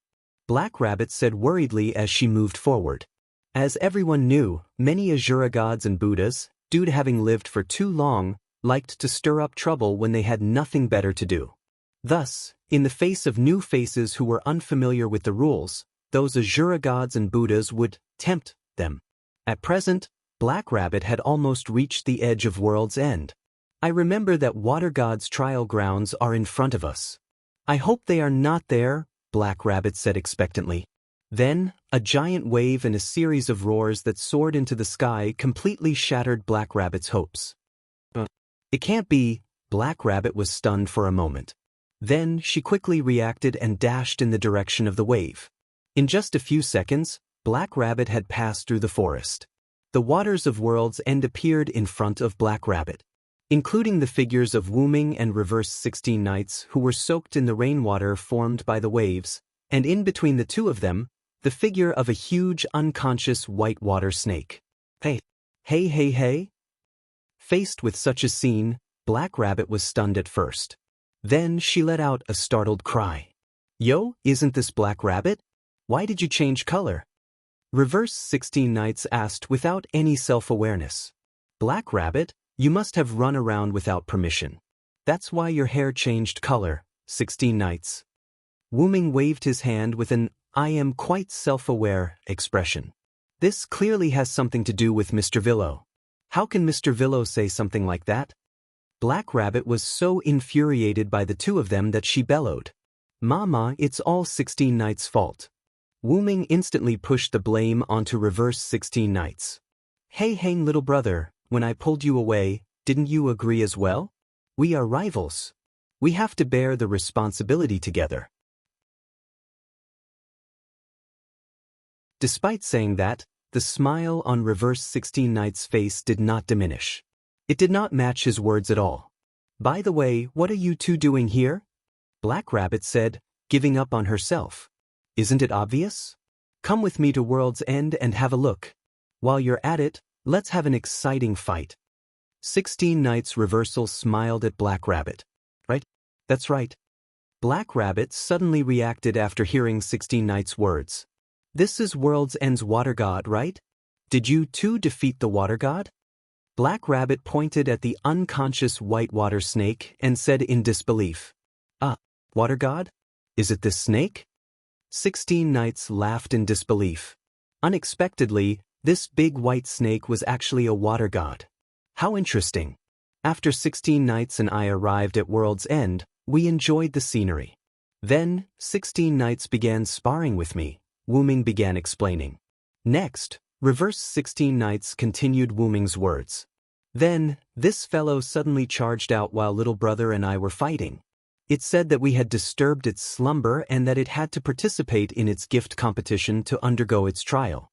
Black Rabbit said worriedly as she moved forward. As everyone knew, many Asura gods and Buddhas, due to having lived for too long, liked to stir up trouble when they had nothing better to do. Thus, in the face of new faces who were unfamiliar with the rules, those Asura gods and Buddhas would tempt them. At present, Black Rabbit had almost reached the edge of World's End. I remember that Water God's trial grounds are in front of us. I hope they are not there, Black Rabbit said expectantly. Then, a giant wave and a series of roars that soared into the sky completely shattered Black Rabbit's hopes. It can't be, Black Rabbit was stunned for a moment. Then, she quickly reacted and dashed in the direction of the wave. In just a few seconds, Black Rabbit had passed through the forest. The waters of World's End appeared in front of Black Rabbit, including the figures of Wu-Ming and Reverse 16 Knights who were soaked in the rainwater formed by the waves, and in between the two of them, the figure of a huge unconscious white water snake. Hey! Hey hey hey! Faced with such a scene, Black Rabbit was stunned at first. Then she let out a startled cry. Yo, isn't this Black Rabbit? Why did you change color? Reverse 16 Knights asked without any self-awareness. Black Rabbit, you must have run around without permission. That's why your hair changed color, 16 Knights. Wu-Ming waved his hand with an I am quite self-aware expression. This clearly has something to do with Mr. Villo. How can Mr. Villo say something like that? Black Rabbit was so infuriated by the two of them that she bellowed. Mama, it's all 16 Knights' fault. Wu-Ming instantly pushed the blame onto Reverse 16 Knights. Hey hang little brother, when I pulled you away, didn't you agree as well? We are rivals. We have to bear the responsibility together. Despite saying that, the smile on Reverse 16 Knights' face did not diminish. It did not match his words at all. By the way, what are you two doing here? Black Rabbit said, giving up on herself. Isn't it obvious? Come with me to World's End and have a look. While you're at it, let's have an exciting fight. 16 Knights Reversal smiled at Black Rabbit. Right? That's right. Black Rabbit suddenly reacted after hearing 16 Knights' words. This is World's End's water god, right? Did you two defeat the water god? Black Rabbit pointed at the unconscious white water snake and said in disbelief. Water god? Is it this snake? 16 Knights laughed in disbelief. Unexpectedly, this big white snake was actually a water god. How interesting. After 16 Knights and I arrived at World's End, we enjoyed the scenery. Then, 16 Knights began sparring with me, Wu-Ming began explaining. Next, Reverse 16 Knights continued Wu-Ming's words. Then, this fellow suddenly charged out while little brother and I were fighting. It said that we had disturbed its slumber and that it had to participate in its gift competition to undergo its trial.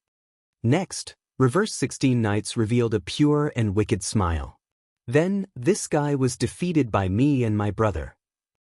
Next, Reverse 16 Knights revealed a pure and wicked smile. Then, this guy was defeated by me and my brother.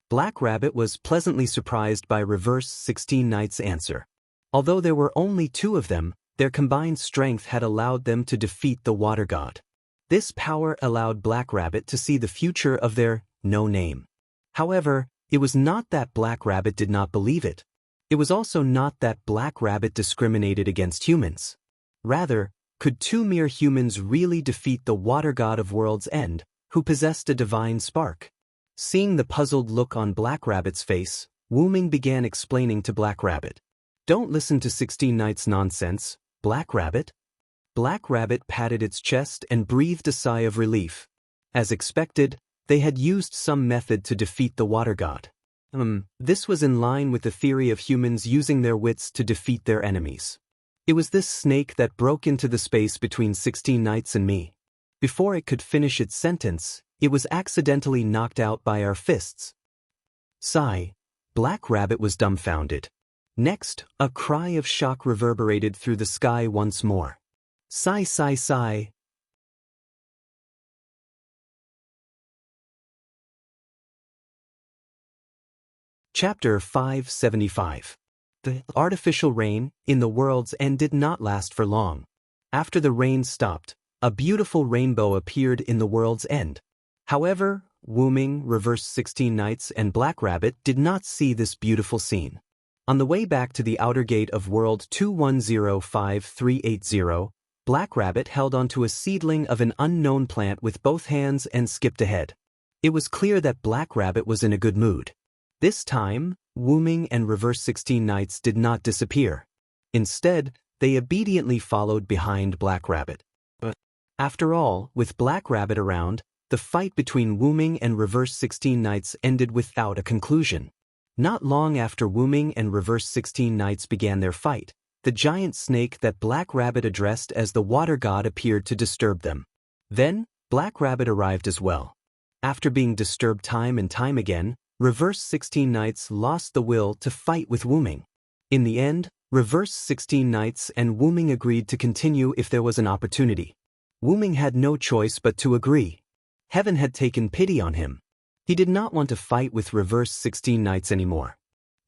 Black Rabbit was pleasantly surprised by Reverse 16 Knights' answer. Although there were only two of them, their combined strength had allowed them to defeat the water god. This power allowed Black Rabbit to see the future of their no name. However, it was not that Black Rabbit did not believe it. It was also not that Black Rabbit discriminated against humans. Rather, could two mere humans really defeat the water god of World's End, who possessed a divine spark? Seeing the puzzled look on Black Rabbit's face, Wu-Ming began explaining to Black Rabbit. Don't listen to 16 Knights' nonsense, Black Rabbit. Black Rabbit patted its chest and breathed a sigh of relief. As expected, they had used some method to defeat the water god. This was in line with the theory of humans using their wits to defeat their enemies. It was this snake that broke into the space between 16 Knights and me. Before it could finish its sentence, it was accidentally knocked out by our fists. Sigh. Black Rabbit was dumbfounded. Next, a cry of shock reverberated through the sky once more. Sigh, sigh, sigh. Chapter 575. The artificial rain in the world's end did not last for long. After the rain stopped, a beautiful rainbow appeared in the world's end. However, Wu Ming, Reverse 16 Nights, and Black Rabbit did not see this beautiful scene. On the way back to the outer gate of World 2105380, Black Rabbit held onto a seedling of an unknown plant with both hands and skipped ahead. It was clear that Black Rabbit was in a good mood. This time, Wu Ming and Reverse 16 Nights did not disappear. Instead, they obediently followed behind Black Rabbit. But after all, with Black Rabbit around, the fight between Wu Ming and Reverse 16 Nights ended without a conclusion. Not long after Wu Ming and Reverse 16 Nights began their fight, the giant snake that Black Rabbit addressed as the water god appeared to disturb them. Then, Black Rabbit arrived as well. After being disturbed time and time again, Reverse 16 Nights lost the will to fight with Wu Ming. In the end, Reverse 16 Nights and Wu Ming agreed to continue if there was an opportunity. Wu Ming had no choice but to agree. Heaven had taken pity on him. He did not want to fight with Reverse 16 Nights anymore.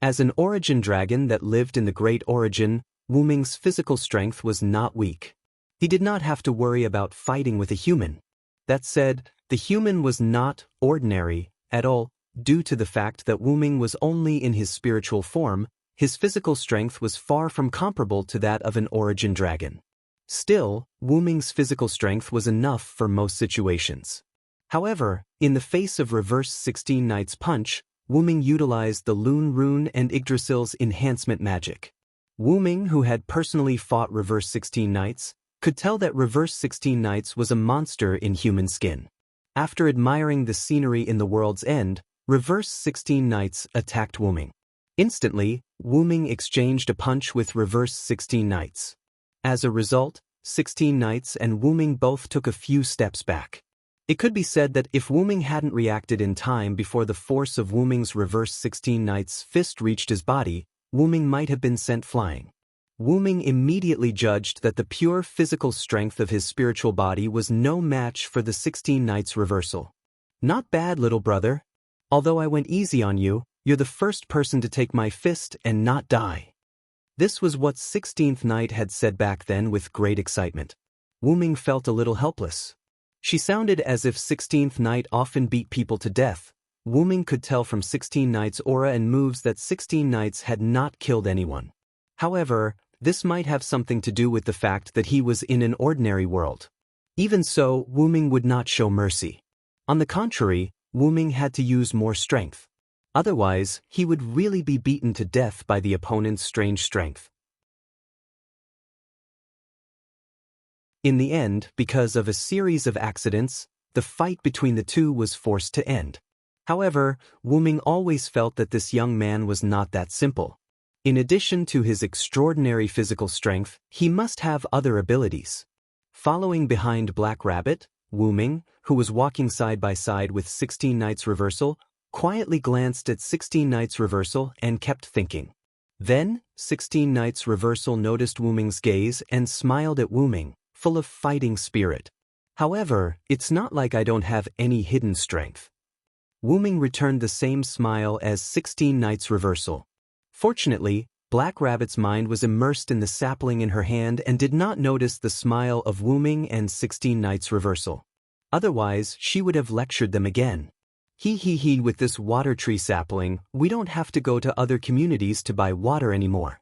As an origin dragon that lived in the Great Origin, Wu Ming's physical strength was not weak. He did not have to worry about fighting with a human. That said, the human was not ordinary at all. Due to the fact that Wu Ming was only in his spiritual form, his physical strength was far from comparable to that of an origin dragon. Still, Wu Ming's physical strength was enough for most situations. However, in the face of Reverse 16 Nights' punch, Wu Ming utilized the Lune Rune and Yggdrasil's enhancement magic. Wu Ming, who had personally fought Reverse 16 Nights, could tell that Reverse 16 Nights was a monster in human skin. After admiring the scenery in the world's end, Reverse 16 Nights attacked Wu Ming. Instantly, Wu Ming exchanged a punch with Reverse 16 Nights. As a result, 16 Nights and Wu Ming both took a few steps back. It could be said that if Wu Ming hadn't reacted in time before the force of Wu Ming's Reverse 16 Nights' fist reached his body, Wu Ming might have been sent flying. Wu Ming immediately judged that the pure physical strength of his spiritual body was no match for the 16 Nights reversal. Not bad, little brother. Although I went easy on you, you're the first person to take my fist and not die. This was what 16th Night had said back then with great excitement. Wu Ming felt a little helpless. She sounded as if 16th Night often beat people to death. Wu Ming could tell from 16 Night's aura and moves that 16 Nights had not killed anyone. However, this might have something to do with the fact that he was in an ordinary world. Even so, Wu Ming would not show mercy. On the contrary, Wu Ming had to use more strength. Otherwise, he would really be beaten to death by the opponent's strange strength. In the end, because of a series of accidents, the fight between the two was forced to end. However, Wu Ming always felt that this young man was not that simple. In addition to his extraordinary physical strength, he must have other abilities. Following behind Black Rabbit, Wu Ming, who was walking side by side with 16 Nights reversal, quietly glanced at 16 Nights reversal and kept thinking. Then, 16 Nights reversal noticed Wu Ming's gaze and smiled at Wu Ming, full of fighting spirit. However, it's not like I don't have any hidden strength. Wu Ming returned the same smile as 16 Nights reversal. Fortunately, Black Rabbit's mind was immersed in the sapling in her hand and did not notice the smile of Wu Ming and 16 Nights reversal. Otherwise, she would have lectured them again. He, with this water tree sapling, we don't have to go to other communities to buy water anymore.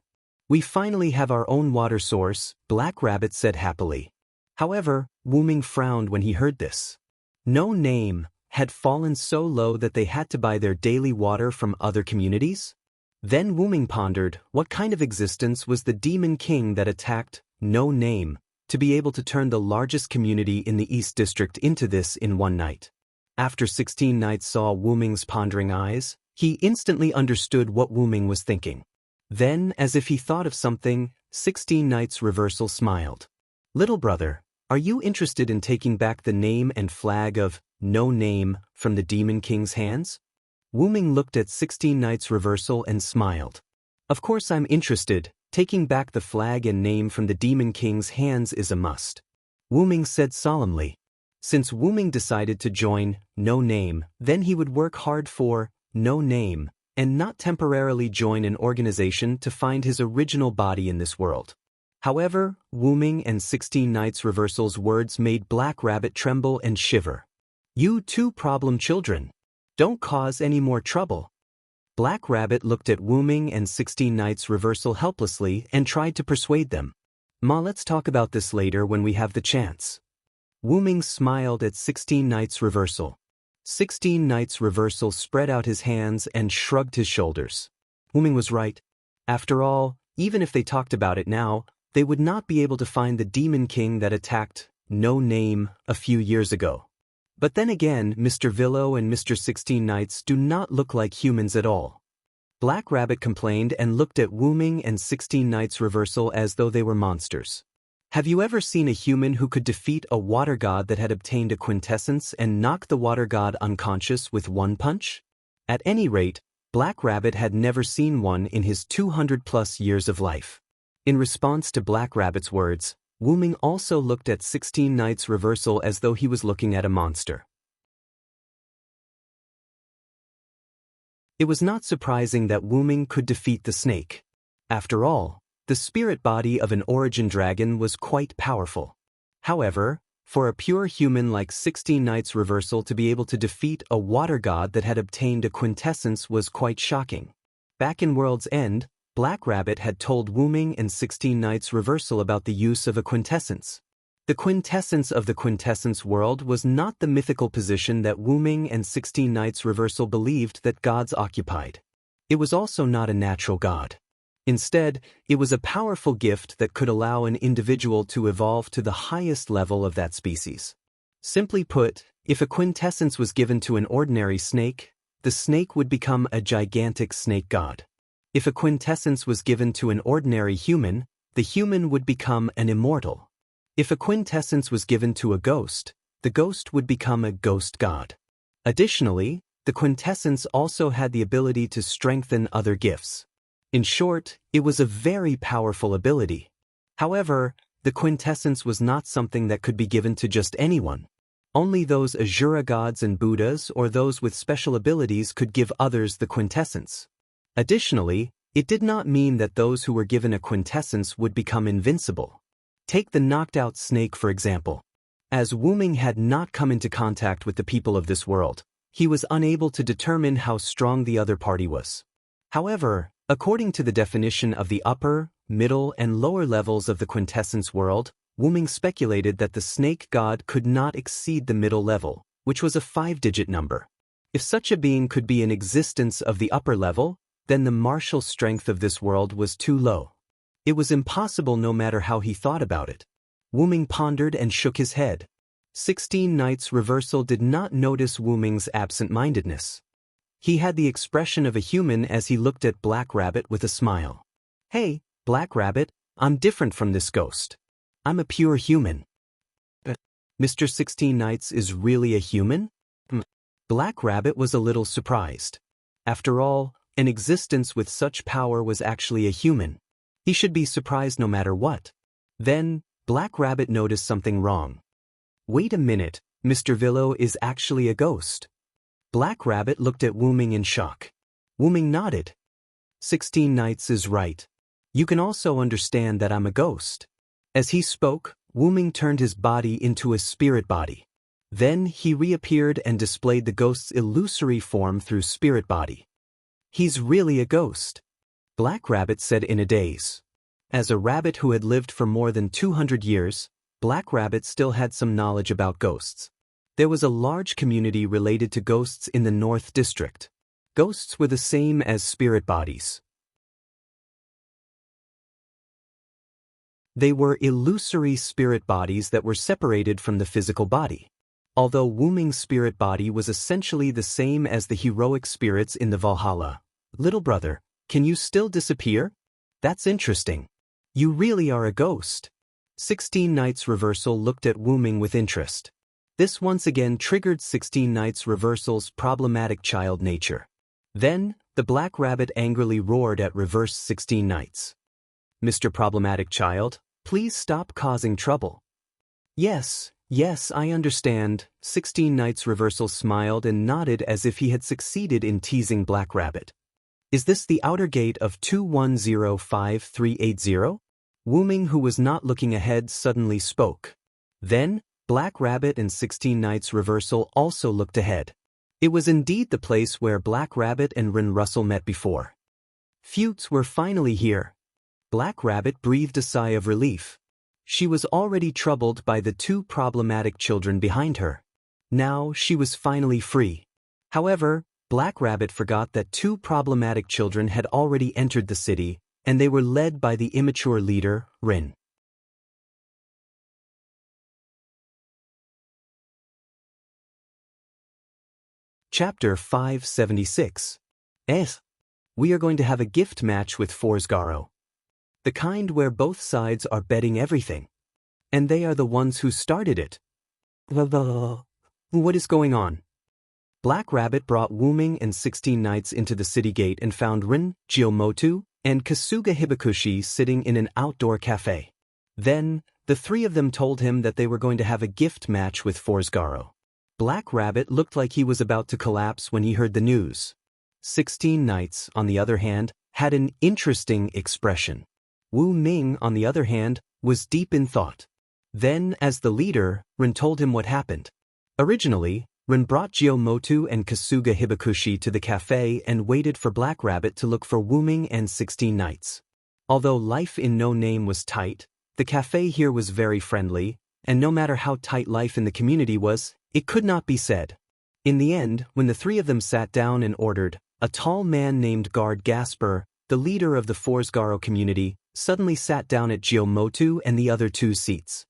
We finally have our own water source, Black Rabbit said happily. However, Wu Ming frowned when he heard this. No Name had fallen so low that they had to buy their daily water from other communities? Then Wu Ming pondered what kind of existence was the Demon King that attacked No Name to be able to turn the largest community in the East District into this in one night. After 16 Nights saw Wu Ming's pondering eyes, he instantly understood what Wu Ming was thinking. Then, as if he thought of something, 16 Nights reversal smiled. Little brother, are you interested in taking back the name and flag of No Name from the Demon King's hands? Wu Ming looked at 16 Nights reversal and smiled. Of course I'm interested, Taking back the flag and name from the Demon King's hands is a must. Wu Ming said solemnly. Since Wu Ming decided to join No Name, then he would work hard for No Name, and not temporarily join an organization to find his original body in this world. However, Wu Ming and 16 Nights Reversal's words made Black Rabbit tremble and shiver. You two problem children. Don't cause any more trouble. Black Rabbit looked at Wu Ming and 16 Nights Reversal helplessly and tried to persuade them. Ma, let's talk about this later when we have the chance. Wu Ming smiled at 16 Nights Reversal. 16 Nights Reversal spread out his hands and shrugged his shoulders. Wu Ming was right. After all, even if they talked about it now, they would not be able to find the Demon King that attacked No Name a few years ago. But then again, Mr. Villo and Mr. 16 Nights do not look like humans at all. Black Rabbit complained and looked at Wu Ming and 16 Nights Reversal as though they were monsters. Have you ever seen a human who could defeat a water god that had obtained a quintessence and knock the water god unconscious with one punch? At any rate, Black Rabbit had never seen one in his 200+ years of life. In response to Black Rabbit's words, Wu Ming also looked at 16 Nights Reversal as though he was looking at a monster. It was not surprising that Wu Ming could defeat the snake. After all, the spirit body of an origin dragon was quite powerful. However, for a pure human like 16 Nights Reversal to be able to defeat a water god that had obtained a quintessence was quite shocking. Back in World's End, Black Rabbit had told Wu Ming and 16 Nights Reversal about the use of a quintessence. The quintessence of the quintessence world was not the mythical position that Wu Ming and 16 Nights Reversal believed that gods occupied. It was also not a natural god. Instead, it was a powerful gift that could allow an individual to evolve to the highest level of that species. Simply put, if a quintessence was given to an ordinary snake, the snake would become a gigantic snake god. If a quintessence was given to an ordinary human, the human would become an immortal. If a quintessence was given to a ghost, the ghost would become a ghost god. Additionally, the quintessence also had the ability to strengthen other gifts. In short, it was a very powerful ability. However, the quintessence was not something that could be given to just anyone. Only those Asura gods and Buddhas or those with special abilities could give others the quintessence. Additionally, it did not mean that those who were given a quintessence would become invincible. Take the knocked-out snake for example. As Wu Ming had not come into contact with the people of this world, he was unable to determine how strong the other party was. However, according to the definition of the upper, middle, and lower levels of the quintessence world, Wu Ming speculated that the snake god could not exceed the middle level, which was a 5-digit number. If such a being could be in existence of the upper level, then the martial strength of this world was too low. It was impossible no matter how he thought about it. Wu Ming pondered and shook his head. 16 Nights Reversal did not notice Wu Ming's absent-mindedness. He had the expression of a human as he looked at Black Rabbit with a smile. Hey, Black Rabbit, I'm different from this ghost. I'm a pure human. Mr. 16 Nights is really a human? Black Rabbit was a little surprised. After all, an existence with such power was actually a human. He should be surprised no matter what. Then, Black Rabbit noticed something wrong. Wait a minute, Mr. Villo is actually a ghost. Black Rabbit looked at Wu Ming in shock. Wu Ming nodded. 16 Nights is right. You can also understand that I'm a ghost. As he spoke, Wu Ming turned his body into a spirit body. Then he reappeared and displayed the ghost's illusory form through spirit body. He's really a ghost, Black Rabbit said in a daze. As a rabbit who had lived for more than 200 years, Black Rabbit still had some knowledge about ghosts. There was a large community related to ghosts in the North District. Ghosts were the same as spirit bodies. They were illusory spirit bodies that were separated from the physical body. Although Wu Ming's spirit body was essentially the same as the heroic spirits in the Valhalla. Little brother, can you still disappear? That's interesting. You really are a ghost. 16 Nights Reversal looked at Wu Ming with interest. This once again triggered 16 Nights Reversal's problematic child nature. Then, the Black Rabbit angrily roared at Reverse 16 Nights. Mr. Problematic Child, please stop causing trouble. Yes, I understand. 16 Nights Reversal smiled and nodded as if he had succeeded in teasing Black Rabbit. Is this the outer gate of 2105380? Wu Ming, who was not looking ahead, suddenly spoke. Then, Black Rabbit and 16 Nights Reversal also looked ahead. It was indeed the place where Black Rabbit and Rin Russell met before. Phew, we're finally here. Black Rabbit breathed a sigh of relief. She was already troubled by the two problematic children behind her. Now she was finally free. However, Black Rabbit forgot that two problematic children had already entered the city, and they were led by the immature leader, Rin. Chapter 576. We are going to have a gift match with Forsgaro. The kind where both sides are betting everything. And they are the ones who started it. What is going on? Black Rabbit brought Wu Ming and 16 Nights into the city gate and found Rin, Jiyomoto, and Kasuga Hibakushi sitting in an outdoor cafe. Then, the three of them told him that they were going to have a gift match with Forsgaro. Black Rabbit looked like he was about to collapse when he heard the news. 16 Nights, on the other hand, had an interesting expression. Wu Ming, on the other hand, was deep in thought. Then, as the leader, Rin told him what happened. Originally, Rin brought Jiyomoto and Kasuga Hibakushi to the cafe and waited for Black Rabbit to look for Wu Ming and 16 Nights. Although life in No Name was tight, the cafe here was very friendly, and no matter how tight life in the community was, it could not be said. In the end, when the three of them sat down and ordered, a tall man named Guard Gasper, the leader of the Forsgaro community, suddenly sat down at Jiyomoto and the other two seats.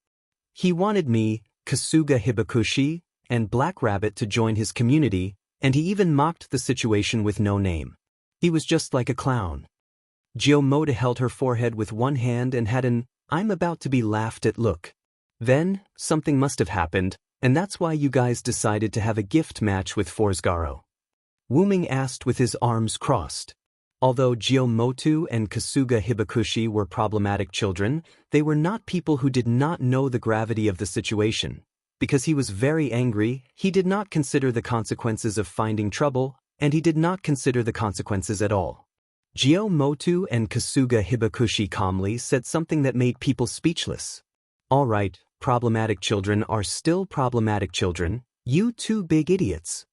He wanted me, Kasuga Hibakushi, and Black Rabbit to join his community, and he even mocked the situation with No Name. He was just like a clown. Jiyomoto held her forehead with one hand and had an "I'm about to be laughed at" look. Then, something must have happened, and that's why you guys decided to have a gift match with Forsgaro. Wu Ming asked with his arms crossed. Although Jiyomoto and Kasuga Hibakushi were problematic children, they were not people who did not know the gravity of the situation. Because he was very angry, he did not consider the consequences of finding trouble, and he did not consider the consequences at all. Jiyomoto and Kasuga Hibakushi calmly said something that made people speechless. All right, problematic children are still problematic children, you two big idiots.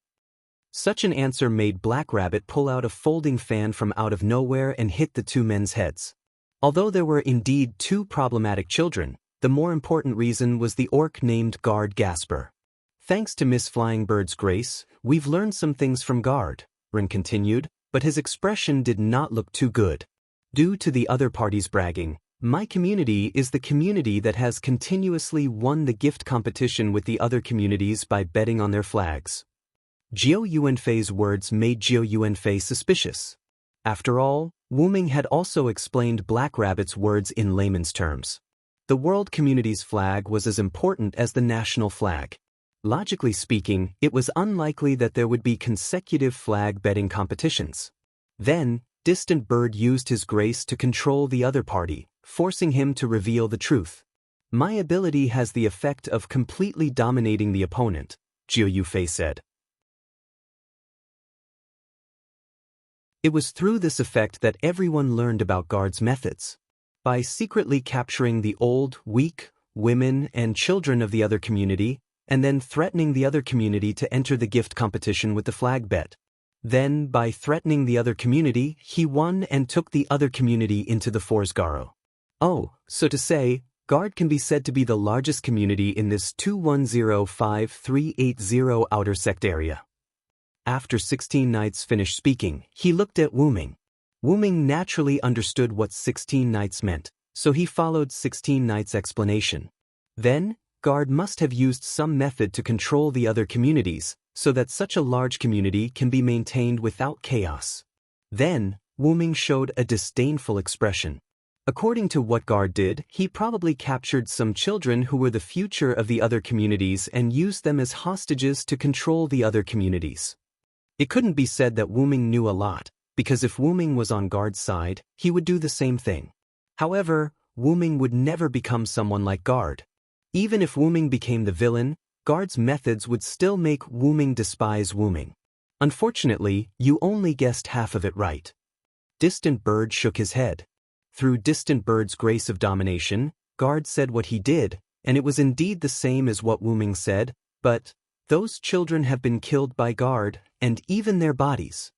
Such an answer made Black Rabbit pull out a folding fan from out of nowhere and hit the two men's heads. Although there were indeed two problematic children, the more important reason was the orc named Guard Gasper. Thanks to Miss Flying Bird's grace, we've learned some things from Guard, Rin continued, but his expression did not look too good. Due to the other party's bragging, my community is the community that has continuously won the gift competition with the other communities by betting on their flags. Jiao Yuanfei's words made Jiao Yuanfei suspicious. After all, Wu Ming had also explained Black Rabbit's words in layman's terms. The world community's flag was as important as the national flag. Logically speaking, it was unlikely that there would be consecutive flag betting competitions. Then, Distant Bird used his grace to control the other party, forcing him to reveal the truth. My ability has the effect of completely dominating the opponent, Jiao Yufei said. It was through this effect that everyone learned about Guard's methods. By secretly capturing the old, weak, women, and children of the other community, and then threatening the other community to enter the gift competition with the flag bet. Then, by threatening the other community, he won and took the other community into the Forsgaro. Oh, so to say, Guard can be said to be the largest community in this 2105380 outer sect area. After 16 Nights finished speaking, he looked at Wu Ming. Wu Ming naturally understood what 16 Nights meant, so he followed 16 Nights' explanation. Then, Guard must have used some method to control the other communities, so that such a large community can be maintained without chaos. Then, Wu Ming showed a disdainful expression. According to what Guard did, he probably captured some children who were the future of the other communities and used them as hostages to control the other communities. It couldn't be said that Wu Ming knew a lot, because if Wu Ming was on Guard's side, he would do the same thing. However, Wu Ming would never become someone like Guard. Even if Wu Ming became the villain, Guard's methods would still make Wu Ming despise Wu Ming. Unfortunately, you only guessed half of it right. Distant Bird shook his head. Through Distant Bird's grace of domination, Guard said what he did, and it was indeed the same as what Wu Ming said, but those children have been killed by Guard, and even their bodies.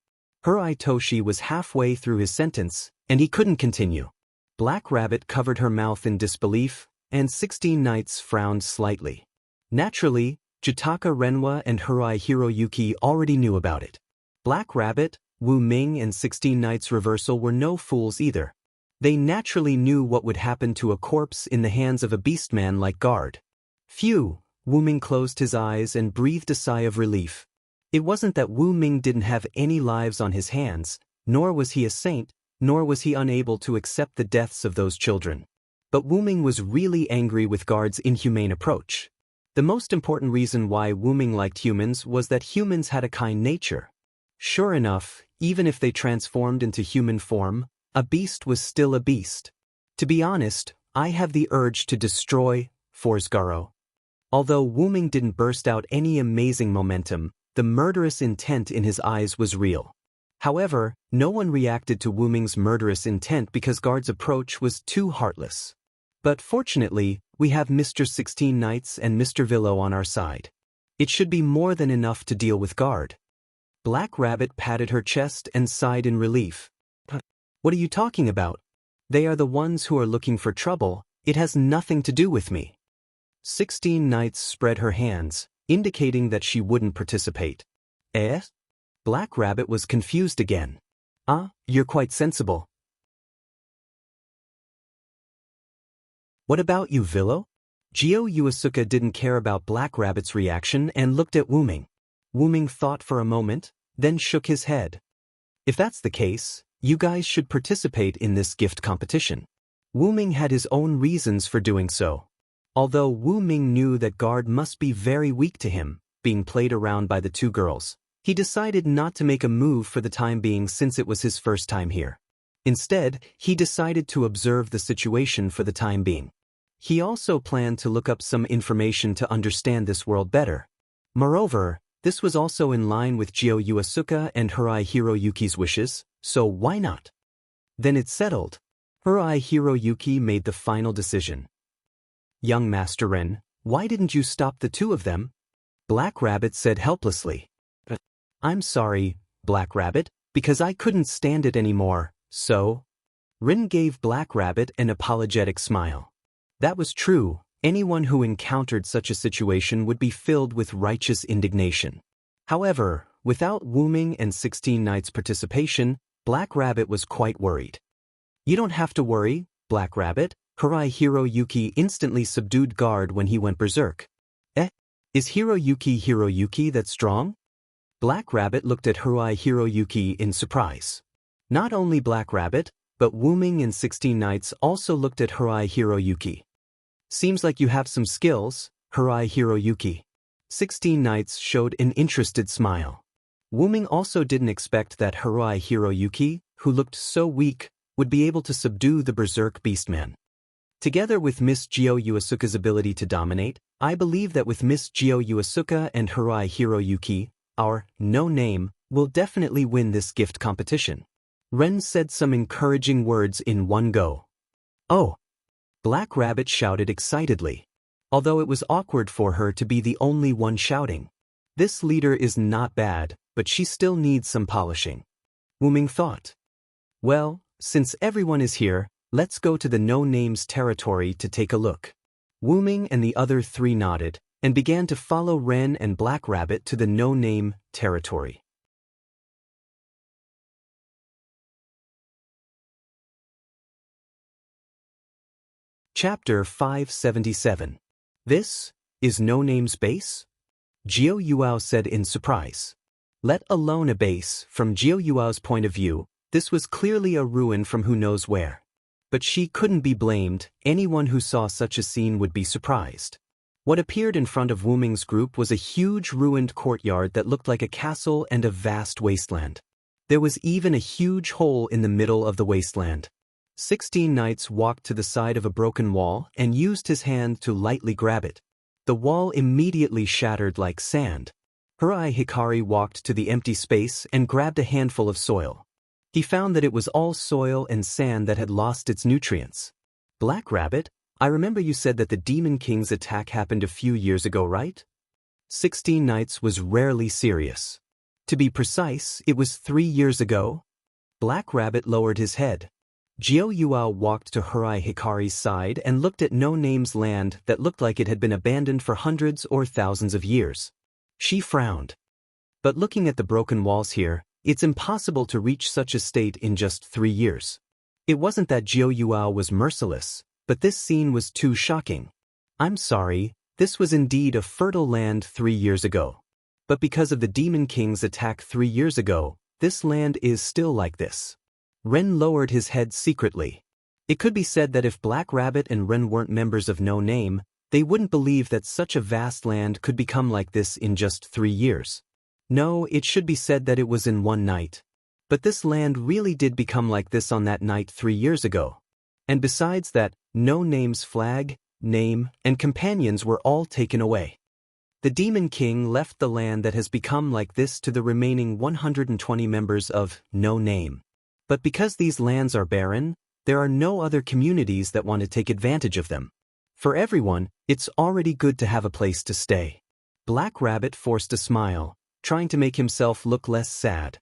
Hurai Toshi was halfway through his sentence, and he couldn't continue. Black Rabbit covered her mouth in disbelief, and 16 Knights frowned slightly. Naturally, Jutaka Renwa and Hurai Hiroyuki already knew about it. Black Rabbit, Wu Ming and 16 Knights reversal were no fools either. They naturally knew what would happen to a corpse in the hands of a beastman like Guard. Phew, Wu Ming closed his eyes and breathed a sigh of relief. It wasn't that Wu Ming didn't have any lives on his hands, nor was he a saint, nor was he unable to accept the deaths of those children. But Wu Ming was really angry with Guard's inhumane approach. The most important reason why Wu Ming liked humans was that humans had a kind nature. Sure enough, even if they transformed into human form, a beast was still a beast. To be honest, I have the urge to destroy Forsgaro. Although Wu Ming didn't burst out any amazing momentum, the murderous intent in his eyes was real. However, no one reacted to Wu Ming's murderous intent because Guard's approach was too heartless. But fortunately, we have Mr. 16 Knights and Mr. Villo on our side. It should be more than enough to deal with Guard. Black Rabbit patted her chest and sighed in relief. What are you talking about? They are the ones who are looking for trouble, it has nothing to do with me. 16 Knights spread her hands, indicating that she wouldn't participate. Eh? Black Rabbit was confused again. You're quite sensible. What about you, Villo? Gio Yuasuke didn't care about Black Rabbit's reaction and looked at Wu Ming. Wu Ming thought for a moment, then shook his head. If that's the case, you guys should participate in this gift competition. Wu Ming had his own reasons for doing so. Although Wu Ming knew that Guard must be very weak to him, being played around by the two girls, he decided not to make a move for the time being since it was his first time here. Instead, he decided to observe the situation for the time being. He also planned to look up some information to understand this world better. Moreover, this was also in line with Gio Yuasuke and Hurai Hiroyuki's wishes, so why not? Then it's settled. Hurai Hiroyuki made the final decision. Young Master Ren, why didn't you stop the two of them? Black Rabbit said helplessly. I'm sorry, Black Rabbit, because I couldn't stand it anymore, so? Ren gave Black Rabbit an apologetic smile. That was true. Anyone who encountered such a situation would be filled with righteous indignation. However, without Wu Ming and 16 Knights' participation, Black Rabbit was quite worried. You don't have to worry, Black Rabbit. Hurai Hiroyuki instantly subdued Guard when he went berserk. Is Hiroyuki that strong? Black Rabbit looked at Hurai Hiroyuki in surprise. Not only Black Rabbit, but Wu Ming and 16 Knights also looked at Hurai Hiroyuki. Seems like you have some skills, Hurai Hiroyuki. 16 Knights showed an interested smile. Wu Ming also didn't expect that Hurai Hiroyuki, who looked so weak, would be able to subdue the berserk beastman. Together with Miss Gio Yuasuke's ability to dominate, I believe that with Miss Gio Yuasuke and Hurai Hiroyuki, our no name will definitely win this gift competition. Ren said some encouraging words in one go. Oh! Black Rabbit shouted excitedly. Although it was awkward for her to be the only one shouting. This leader is not bad, but she still needs some polishing. Wu Ming thought. Well, since everyone is here, let's go to the no-names territory to take a look. Wu Ming and the other three nodded, and began to follow Ren and Black Rabbit to the no-name territory. Chapter 577. This is No Name's base? Jiao Yuao said in surprise. Let alone a base, from Jiao Yuao's point of view, this was clearly a ruin from who knows where. But she couldn't be blamed, anyone who saw such a scene would be surprised. What appeared in front of Wu Ming's group was a huge ruined courtyard that looked like a castle and a vast wasteland. There was even a huge hole in the middle of the wasteland. 16 knights walked to the side of a broken wall and used his hand to lightly grab it. The wall immediately shattered like sand. Hirai Hikari walked to the empty space and grabbed a handful of soil. He found that it was all soil and sand that had lost its nutrients. Black Rabbit, I remember you said that the Demon King's attack happened a few years ago, right? 16 Knights was rarely serious. To be precise, it was 3 years ago. Black Rabbit lowered his head. Jiao Yuao walked to Hirai Hikari's side and looked at No Name's land that looked like it had been abandoned for hundreds or thousands of years. She frowned. But looking at the broken walls here, it's impossible to reach such a state in just 3 years. It wasn't that Jiao Yuao was merciless, but this scene was too shocking. I'm sorry, this was indeed a fertile land 3 years ago. But because of the Demon King's attack 3 years ago, this land is still like this. Ren lowered his head secretly. It could be said that if Black Rabbit and Ren weren't members of No Name, they wouldn't believe that such a vast land could become like this in just 3 years. No, it should be said that it was in one night. But this land really did become like this on that night 3 years ago. And besides that, No Name's flag, name, and companions were all taken away. The Demon King left the land that has become like this to the remaining 120 members of No Name. But because these lands are barren, there are no other communities that want to take advantage of them. For everyone, it's already good to have a place to stay. Black Rabbit forced a smile, trying to make himself look less sad.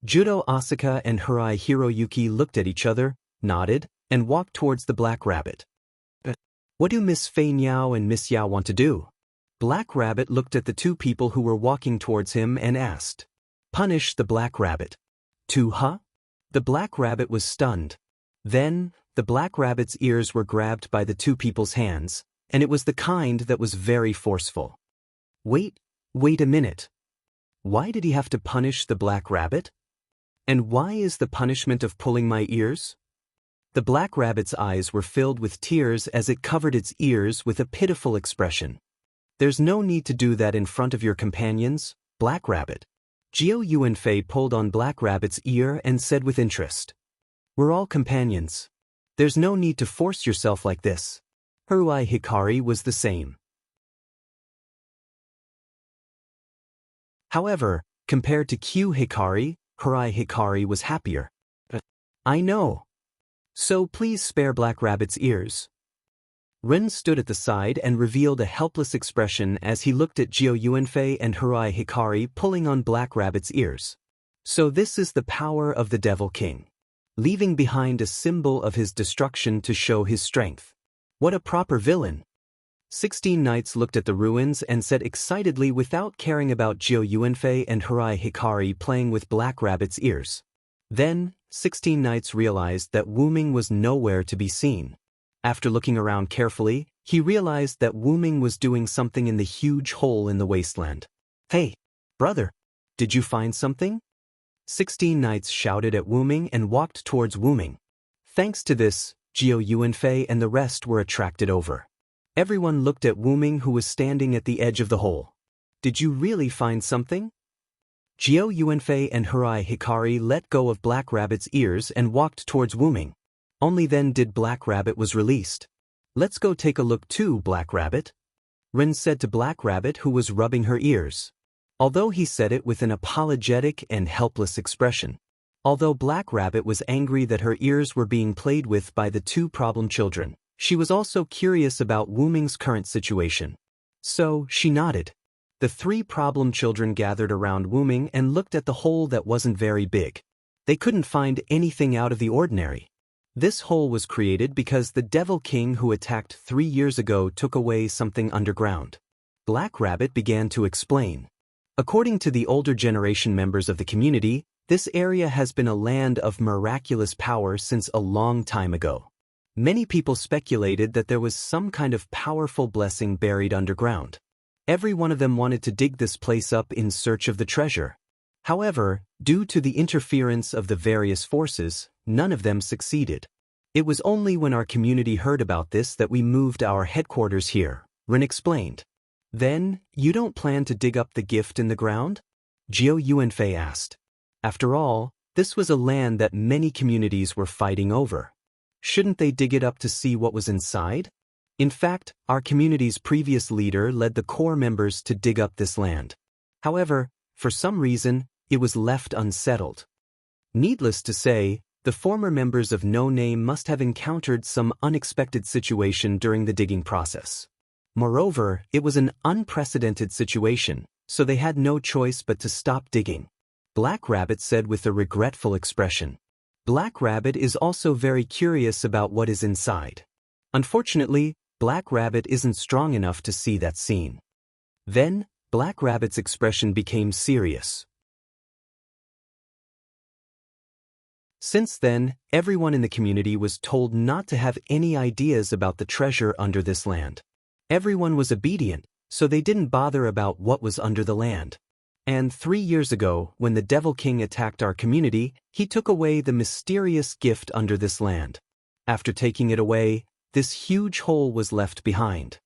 Judo Asaka and Hirai Hiroyuki looked at each other, nodded, and walked towards the Black Rabbit. What do Miss Fei Niao and Miss Yao want to do? Black Rabbit looked at the two people who were walking towards him and asked. Punish the Black Rabbit. Huh? The Black Rabbit was stunned. Then, the Black Rabbit's ears were grabbed by the two people's hands, and it was the kind that was very forceful. Wait a minute. Why did he have to punish the Black Rabbit? And why is the punishment of pulling my ears? The Black Rabbit's eyes were filled with tears as it covered its ears with a pitiful expression. There's no need to do that in front of your companions, Black Rabbit. Jiao Yuanfei pulled on Black Rabbit's ear and said with interest. We're all companions. There's no need to force yourself like this. Hirai Hikari was the same. However, compared to Q Hikari, Hirai Hikari was happier. I know. So please spare Black Rabbit's ears. Ren stood at the side and revealed a helpless expression as he looked at Jiao Yuanfei and Hirai Hikari pulling on Black Rabbit's ears. So this is the power of the Devil King. Leaving behind a symbol of his destruction to show his strength. What a proper villain. 16 Knights looked at the ruins and said excitedly without caring about Jiao Yuanfei and Hirai Hikari playing with Black Rabbit's ears. Then, 16 Knights realized that Wu Ming was nowhere to be seen. After looking around carefully, he realized that Wu Ming was doing something in the huge hole in the wasteland. Hey, brother, did you find something? 16 Knights shouted at Wu Ming and walked towards Wu Ming. Thanks to this, Jiao Yuanfei and the rest were attracted over. Everyone looked at Wu Ming who was standing at the edge of the hole. Did you really find something? Jiao Yuanfei and Hirai Hikari let go of Black Rabbit's ears and walked towards Wu Ming. Only then did Black Rabbit was released. Let's go take a look too, Black Rabbit. Ren said to Black Rabbit who was rubbing her ears. Although he said it with an apologetic and helpless expression. Although Black Rabbit was angry that her ears were being played with by the two problem children, she was also curious about Wu Ming's current situation. So, she nodded. The three problem children gathered around Wu Ming and looked at the hole that wasn't very big. They couldn't find anything out of the ordinary. This hole was created because the Devil King who attacked 3 years ago took away something underground. Black Rabbit began to explain. According to the older generation members of the community, this area has been a land of miraculous power since a long time ago. Many people speculated that there was some kind of powerful blessing buried underground. Every one of them wanted to dig this place up in search of the treasure. However, due to the interference of the various forces, none of them succeeded. It was only when our community heard about this that we moved our headquarters here, Ren explained. Then, you don't plan to dig up the gift in the ground? Jiao Yuanfei asked. After all, this was a land that many communities were fighting over. Shouldn't they dig it up to see what was inside? In fact, our community's previous leader led the core members to dig up this land. However, for some reason, it was left unsettled. Needless to say, the former members of No Name must have encountered some unexpected situation during the digging process. Moreover, it was an unprecedented situation, so they had no choice but to stop digging. Black Rabbit said with a regretful expression. Black Rabbit is also very curious about what is inside. Unfortunately, Black Rabbit isn't strong enough to see that scene. Then, Black Rabbit's expression became serious. Since then, everyone in the community was told not to have any ideas about the treasure under this land. Everyone was obedient, so they didn't bother about what was under the land. And 3 years ago, when the Devil King attacked our community, he took away the mysterious gift under this land. After taking it away, this huge hole was left behind.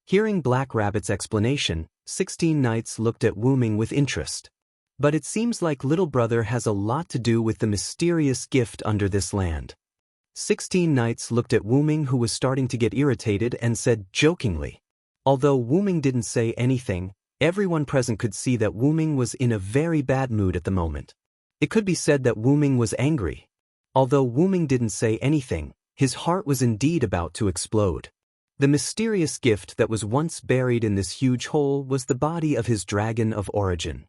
Hearing Black Rabbit's explanation, 16 Knights looked at Wu Ming with interest. But it seems like little brother has a lot to do with the mysterious gift under this land. 16 Knights looked at Wu Ming, who was starting to get irritated, and said jokingly. Although Wu Ming didn't say anything, everyone present could see that Wu Ming was in a very bad mood at the moment. It could be said that Wu Ming was angry. Although Wu Ming didn't say anything, his heart was indeed about to explode. The mysterious gift that was once buried in this huge hole was the body of his dragon of origin.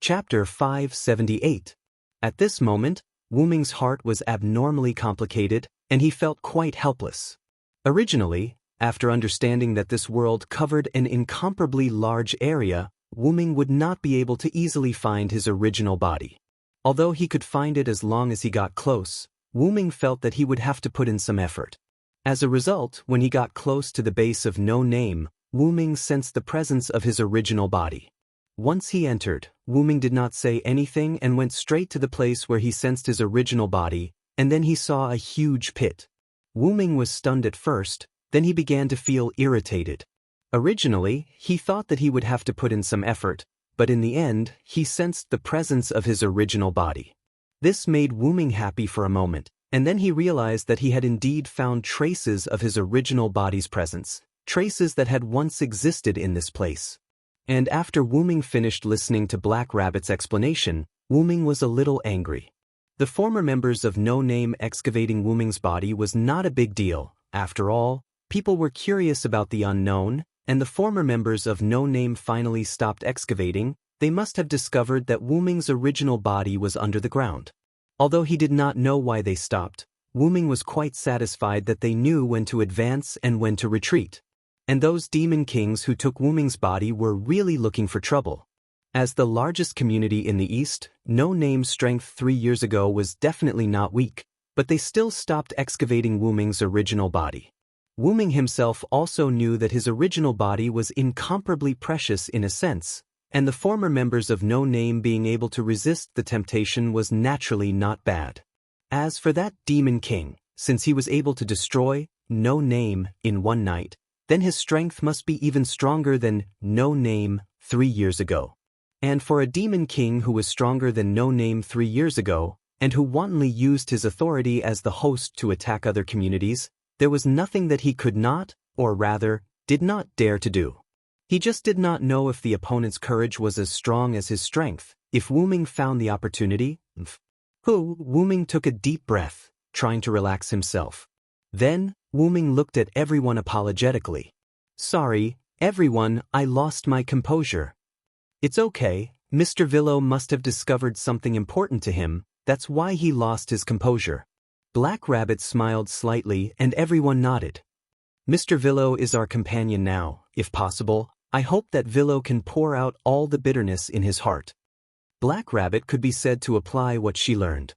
Chapter 578. At this moment, Wu Ming's heart was abnormally complicated, and he felt quite helpless. Originally, after understanding that this world covered an incomparably large area, Wu Ming would not be able to easily find his original body. Although he could find it as long as he got close, Wu Ming felt that he would have to put in some effort. As a result, when he got close to the base of No Name, Wu Ming sensed the presence of his original body. Once he entered, Wu Ming did not say anything and went straight to the place where he sensed his original body, and then he saw a huge pit. Wu Ming was stunned at first, then he began to feel irritated. Originally, he thought that he would have to put in some effort, but in the end, he sensed the presence of his original body. This made Wu Ming happy for a moment, and then he realized that he had indeed found traces of his original body's presence, traces that had once existed in this place. And after Wu Ming finished listening to Black Rabbit's explanation, Wu Ming was a little angry. The former members of No Name excavating Wu Ming's body was not a big deal. After all, people were curious about the unknown, and the former members of No Name finally stopped excavating. They must have discovered that Wu Ming's original body was under the ground. Although he did not know why they stopped, Wu Ming was quite satisfied that they knew when to advance and when to retreat. And those demon kings who took Wu Ming's body were really looking for trouble. As the largest community in the East, No Name's strength 3 years ago was definitely not weak, but they still stopped excavating Wu Ming's original body. Wu Ming himself also knew that his original body was incomparably precious in a sense, and the former members of No Name being able to resist the temptation was naturally not bad. As for that demon king, since he was able to destroy No Name in one night, then his strength must be even stronger than No Name 3 years ago. And for a demon king who was stronger than No Name 3 years ago, and who wantonly used his authority as the host to attack other communities, there was nothing that he could not, or rather, did not dare to do. He just did not know if the opponent's courage was as strong as his strength. If Wu Ming found the opportunity, Wu Ming took a deep breath, trying to relax himself. Then, Wu Ming looked at everyone apologetically. Sorry, everyone, I lost my composure. It's okay, Mr. Villo must have discovered something important to him, that's why he lost his composure. Black Rabbit smiled slightly and everyone nodded. Mr. Villo is our companion now. If possible, I hope that Villo can pour out all the bitterness in his heart. Black Rabbit could be said to apply what she learned.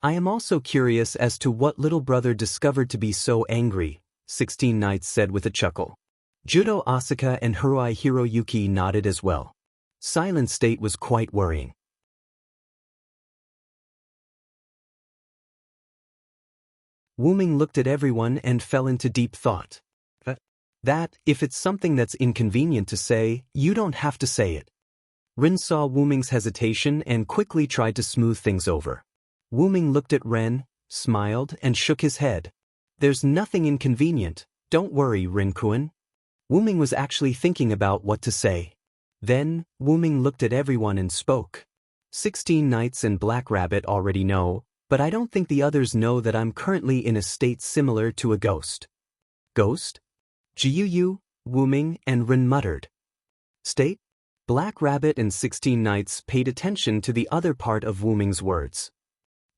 I am also curious as to what little brother discovered to be so angry, 16 Knights said with a chuckle. Judo Asaka and Haruai Hiroyuki nodded as well. Silent State was quite worrying. Wu Ming looked at everyone and fell into deep thought. That, if it's something that's inconvenient to say, you don't have to say it. Ren saw Wuming's hesitation and quickly tried to smooth things over. Wuming looked at Ren, smiled, and shook his head. There's nothing inconvenient, don't worry, Ren-kun. Wuming was actually thinking about what to say. Then, Wuming looked at everyone and spoke. 16 Knights and Black Rabbit already know, but I don't think the others know that I'm currently in a state similar to a ghost. Ghost? Jiuyu, Wuming, and Ren muttered. State? Black Rabbit and 16 Knights paid attention to the other part of Wuming's words.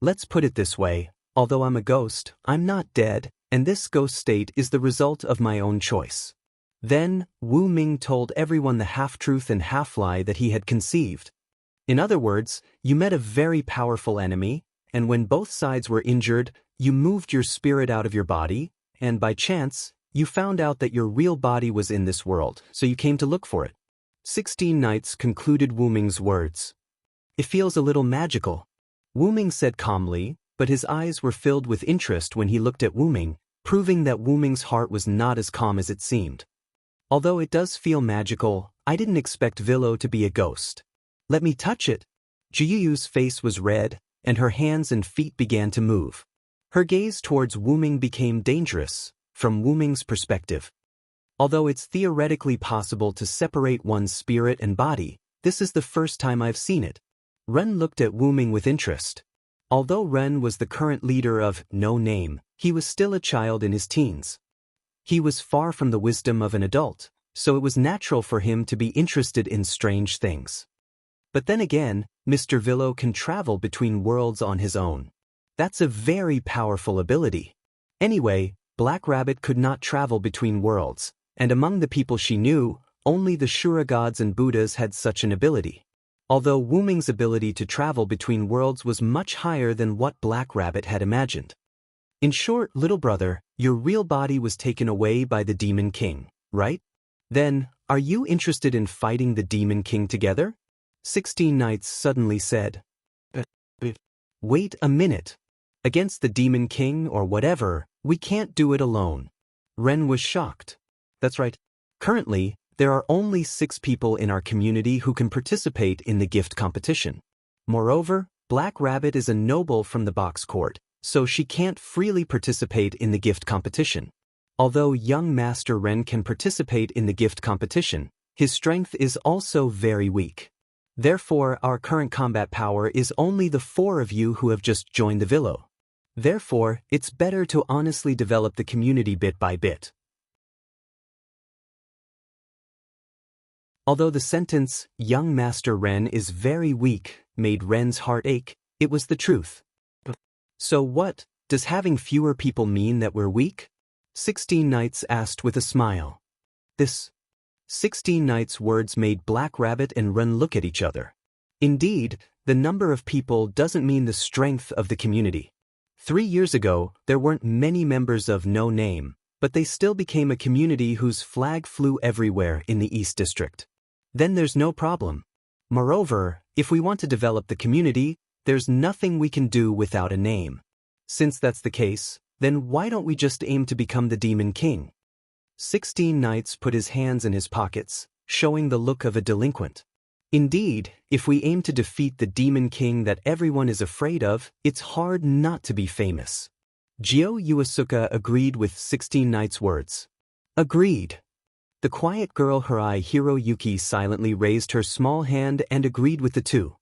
Let's put it this way, although I'm a ghost, I'm not dead, and this ghost state is the result of my own choice. Then, Wuming told everyone the half-truth and half-lie that he had conceived. In other words, you met a very powerful enemy, and when both sides were injured, you moved your spirit out of your body, and by chance, you found out that your real body was in this world, so you came to look for it. 16 Knights concluded Wuming's words. It feels a little magical. Wuming said calmly, but his eyes were filled with interest when he looked at Wuming, proving that Wuming's heart was not as calm as it seemed. Although it does feel magical, I didn't expect Villo to be a ghost. Let me touch it. Jiyuyu's face was red, and her hands and feet began to move. Her gaze towards Wuming became dangerous, from Wuming's perspective. Although it's theoretically possible to separate one's spirit and body, this is the first time I've seen it. Ren looked at Wuming with interest. Although Ren was the current leader of No Name, he was still a child in his teens. He was far from the wisdom of an adult, so it was natural for him to be interested in strange things. But then again, Mr. Villo can travel between worlds on his own. That's a very powerful ability. Anyway, Black Rabbit could not travel between worlds, and among the people she knew, only the Shura gods and Buddhas had such an ability. Although Wuming's ability to travel between worlds was much higher than what Black Rabbit had imagined. In short, little brother, your real body was taken away by the Demon King, right? Then, are you interested in fighting the Demon King together? 16 Knights suddenly said. Wait a minute. Against the Demon King or whatever, we can't do it alone. Ren was shocked. That's right. Currently, there are only 6 people in our community who can participate in the gift competition. Moreover, Black Rabbit is a noble from the box court, so she can't freely participate in the gift competition. Although young Master Ren can participate in the gift competition, his strength is also very weak. Therefore, our current combat power is only the 4 of you who have just joined the Villo. Therefore, it's better to honestly develop the community bit by bit. Although the sentence, young Master Ren is very weak, made Ren's heart ache, it was the truth. So what, does having fewer people mean that we're weak? 16 Knights asked with a smile. This 16 Knights' words made Black Rabbit and Ren look at each other. Indeed, the number of people doesn't mean the strength of the community. 3 years ago, there weren't many members of No Name, but they still became a community whose flag flew everywhere in the East District. Then there's no problem. Moreover, if we want to develop the community, there's nothing we can do without a name. Since that's the case, then why don't we just aim to become the Demon King? 16 Knights put his hands in his pockets, showing the look of a delinquent. Indeed, if we aim to defeat the Demon King that everyone is afraid of, it's hard not to be famous. Jio Yuasuka agreed with 16 Knights' words. Agreed. The quiet girl Hirai Hiroyuki silently raised her small hand and agreed with the two.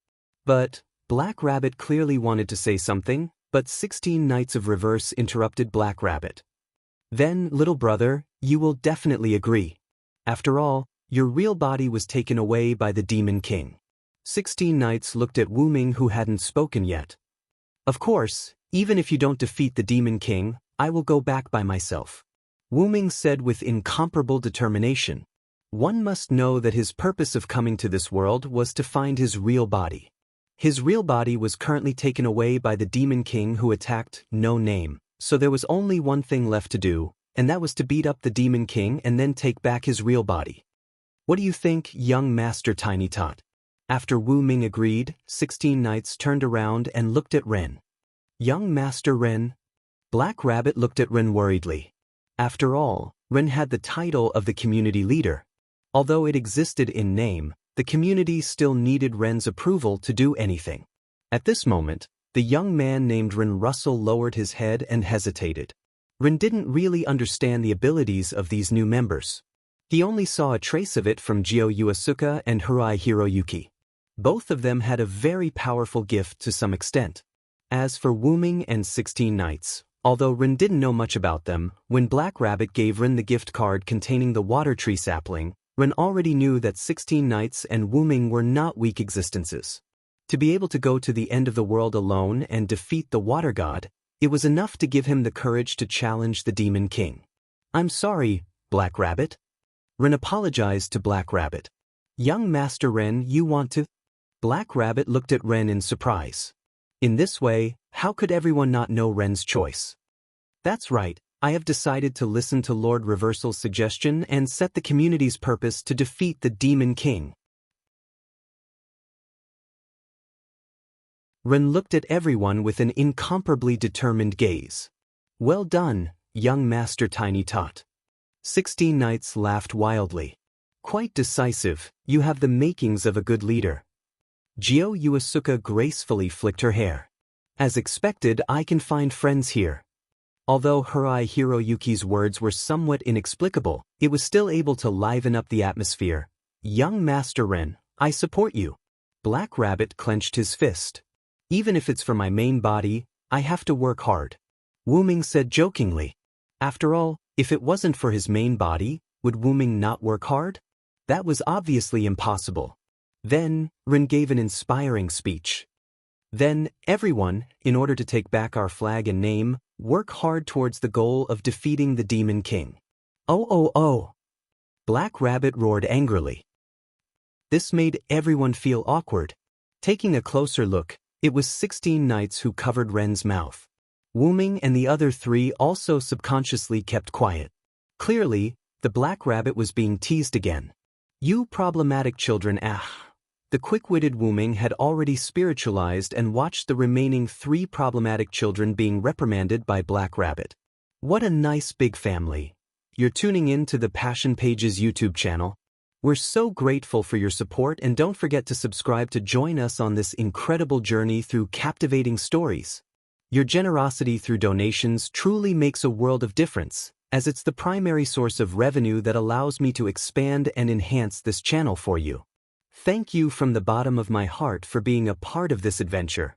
But Black Rabbit clearly wanted to say something, but 16 Knights of Reverse interrupted Black Rabbit. Then, little brother, you will definitely agree. After all, your real body was taken away by the Demon King. 16 Knights looked at Wuming who hadn't spoken yet. Of course, even if you don't defeat the Demon King, I will go back by myself. Wuming said with incomparable determination. One must know that his purpose of coming to this world was to find his real body. His real body was currently taken away by the Demon King who attacked No Name, so there was only one thing left to do, and that was to beat up the Demon King and then take back his real body. What do you think, young Master Tiny Tot? After Wuming agreed, 16 Knights turned around and looked at Ren. Young Master Ren? Black Rabbit looked at Ren worriedly. After all, Ren had the title of the community leader. Although it existed in name, the community still needed Ren's approval to do anything. At this moment, the young man named Ren Russell lowered his head and hesitated. Ren didn't really understand the abilities of these new members. He only saw a trace of it from Jio Yuasuke and Hirai Hiroyuki. Both of them had a very powerful gift to some extent. As for Wuming and 16 Knights, although Ren didn't know much about them, when Black Rabbit gave Ren the gift card containing the water tree sapling, Ren already knew that 16 Knights and Wuming were not weak existences. To be able to go to the end of the world alone and defeat the water god, it was enough to give him the courage to challenge the Demon King. "I'm sorry, Black Rabbit." Ren apologized to Black Rabbit. "Young Master Ren, you want to?" Black Rabbit looked at Ren in surprise. In this way, how could everyone not know Ren's choice? "That's right, I have decided to listen to Lord Reversal's suggestion and set the community's purpose to defeat the Demon King." Ren looked at everyone with an incomparably determined gaze. "Well done, young Master Tiny Tot." 16 Knights laughed wildly. "Quite decisive, you have the makings of a good leader." Jio Yuasuke gracefully flicked her hair. "As expected, I can find friends here." Although Hirai Hiroyuki's words were somewhat inexplicable, it was still able to liven up the atmosphere. "Young Master Ren, I support you." Black Rabbit clenched his fist. "Even if it's for my main body, I have to work hard." Wuming said jokingly. After all, if it wasn't for his main body, would Wuming not work hard? That was obviously impossible. Then, Ren gave an inspiring speech. "Then, everyone, in order to take back our flag and name, work hard towards the goal of defeating the Demon King." "Oh, oh, oh!" Black Rabbit roared angrily. This made everyone feel awkward. Taking a closer look, it was 16 Knights who covered Ren's mouth. Wuming and the other 3 also subconsciously kept quiet. Clearly, the Black Rabbit was being teased again. "You problematic children, ah." The quick-witted Wuming had already spiritualized and watched the remaining 3 problematic children being reprimanded by Black Rabbit. What a nice big family. You're tuning in to the Passion Pages YouTube channel. We're so grateful for your support, and don't forget to subscribe to join us on this incredible journey through captivating stories. Your generosity through donations truly makes a world of difference, as it's the primary source of revenue that allows me to expand and enhance this channel for you. Thank you from the bottom of my heart for being a part of this adventure.